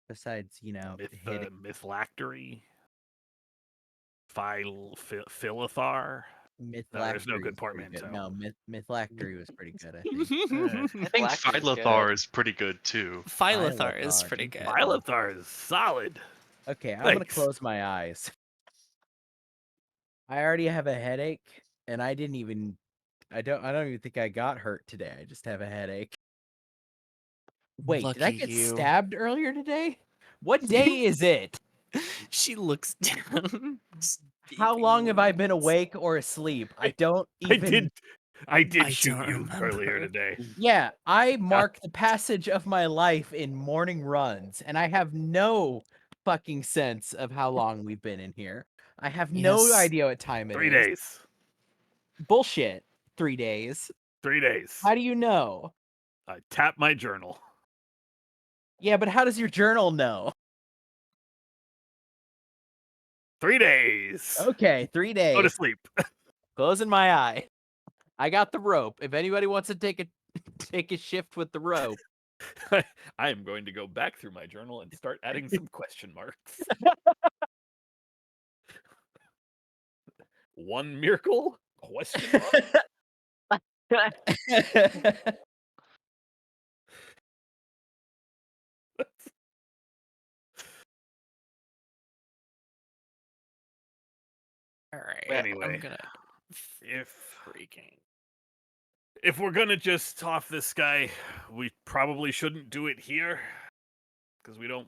Besides, Mythlactery? Philithar? No, there's no Mythlactory good is pretty good. portmanteau. No, Mythlactory was pretty good, I think. I think Phylactery is Phylithar good. is pretty good too. Phylithar is Phylithar, pretty good. interesting. Phylithar is solid. Okay, I'm gonna Thanks. close my eyes. I already have a headache, and I didn't even. I don't even think I got hurt today. I just have a headache. Wait, did I Lucky get you. stabbed earlier today? What day is it? She looks down. just How gaping long have I been wounds. awake or asleep? I don't even. I did I shoot don't you earlier remember. today. Yeah, I mark the passage of my life in morning runs, and I have no fucking sense of how long we've been in here. I have no Yes. idea what time it is. 3 days. Bullshit. 3 days. 3 days. How do you know? I tap my journal. Yeah, but how does your journal know? 3 days. Okay, 3 days. Go to sleep. Closing my eye. I got the rope. If anybody wants to take a shift with the rope. I am going to go back through my journal and start adding some question marks. One miracle? Question mark? All right. Anyway, I'm gonna if we're gonna just off this guy, we probably shouldn't do it here. Because we don't,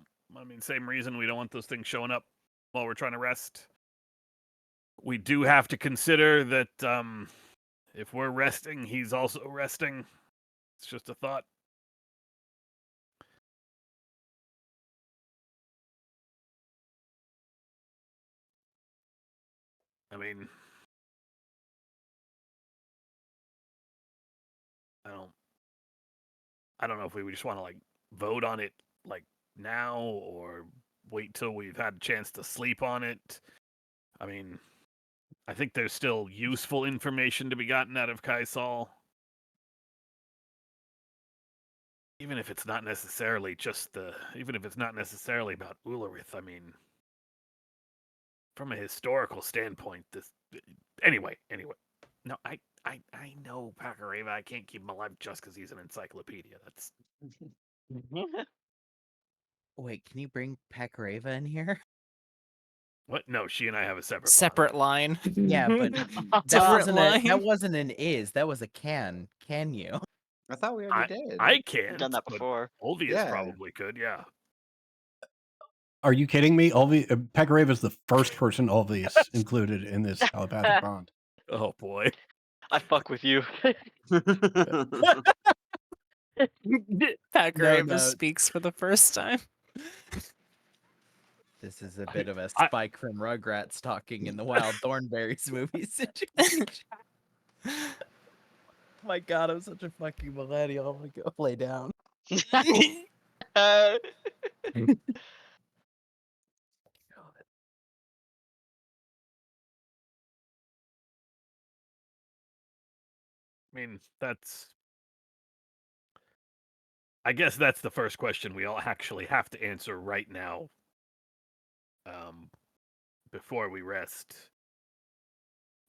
same reason we don't want those things showing up while we're trying to rest. We do have to consider that if we're resting, he's also resting. It's just a thought. I mean, I don't know if we just want to like vote on it like now or wait till we've had a chance to sleep on it. I mean, I think there's still useful information to be gotten out of Kaisal. Even if it's not necessarily about Ullerith, I mean, from a historical standpoint, anyway. No, I know Pakareva. I can't keep him alive just because he's an encyclopedia. That's Wait, can you bring Pakareva in here? what? No, she and I have a separate separate line. Yeah, but that Different wasn't an is. That was a can. Can you? I thought we already did. I I've can't. done that but before. Olvius Yeah. probably could. Yeah. Are you kidding me? Pekareva is the first person Ulvius included in this telepathic bond. Oh boy. I fuck with you. Pakareva no. speaks for the first time. This is a bit of a I- Spike from Rugrats talking in the Wild Thornberries movie situation. Oh my god, I'm such a fucking millennial. I'm gonna go lay down. I mean, I guess that's the first question we all actually have to answer right now. Before we rest.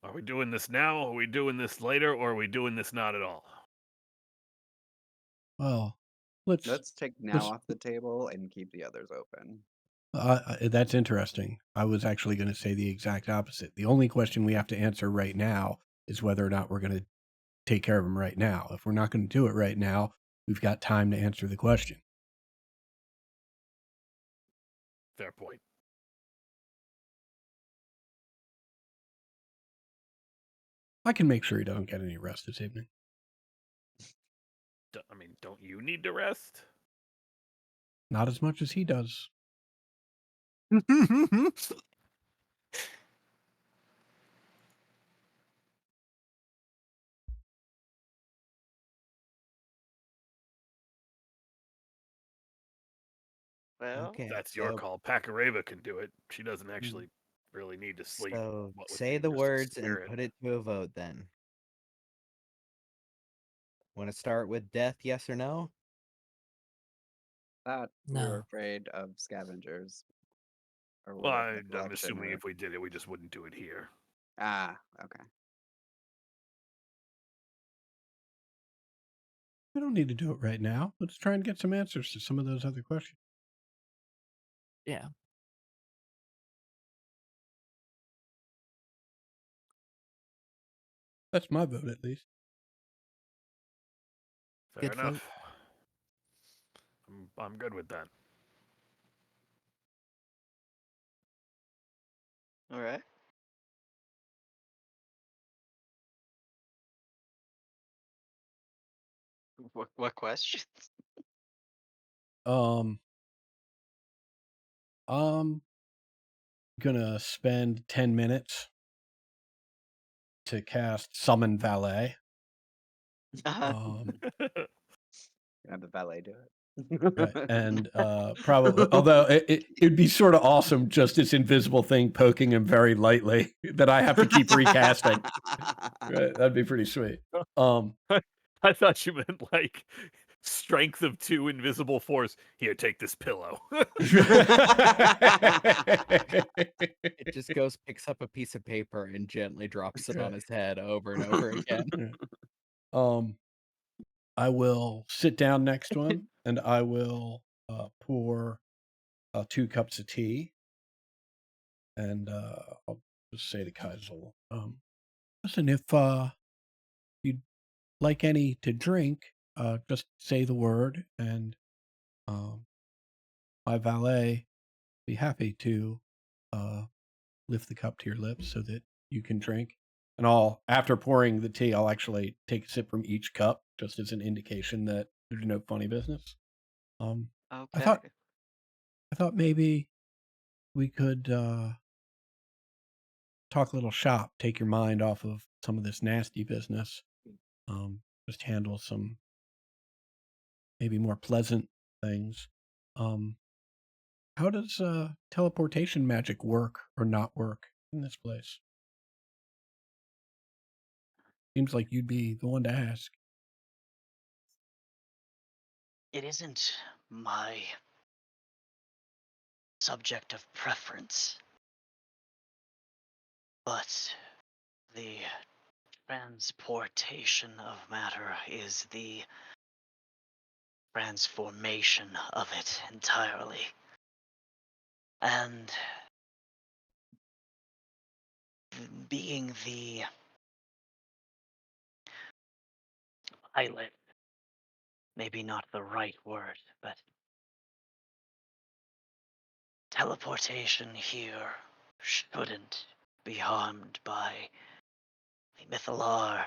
Are we doing this now? Are we doing this later? Or are we doing this not at all? Well, let's take now off the table and keep the others open. that's interesting. I was actually going to say the exact opposite. The only question we have to answer right now is whether or not we're going to take care of him right now. If we're not going to do it right now, we've got time to answer the question. Fair point. I can make sure he doesn't get any rest this evening. Don't you need to rest? Not as much as he does. Well, Okay. That's your so- call. Pakareva can do it. She doesn't actually really need to sleep. So what with say the just a words and spirit. put it to a vote then. Want to start with death, yes or no? Thought we were No. afraid of scavengers. Or Well, whatever the I'm collection assuming or- if we did it, we just wouldn't do it here. Ah, okay. We don't need to do it right now. Let's try and get some answers to some of those other questions. Yeah. That's my vote, at least. Fair Good vote. enough. I'm good with that. All right. What questions? I'm gonna spend 10 minutes to cast Summon Valet. Um, Have the valet do it. right, and probably, although it'd be sort of awesome, just this invisible thing poking him very lightly that I have to keep recasting. Right, that'd be pretty sweet. I thought you meant like strength of 2 invisible force. Here, take this pillow. It just goes, picks up a piece of paper and gently drops it on Okay. his head over and over again. I will sit down next to him and I will pour 2 cups of tea, and I'll just say to Kaisel, listen, if you'd like any to drink, just say the word, and my valet be happy to lift the cup to your lips so that you can drink. And after pouring the tea, I'll actually take a sip from each cup, just as an indication that there's no funny business. I Okay. thought maybe we could talk a little shop, take your mind off of some of this nasty business. Just handle some maybe more pleasant things. How does teleportation magic work or not work in this place? Seems like you'd be the one to ask. It isn't my subject of preference, but the transportation of matter is the transformation of it entirely. And being the pilot, maybe not the right word, but teleportation here shouldn't be harmed by the Mythalar,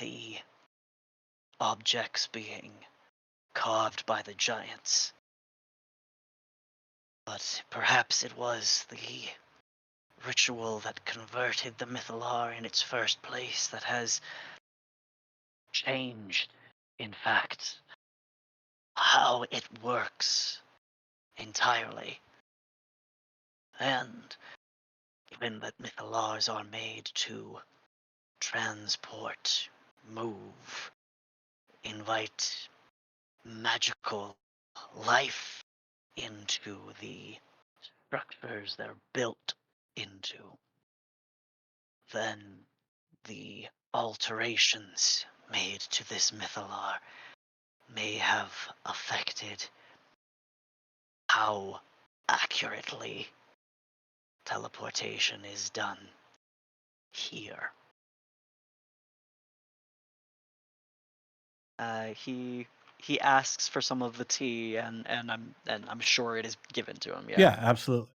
the objects being carved by the giants. But perhaps it was the ritual that converted the Mythalar in its first place that has changed, in fact, how it works entirely. And given that Mythalars are made to transport, move, invite magical life into the structures they're built into, then the alterations made to this Mythalar may have affected how accurately teleportation is done here. He asks for some of the tea, and I'm sure it is given to him. Yeah, absolutely.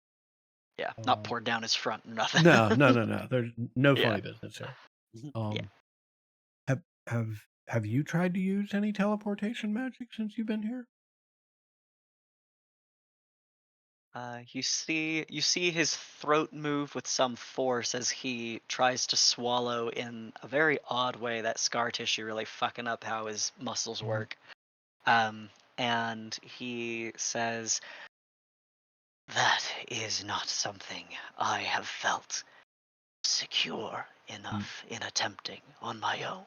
Yeah, not poured down his front or nothing. No. There's no Yeah. funny business here. Yeah. Have you tried to use any teleportation magic since you've been here? You see his throat move with some force as he tries to swallow in a very odd way. That scar tissue really fucking up how his muscles work. And he says, That is not something I have felt secure enough in attempting on my own.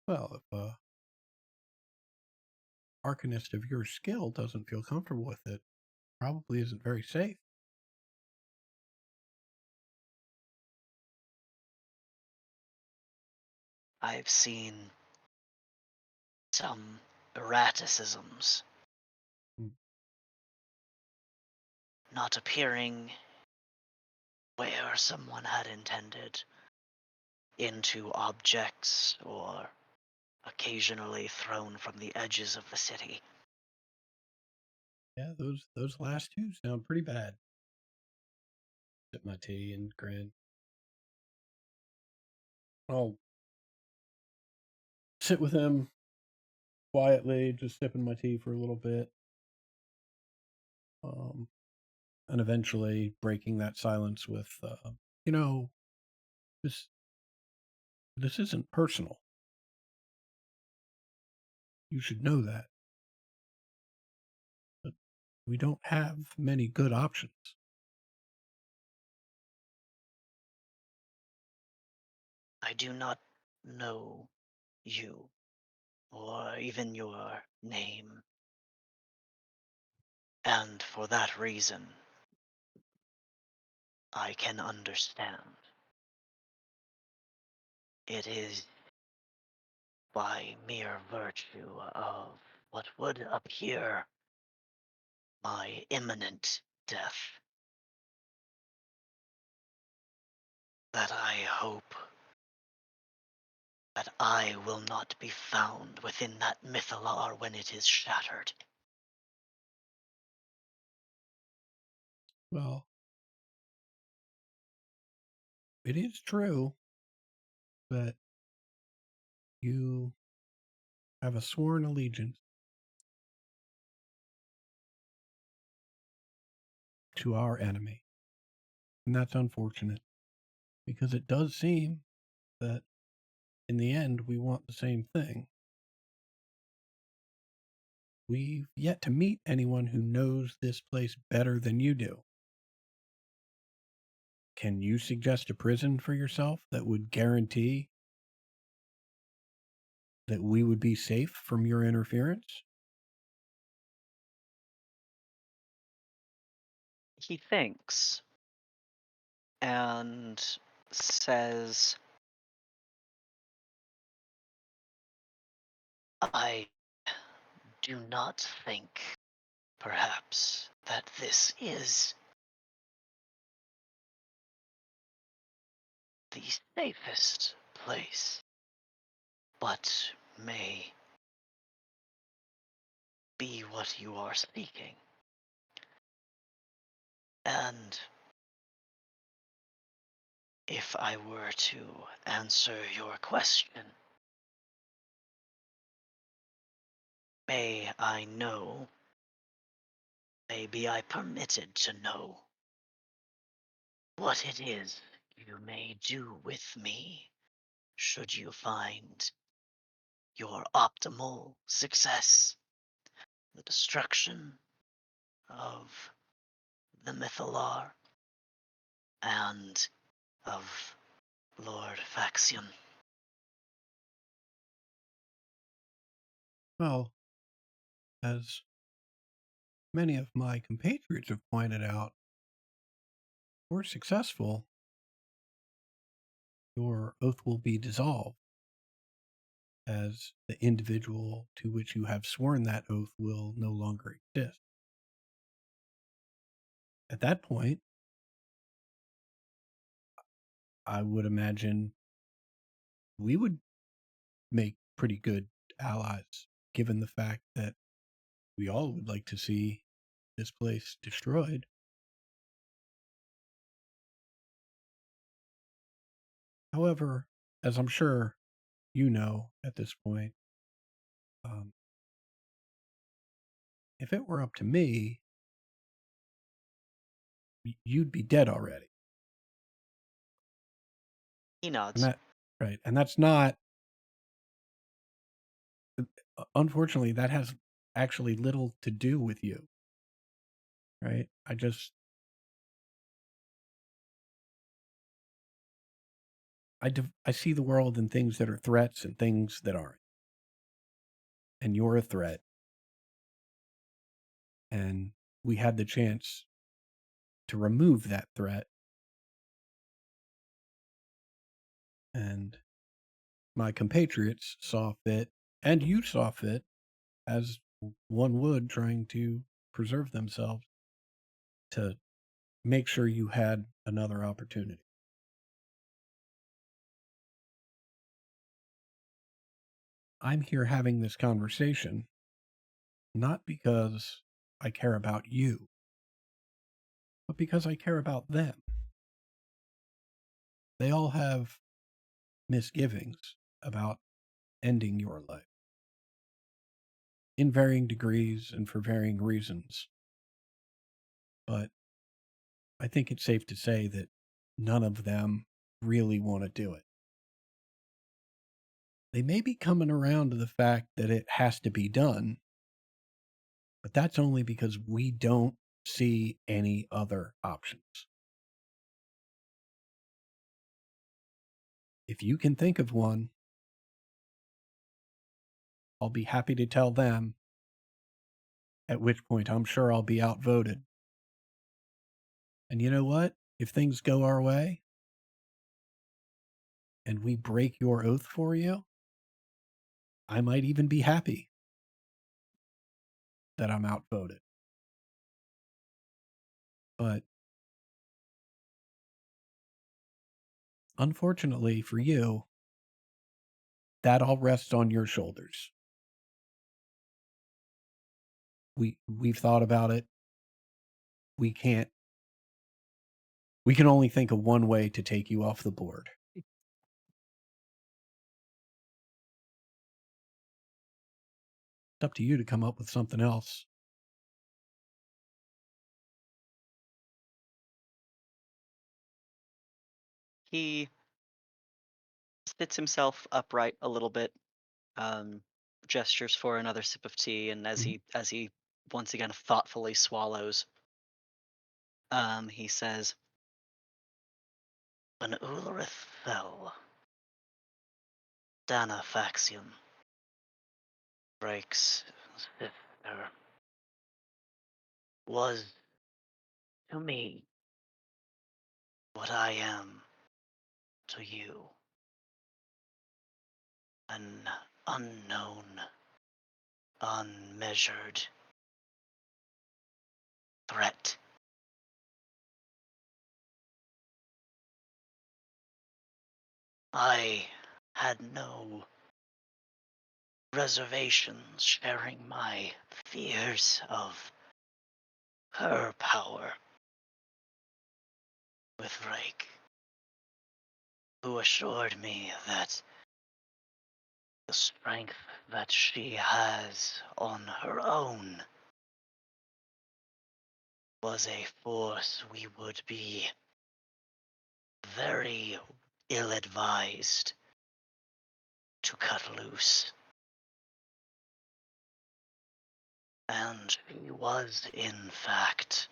Well, if a arcanist of your skill doesn't feel comfortable with it, probably isn't very safe. I've seen some erraticisms Mm. not appearing where someone had intended, into objects or occasionally thrown from the edges of the city. Yeah, those last two sound pretty bad. Sip my tea and grin. I'll sit with him quietly, just sipping my tea for a little bit. And eventually breaking that silence with, you know, this this isn't personal. You should know that. But we don't have many good options. I do not know you, or even your name, and for that reason, I can understand. It is by mere virtue of what would appear my imminent death that I hope that I will not be found within that mythalar when it is shattered. Well, it is true that you have a sworn allegiance to our enemy. And that's unfortunate because it does seem that in the end we want the same thing. We've yet to meet anyone who knows this place better than you do. Can you suggest a prison for yourself that would guarantee that we would be safe from your interference? He thinks and says, I do not think, perhaps, that this is the safest place, but may be what you are seeking. And if I were to answer your question, may I know, maybe I permitted to know, what it is you may do with me should you find your optimal success, the destruction of the Mythalar and of Lord Faxion. Well, as many of my compatriots have pointed out, if we're successful, your oath will be dissolved, as the individual to which you have sworn that oath will no longer exist. At that point, I would imagine we would make pretty good allies, given the fact that we all would like to see this place destroyed. However, as I'm sure you know at this point, um, if it were up to me, you'd be dead already. He And nods. that, right. And that's not, unfortunately, that has actually little to do with you, right? I see the world in things that are threats and things that aren't. And you're a threat. And we had the chance to remove that threat. And my compatriots saw fit, and you saw fit, as one would, trying to preserve themselves, to make sure you had another opportunity. I'm here having this conversation not because I care about you, but because I care about them. They all have misgivings about ending your life in varying degrees and for varying reasons. But I think it's safe to say that none of them really want to do it. They may be coming around to the fact that it has to be done, but that's only because we don't see any other options. If you can think of one, I'll be happy to tell them, at which point I'm sure I'll be outvoted. And you know what? If things go our way and we break your oath for you, I might even be happy that I'm outvoted. But unfortunately for you, that all rests on your shoulders. We've thought about it. We can only think of one way to take you off the board. It's up to you to come up with something else. He sits himself upright a little bit, gestures for another sip of tea, and as he once again thoughtfully swallows, he says, "When Ulrith fell, Dana Faxion, Drake's sister, was to me what I am to you. An unknown, unmeasured threat. I had no reservations sharing my fears of her power with Rake, who assured me that the strength that she has on her own was a force we would be very ill-advised to cut loose. And she was, in fact,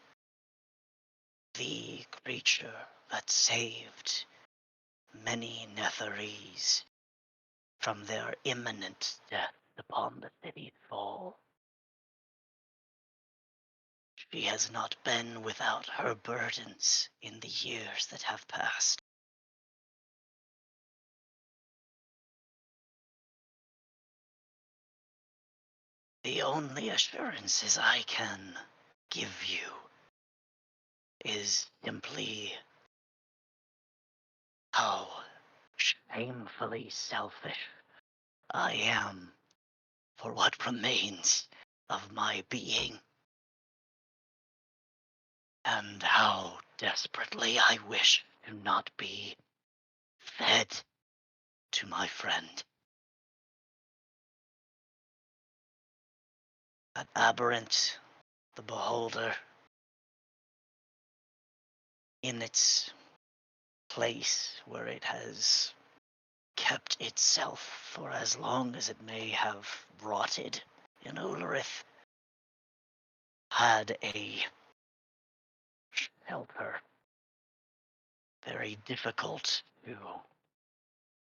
the creature that saved many Netherese from their imminent death upon the city's fall. She has not been without her burdens in the years that have passed. The only assurances I can give you is simply how shamefully selfish I am for what remains of my being, and how desperately I wish to not be fed to my friend. That aberrant, the beholder, in its place where it has kept itself for as long as it may have rotted in Ulrith, had a shelter. Very difficult to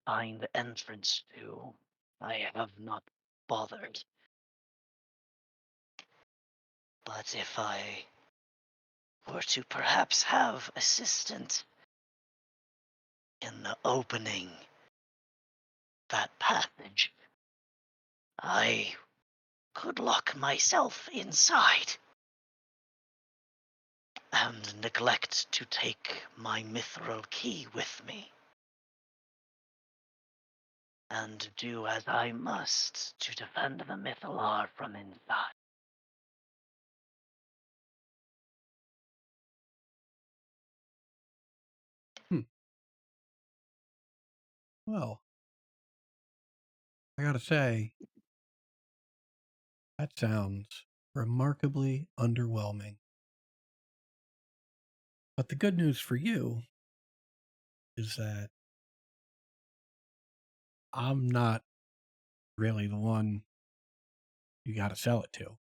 find entrance to. I have not bothered. But if I were to perhaps have assistance in opening that passage, I could lock myself inside and neglect to take my mithril key with me, and do as I must to defend the Mythalar from inside. Well, I gotta say, that sounds remarkably underwhelming. But the good news for you is that I'm not really the one you gotta sell it to.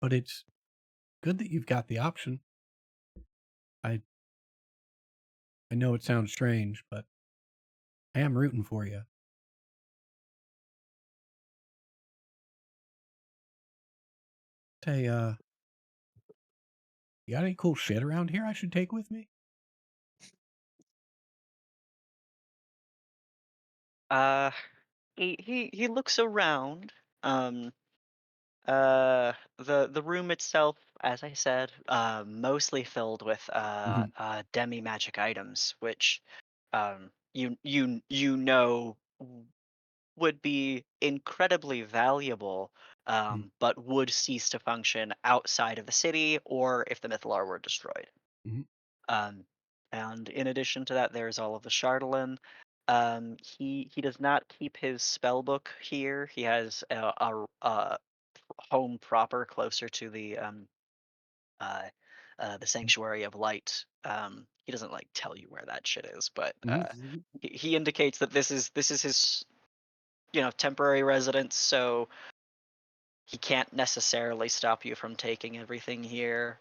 But it's good that you've got the option. I know it sounds strange, but I am rooting for you. Say, you got any cool shit around here I should take with me? Uh, he looks around. Um, the room itself, as I said, mostly filled with Mhm. demi magic items, which you know would be incredibly valuable, but would cease to function outside of the city or if the Mythalar were destroyed. Mhm. Um, and in addition to that, there's all of the Chardalyn. He does not keep his spell book here. He has a home proper closer to uh, the Sanctuary of Light. He doesn't like tell you where that shit is, but Mhm. he indicates that this is his temporary residence, so he can't necessarily stop you from taking everything here.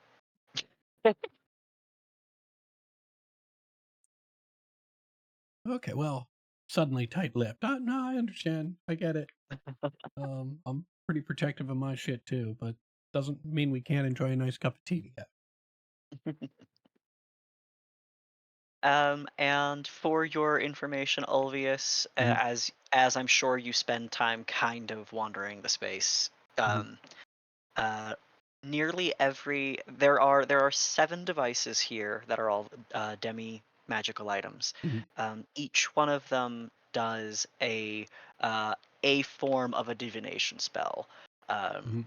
Okay, well, suddenly tight-lipped. No, I understand. I get it. I'm pretty protective of my shit too, but doesn't mean we can't enjoy a nice cup of tea together. And for your information, Ulvius, Mhm. as I'm sure you spend time kind of wandering the space, Mhm. uh, nearly every there are 7 devices here that are all demi magical items. Mhm. Each one of them does a form of a divination spell. Um, Mhm.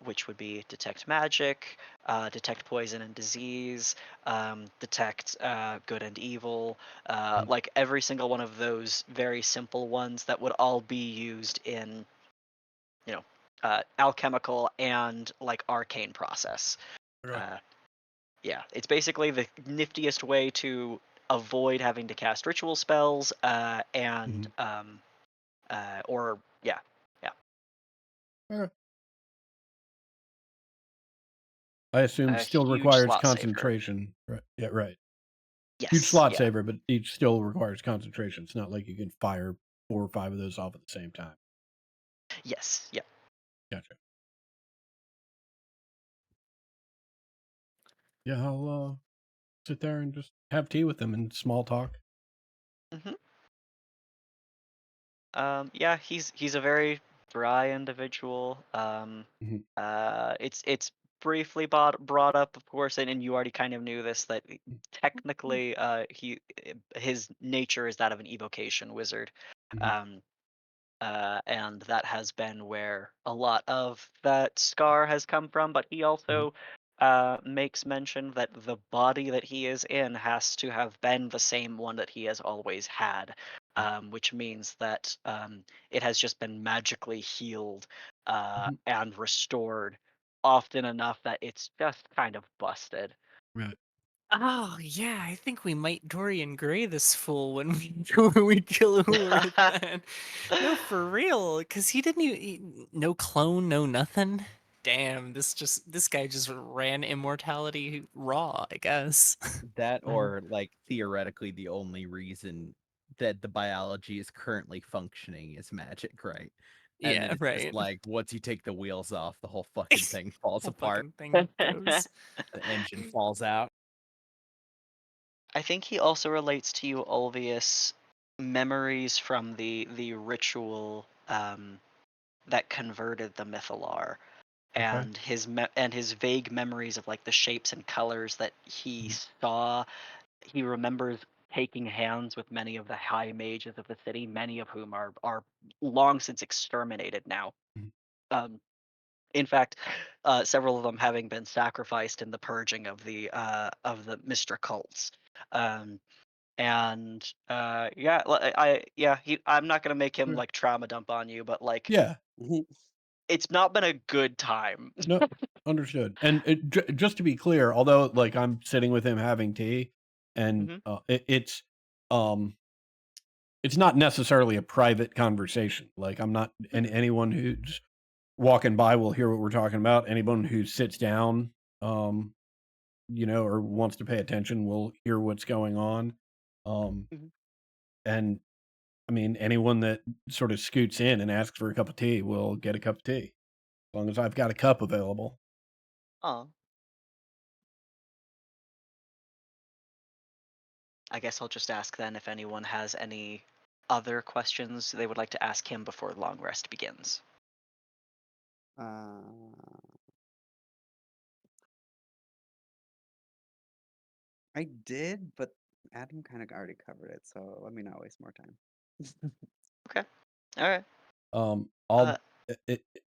which would be detect magic, detect poison and disease, detect good and evil, Mhm. like every single one of those very simple ones that would all be used in, alchemical and like arcane process. Okay. Uh, yeah, it's basically the niftiest way to avoid having to cast ritual spells, and Mhm. or yeah, yeah. Okay. I assume A still huge requires slot saver. concentration. Right. Yeah, right. Huge Yes, slot yeah. saver, but each still requires concentration. It's not like you can fire 4 or 5 of those off at the same time. Yes, yeah. Gotcha. Yeah, I'll sit there and just have tea with them and small talk. hmm yeah, he's a very dry individual. Mhm. It's briefly brought up, of course, and you already kind of knew this, that technically, his nature is that of an evocation wizard. Mhm. Um, and that has been where a lot of that scar has come from. But he Mhm. also makes mention that the body that he is in has to have been the same one that he has always had, which means that it has just been magically healed Mhm. and restored often enough that it's just kind of busted. Right. Oh yeah, I think we might Dorian Gray this fool when we when we kill Ulrith. Man. No, for real, because he didn't even no clone, no nothing. damn, this guy just ran immortality raw, I guess. That or like theoretically the only reason that the biology is currently functioning is magic, right? And then Yeah, it's just right. like once you take the wheels off, the whole fucking thing falls Whole apart. fucking thing goes. The engine falls out. I think he also relates to you, Ulvius, memories from the ritual that converted the Mythalar, and his vague memories of like the shapes and colors that he saw. He remembers taking hands with many of the high mages of the city, many of whom are long since exterminated now. Mhm. In fact, several of them having been sacrificed in the purging of the Mystra cults. Um, and yeah, I'm not gonna make him Sure. like trauma dump on you, but like Yeah. it's not been a good time. No, understood. And just to be clear, although like I'm sitting with him having tea, and Mhm. um it's not necessarily a private conversation. Like I'm not, and anyone who's walking by will hear what we're talking about. Anyone who sits down, um, or wants to pay attention will hear what's going on. Mhm. And I mean, anyone that sort of scoots in and asks for a cup of tea will get a cup of tea, as long as I've got a cup available. Oh. I guess I'll just ask then if anyone has any other questions they would like to ask him before long rest begins. Uh, I did, but Adam kind of already covered it, so let me not waste more time. Okay. All right. I'll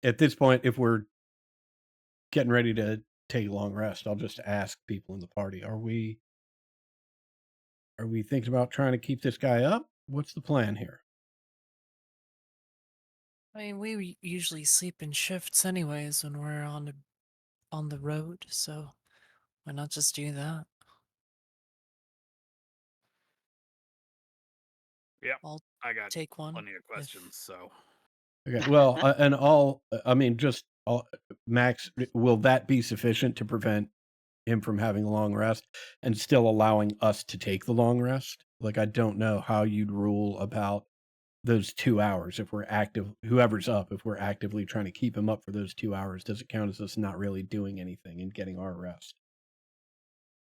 at this point, if we're getting ready to take a long rest, I'll just ask people in the party: Are we thinking about trying to keep this guy up? What's the plan here? I mean, we usually sleep in shifts anyways when we're on the road, so why not just do that? Yeah, I'll I got take one. plenty of if- questions. So Okay. Well, I mean, Max, will that be sufficient to prevent him from having a long rest and still allowing us to take the long rest? Like, I don't know how you'd rule about those 2 hours if we're active, whoever's up, if we're actively trying to keep him up for those 2 hours, does it count as us not really doing anything and getting our rest?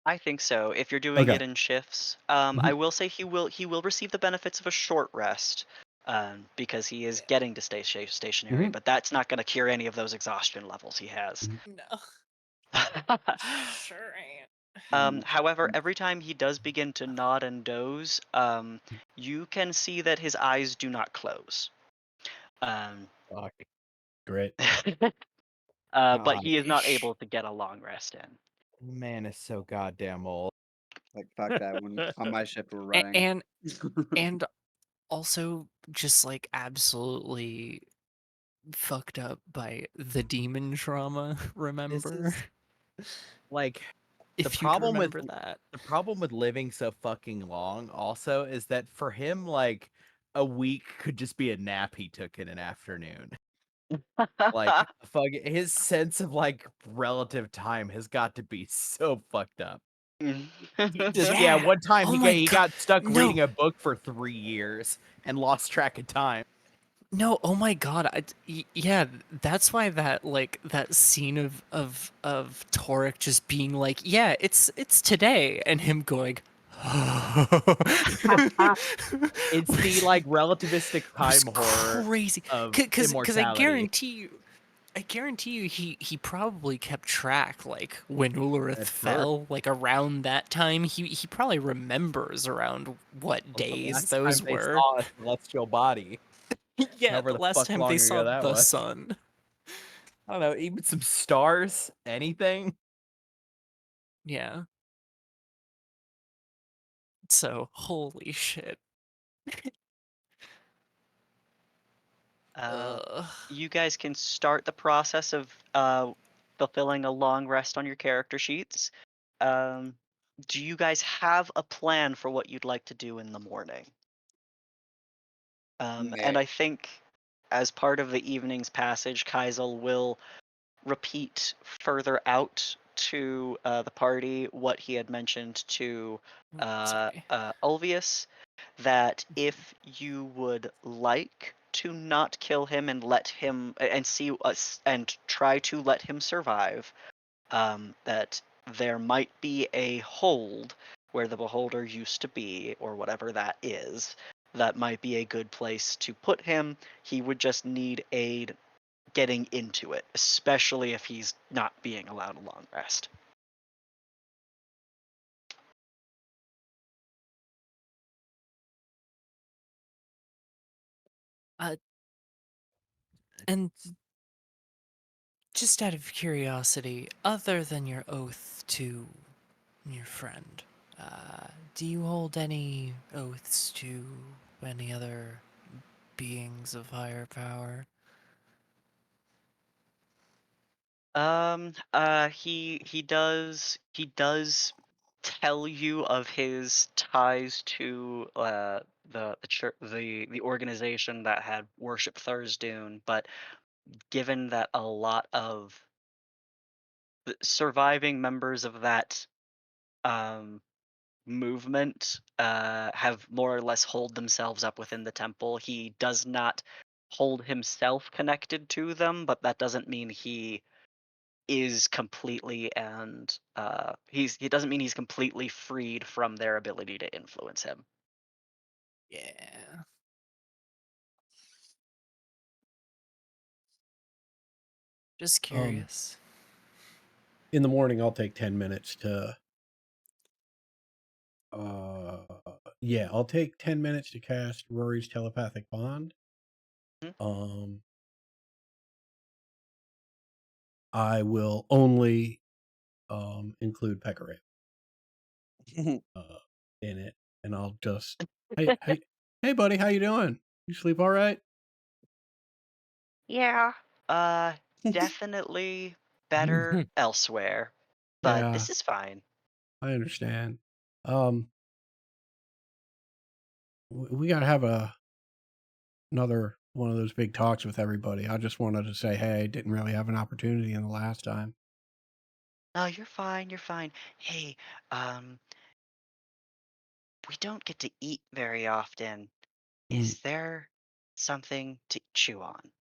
I think so. If you're doing Okay. it in shifts, Mhm. I will say he will receive the benefits of a short rest, because he is getting to stay stationary. Mhm. But that's not going to cure any of those exhaustion levels he has. No, sure ain't. However, every time he does begin to nod and doze, you can see that his eyes do not close. Um, Fuck. Great. but he is not Gosh. able to get a long rest in. Man is so goddamn old. Like fuck that. When on my shift we're A- running. and also just like absolutely fucked up by the demon trauma. This Remember? is like the If you'd problem with remember that. the problem with living so fucking long also is that for him, like a week could just be a nap he took in an afternoon. Like fuck, his sense of like relative time has got to be so fucked up. Just Yeah. one time Oh my he God. got stuck No. reading a book for 3 years and lost track of time. No, oh my God. Yeah, that's why that scene of Torek just being like, "Yeah, it's today," and him going It's the like relativistic It was time horror crazy. of Cuz immortality. I guarantee you he probably kept track like when Ulrith At first. fell like around that time. He probably remembers around what The days last those time they were. saw a celestial body. Yeah, However the the last fuck time long they ago saw that the was. sun. I don't know, even some stars, anything. Yeah. So, holy shit. Ugh. You guys can start the process of fulfilling a long rest on your character sheets. Do you guys have a plan for what you'd like to do in the morning? And Nick. I think as part of the evening's passage, Kaisel will repeat further out to the party what he had mentioned to Sorry. Ulvius, that if you would like to not kill him and let him and see us and try to let him survive, that there might be a hold where the beholder used to be, or whatever that is. That might be a good place to put him. He would just need aid getting into it, especially if he's not being allowed a long rest. And just out of curiosity, other than your oath to your friend, do you hold any oaths to any other beings of higher power? He does tell you of his ties to the church, the organization that had worshipped Thurzdune, but given that a lot of the surviving members of that um movement have more or less holed themselves up within the temple, he does not hold himself connected to them, but that doesn't mean he is completely and he doesn't mean he's completely freed from their ability to influence him. Yeah. Just curious. In the morning, I'll take 10 minutes to. Yeah, I'll take 10 minutes to cast Rory's telepathic bond. Mhm. I will only include Pekare in it, and I'll just hey buddy, how you doing? You sleep all right? Yeah. Definitely better elsewhere, but Yeah, this is fine. I understand. Um, we got to have another one of those big talks with everybody. I just wanted to say, hey, didn't really have an opportunity in the last time. No, you're fine. You're fine. Hey, um, we don't get to eat very often. Mm, Is there something to chew on?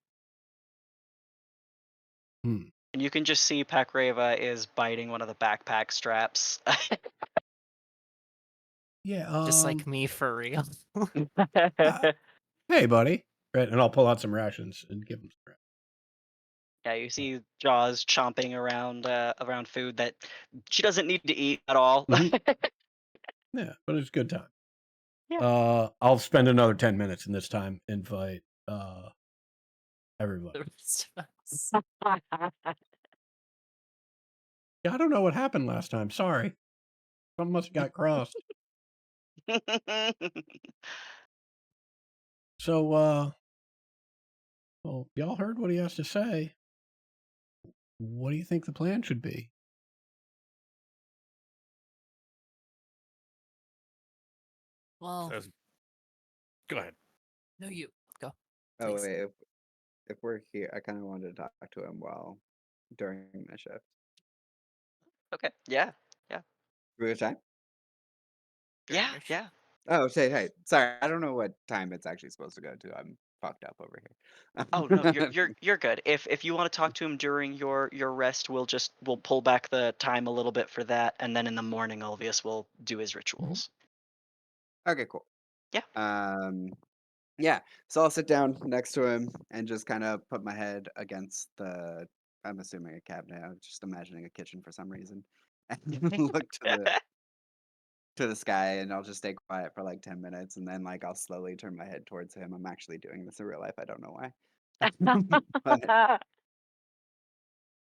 mm. And you can just see Pakreva is biting one of the backpack straps. Yeah. Just like me for real. Hey, buddy. Right, and I'll pull out some rations and give him some rations. Yeah, you see Jaws chomping around food that she doesn't need to eat at all. Mhm. Yeah, but it's a good time. Yeah. I'll spend another 10 minutes, and this time invite everybody. The rest of us. Yeah, I don't know what happened last time. Sorry. Something must have got crossed. So, well, y'all heard what he has to say. What do you think the plan should be? Well, Says, go ahead. no, you go. Oh Please. wait, if we're here, I kind of wanted to talk to him while during my shift. Okay. Yeah. We have time? During Yeah. your Yeah. Oh, say hey. Sorry, I don't know what time it's actually supposed to go to. I'm fucked up over Oh no, you're here. you're you're good. If you want to talk to him during your rest, we'll pull back the time a little bit for that, and then in the morning, Ulvius will do his rituals. Okay, cool. Yeah. Yeah. So I'll sit down next to him and just kind of put my head against the. I'm assuming a cabinet. I'm just imagining a kitchen for some reason, and look to the sky, and I'll just stay quiet for like 10 minutes, and then like I'll slowly turn my head towards him. I'm actually doing this in real life. I don't know why.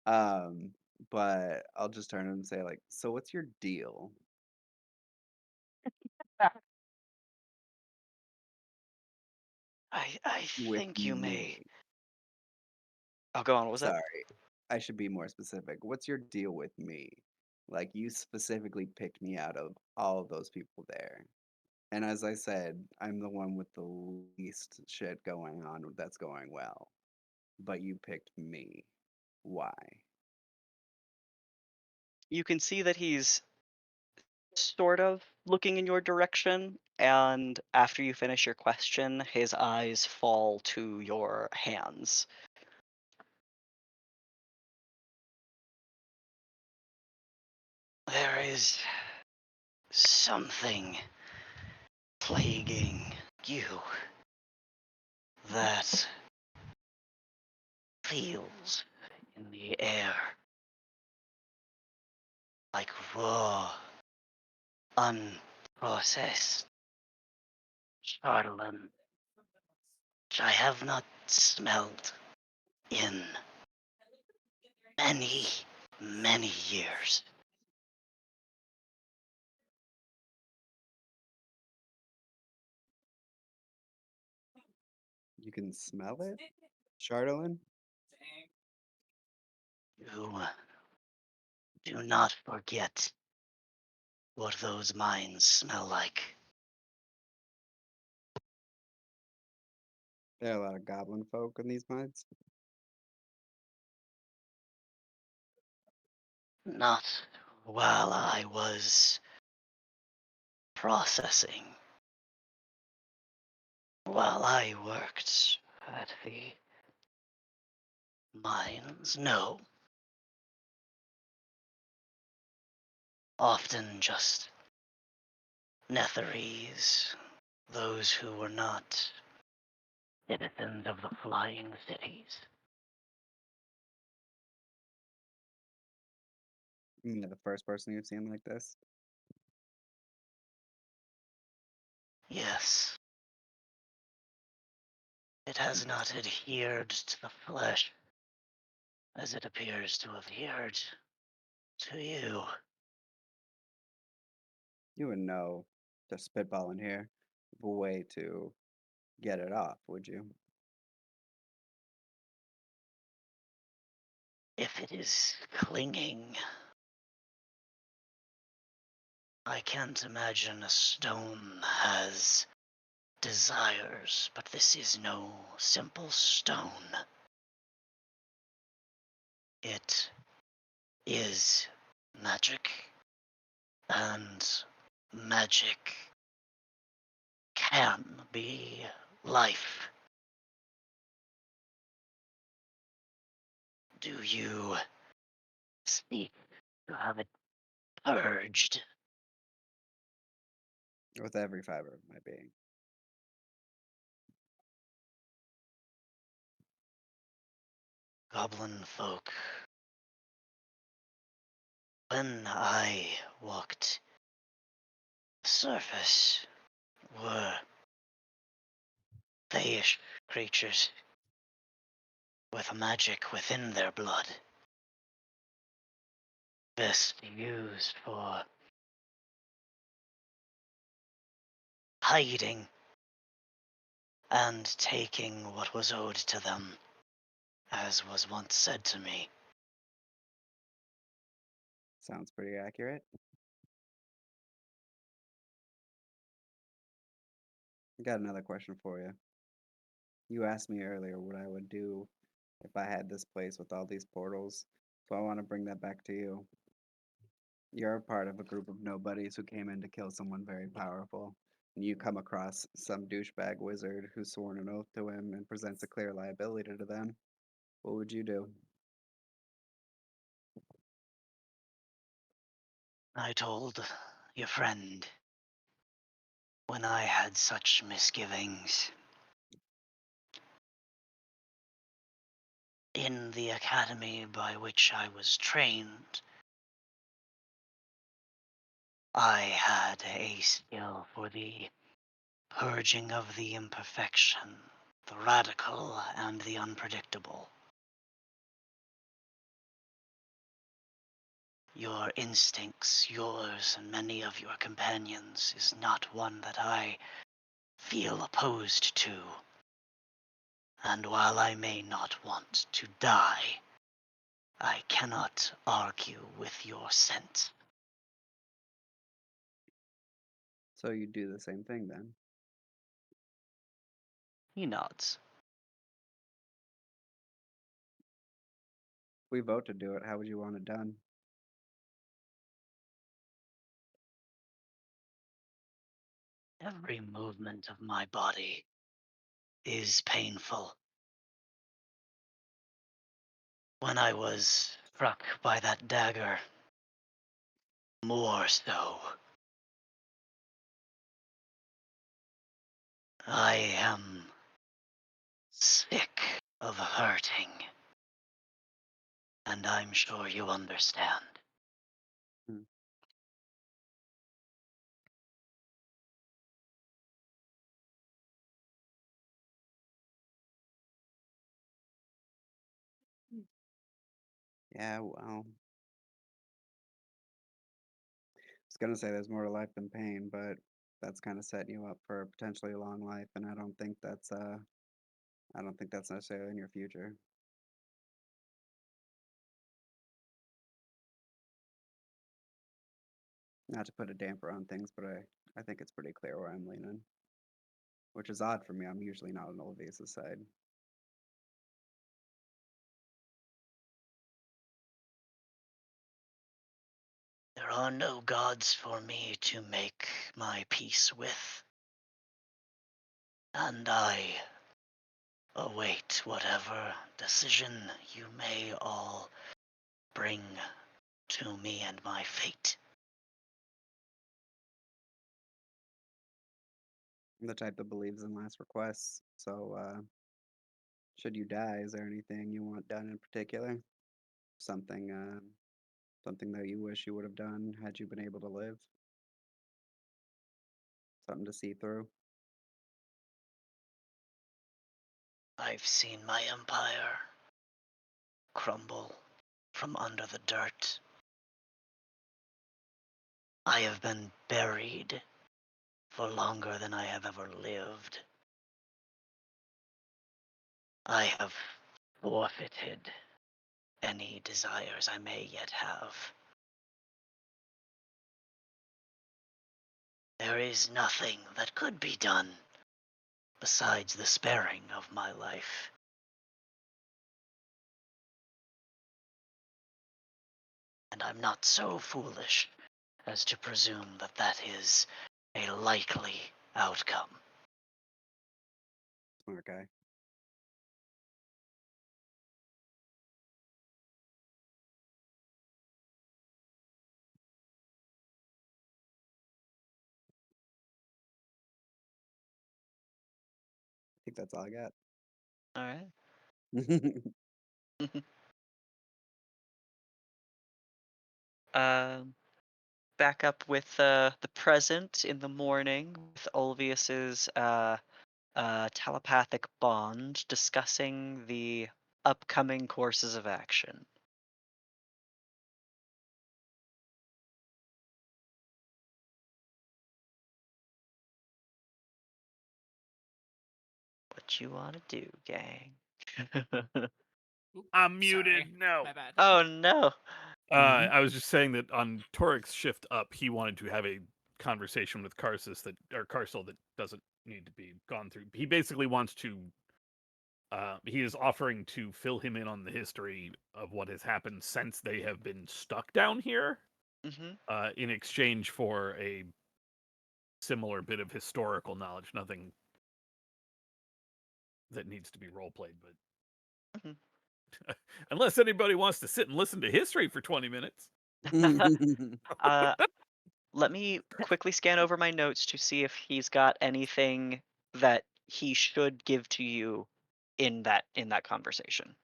Um, but I'll just turn to him and say like, "So what's your deal I with think you may. me?" Oh, go on. What was that? Sorry, I should be more specific. What's your deal with me? Like you specifically picked me out of all of those people there. And as I said, I'm the one with the least shit going on that's going well. But you picked me. Why? You can see that he's sort of looking in your direction, and after you finish your question, his eyes fall to your hands. There is something plaguing you that feels in the air like raw, unprocessed charlatan, which I have not smelled in many, many years. You can smell it, Chardolin? You do not forget what those mines smell like. There are a lot of goblin folk in these mines. Not while I was processing. While I worked at the mines, no. Often just Netherese, those who were not citizens of the flying cities. The first person you've seen like this? Yes. It has not adhered to the flesh as it appears to have adhered to you. You would know, just spitballing here, of a way to get it off, would you? If it is clinging, I can't imagine a stone has desires, but this is no simple stone. It is magic, and magic can be life. Do you seek to have it purged? With every fiber of my being. Goblin folk. When I walked the surface, were fayish creatures with magic within their blood, best used for hiding and taking what was owed to them, as was once said to me. Sounds pretty accurate. I got another question for you. You asked me earlier what I would do if I had this place with all these portals, so I want to bring that back to you. You're a part of a group of nobodies who came in to kill someone very powerful, and you come across some douchebag wizard who's sworn an oath to him and presents a clear liability to them. What would you do? I told your friend when I had such misgivings. In the academy by which I was trained, I had a skill for the purging of the imperfection, the radical and the unpredictable. Your instincts, yours and many of your companions, is not one that I feel opposed to. And while I may not want to die, I cannot argue with your scent. So you do the same thing then. He nods. If we vote to do it, how would you want it done? Every movement of my body is painful. When I was struck by that dagger, more so. I am sick of hurting. And I'm sure you understand. Yeah, well, I was gonna say there's more to life than pain, but that's kind of setting you up for a potentially long life, and I don't think that's necessarily in your future. Not to put a damper on things, but I think it's pretty clear where I'm leaning, which is odd for me. I'm usually not on Olivia's side. There are no gods for me to make my peace with. And I await whatever decision you may all bring to me and my fate. I'm the type that believes in last requests, so should you die, is there anything you want done in particular? Something, something that you wish you would have done had you been able to live? Something to see through? I've seen my empire crumble from under the dirt. I have been buried for longer than I have ever lived. I have forfeited any desires I may yet have. There is nothing that could be done besides the sparing of my life. And I'm not so foolish as to presume that that is a likely outcome. Smart guy. I think that's all I got. All right. Back up with the present in the morning with Ulvius's telepathic bond discussing the upcoming courses of action. What you want to do, gang? Oop, I'm sorry, muted. No. my bad. Oh no. I was just saying that on Torik's shift up, he wanted to have a conversation with Karsus Karsel that doesn't need to be gone through. He basically wants to. He is offering to fill him in on the history of what has happened since they have been stuck down here, Mm-hmm. in exchange for a similar bit of historical knowledge. Nothing that needs to be role played, but unless anybody wants to sit and listen to history for 20 minutes. Let me quickly scan over my notes to see if he's got anything that he should give to you in that conversation.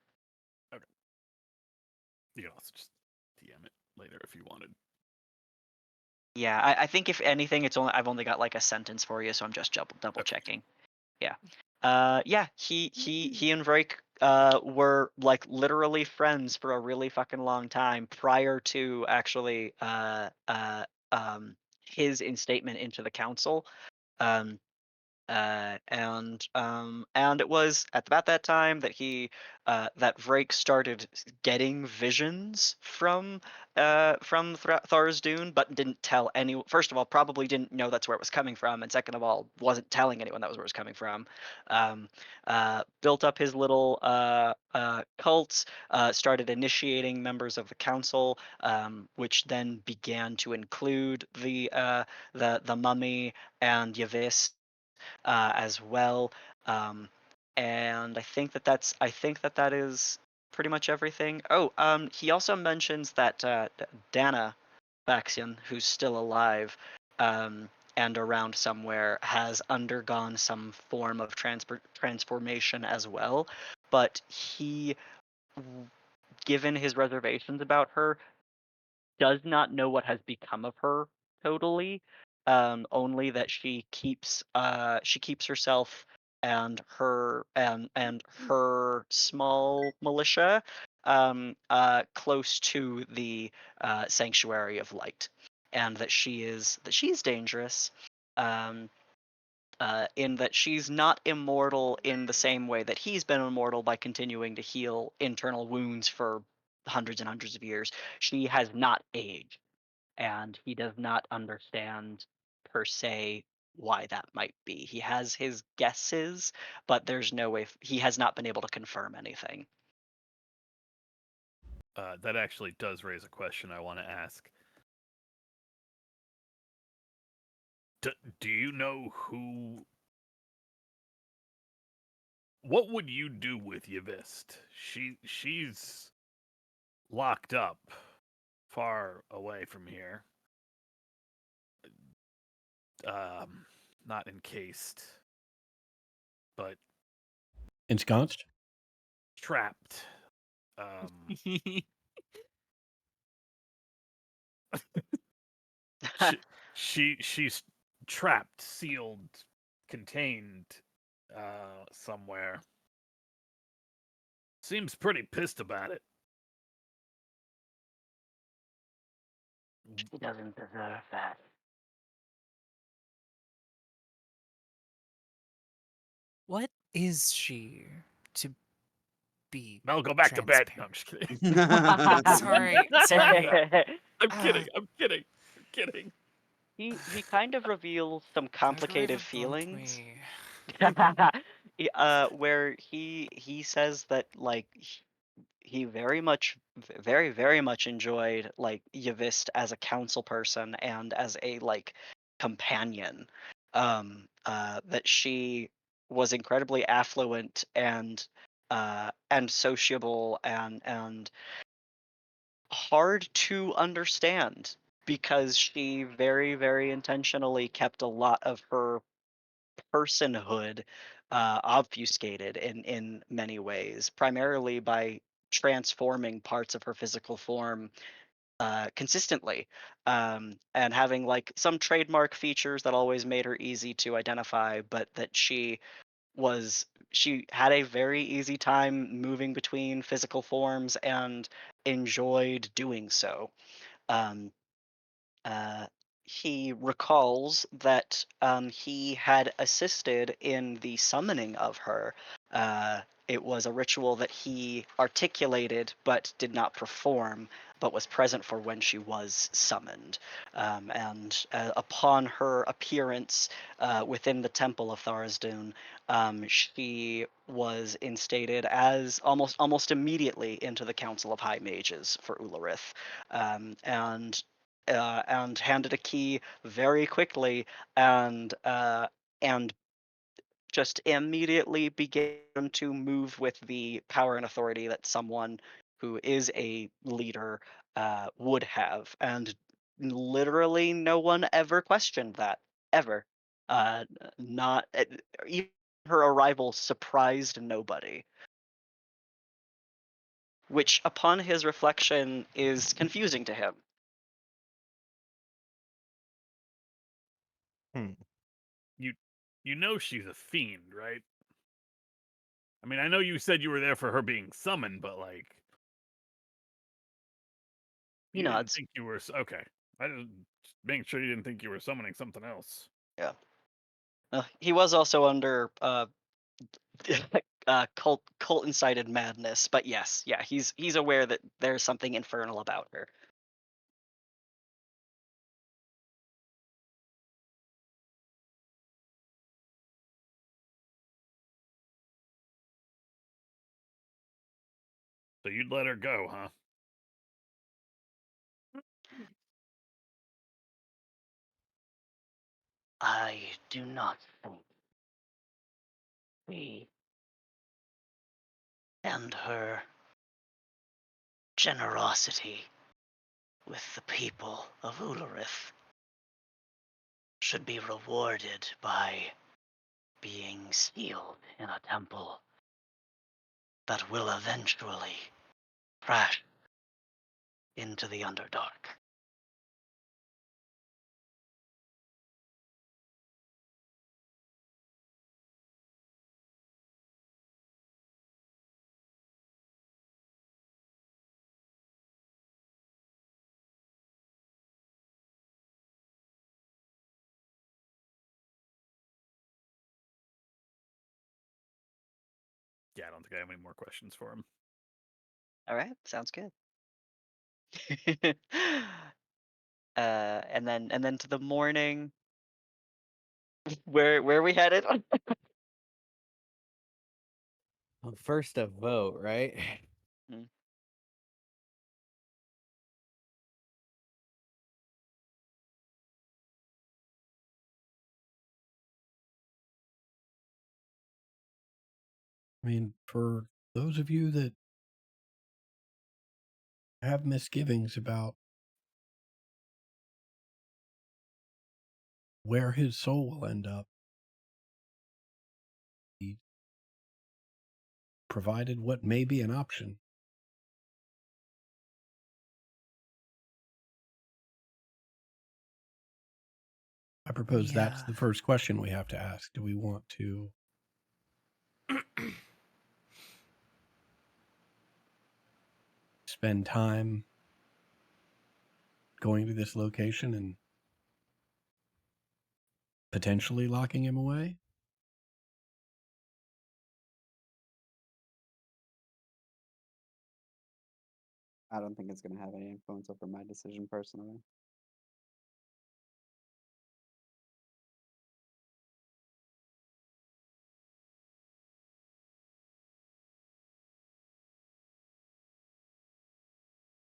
You can also just DM it later if you wanted. Yeah, I think if anything, I've only got like a sentence for you, so I'm just double Okay. checking. Yeah. Yeah. He and Vrake were like literally friends for a really fucking long time prior to actually his instatement into the council. And it was at about that time that that Vrake started getting visions from Thor's Dune, but didn't tell any. First of all, probably didn't know that's where it was coming from, and second of all, wasn't telling anyone that was where it was coming from. Built up his little cults, started initiating members of the council, which then began to include the mummy and Yavis as well. Um, and I think that is pretty much everything. Oh, he also mentions that Dana Faxion, who's still alive, and around somewhere, has undergone some form of transformation as well. But given his reservations about her, does not know what has become of her totally. Only that she keeps herself and her small militia close to the sanctuary of light, and that she's dangerous. Um, in that she's not immortal in the same way that he's been immortal by continuing to heal internal wounds for hundreds and hundreds of years. She has not aged, and he does not understand per se why that might be. He has his guesses, but there's no way he has not been able to confirm anything. That actually does raise a question I want to ask. Do you know who? What would you do with Yavist? She's locked up far away from here. Not encased, but Ensconced? trapped. She's trapped, sealed, contained somewhere. Seems pretty pissed about it. She doesn't deserve that. What is she to be? Mel, go back to bed. No, I'm just kidding. Sorry. I'm kidding. I'm kidding. I'm kidding. He kind of reveals some complicated Never even bumped feelings. me. Where he says that like he very much enjoyed like Yavist as a council person and as a like companion. That she was incredibly affluent and sociable and hard to understand because she very intentionally kept a lot of her personhood obfuscated in many ways, primarily by transforming parts of her physical form consistently, and having like some trademark features that always made her easy to identify, but that she had a very easy time moving between physical forms and enjoyed doing so. Um, uh, he recalls that he had assisted in the summoning of her. It was a ritual that he articulated but did not perform, but was present for when she was summoned. And upon her appearance within the temple of Tharizdun, she was instated as almost immediately into the Council of High Mages for Ularith, and handed a key very quickly, and just immediately began to move with the power and authority that someone who is a leader would have, and literally no one ever questioned that ever. Uh, not even her arrival surprised nobody, which upon his reflection is confusing to him. You know she's a fiend, right? I mean, I know you said you were there for her being summoned, but like, He you didn't nods. think you were okay. I didn't, just making sure you didn't think you were summoning something else. Yeah. He was also under cult incited madness, but yes, yeah, he's aware that there's something infernal about her. So you'd let her go, huh? I do not think we and her generosity with the people of Ulurith should be rewarded by being sealed in a temple that will eventually crash into the Underdark. Yeah, I don't think I have any more questions for him. All right, sounds good. And then to the morning. Where are we headed? Well, first a vote, right? Hmm. I mean, for those of you that have misgivings about where his soul will end up, he provided what may be an option. I propose that's Yeah. the first question we have to ask. Do we want to spend time going to this location and potentially locking him away? I don't think it's going to have any influence over my decision personally.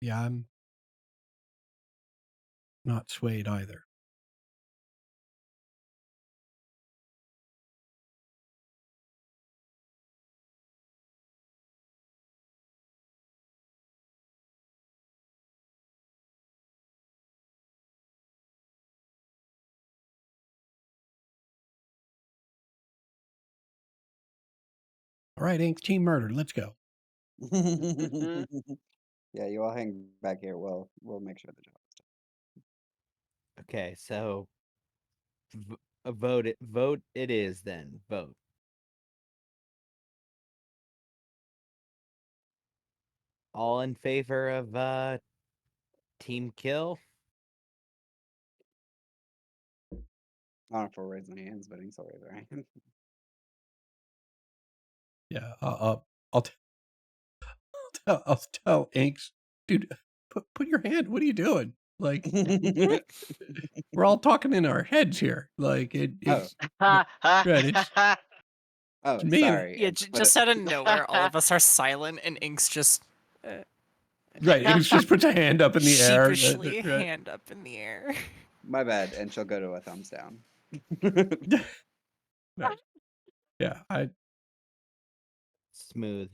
Yeah, I'm not swayed either. All right, Inks, Team Murder, let's go. Yeah, you all hang back here. We'll make sure the job is done. Okay, so vote it is then. Vote. All in favor of team kill? I don't know if we're raising hands, but Inks will raise their hand. Yeah, I'll tell Inks, dude, put your hand. What are you doing? Like, we're all talking in our heads here. Like, it's right. It's Oh, me and sorry. Yeah, But just out of nowhere, all of us are silent, and Inks just right. Inks just puts a hand up in the air. sheepishly Right. hand up in the air. my bad, and she'll go to a thumbs down. Right. Yeah, Smooth.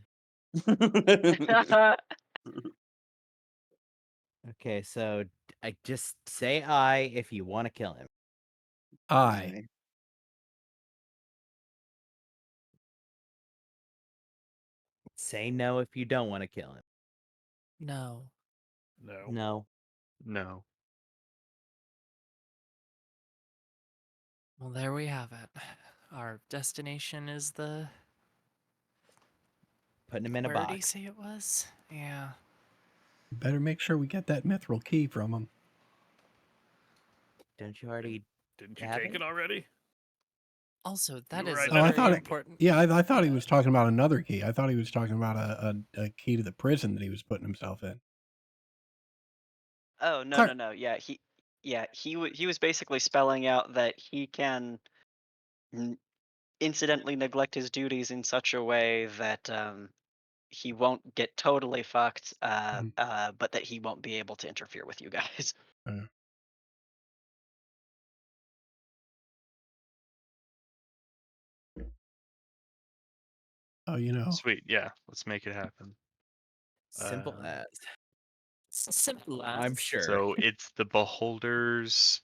Okay, so I just say aye if you want to kill him. I Say no if you don't want to kill him. No. No. No. No. Well, there we have it. Our destination is the. Putting him in a Where did he box. say it was? Yeah. better make sure we get that mithril key from him. Don't you already Didn't you have take it? it already? Also, that You is were a Oh, I very thought it- important. Yeah, I thought he was talking about another key. I thought he was talking about a key to the prison that he was putting himself in. Oh no Clar- no no he was basically spelling out that he can incidentally neglect his duties in such a way that he won't get totally fucked, Mhm. but that he won't be able to interfere with you guys. Oh, you know. Sweet, yeah, let's make it happen. Simple Uh, as. Simple I'm as. sure. So it's the Beholder's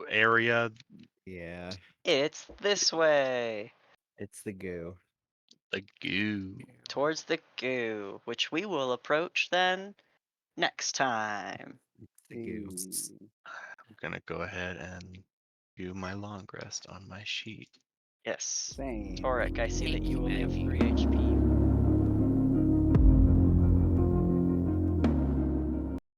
area, Yeah, It's this way it's the goo. the goo. towards the goo, which we will approach then next time. It's the goo. Hey. I'm gonna go ahead and do my long rest on my sheet. Yes. Same. Torek, I see that Thank you you, only have Maggie. 3 HP.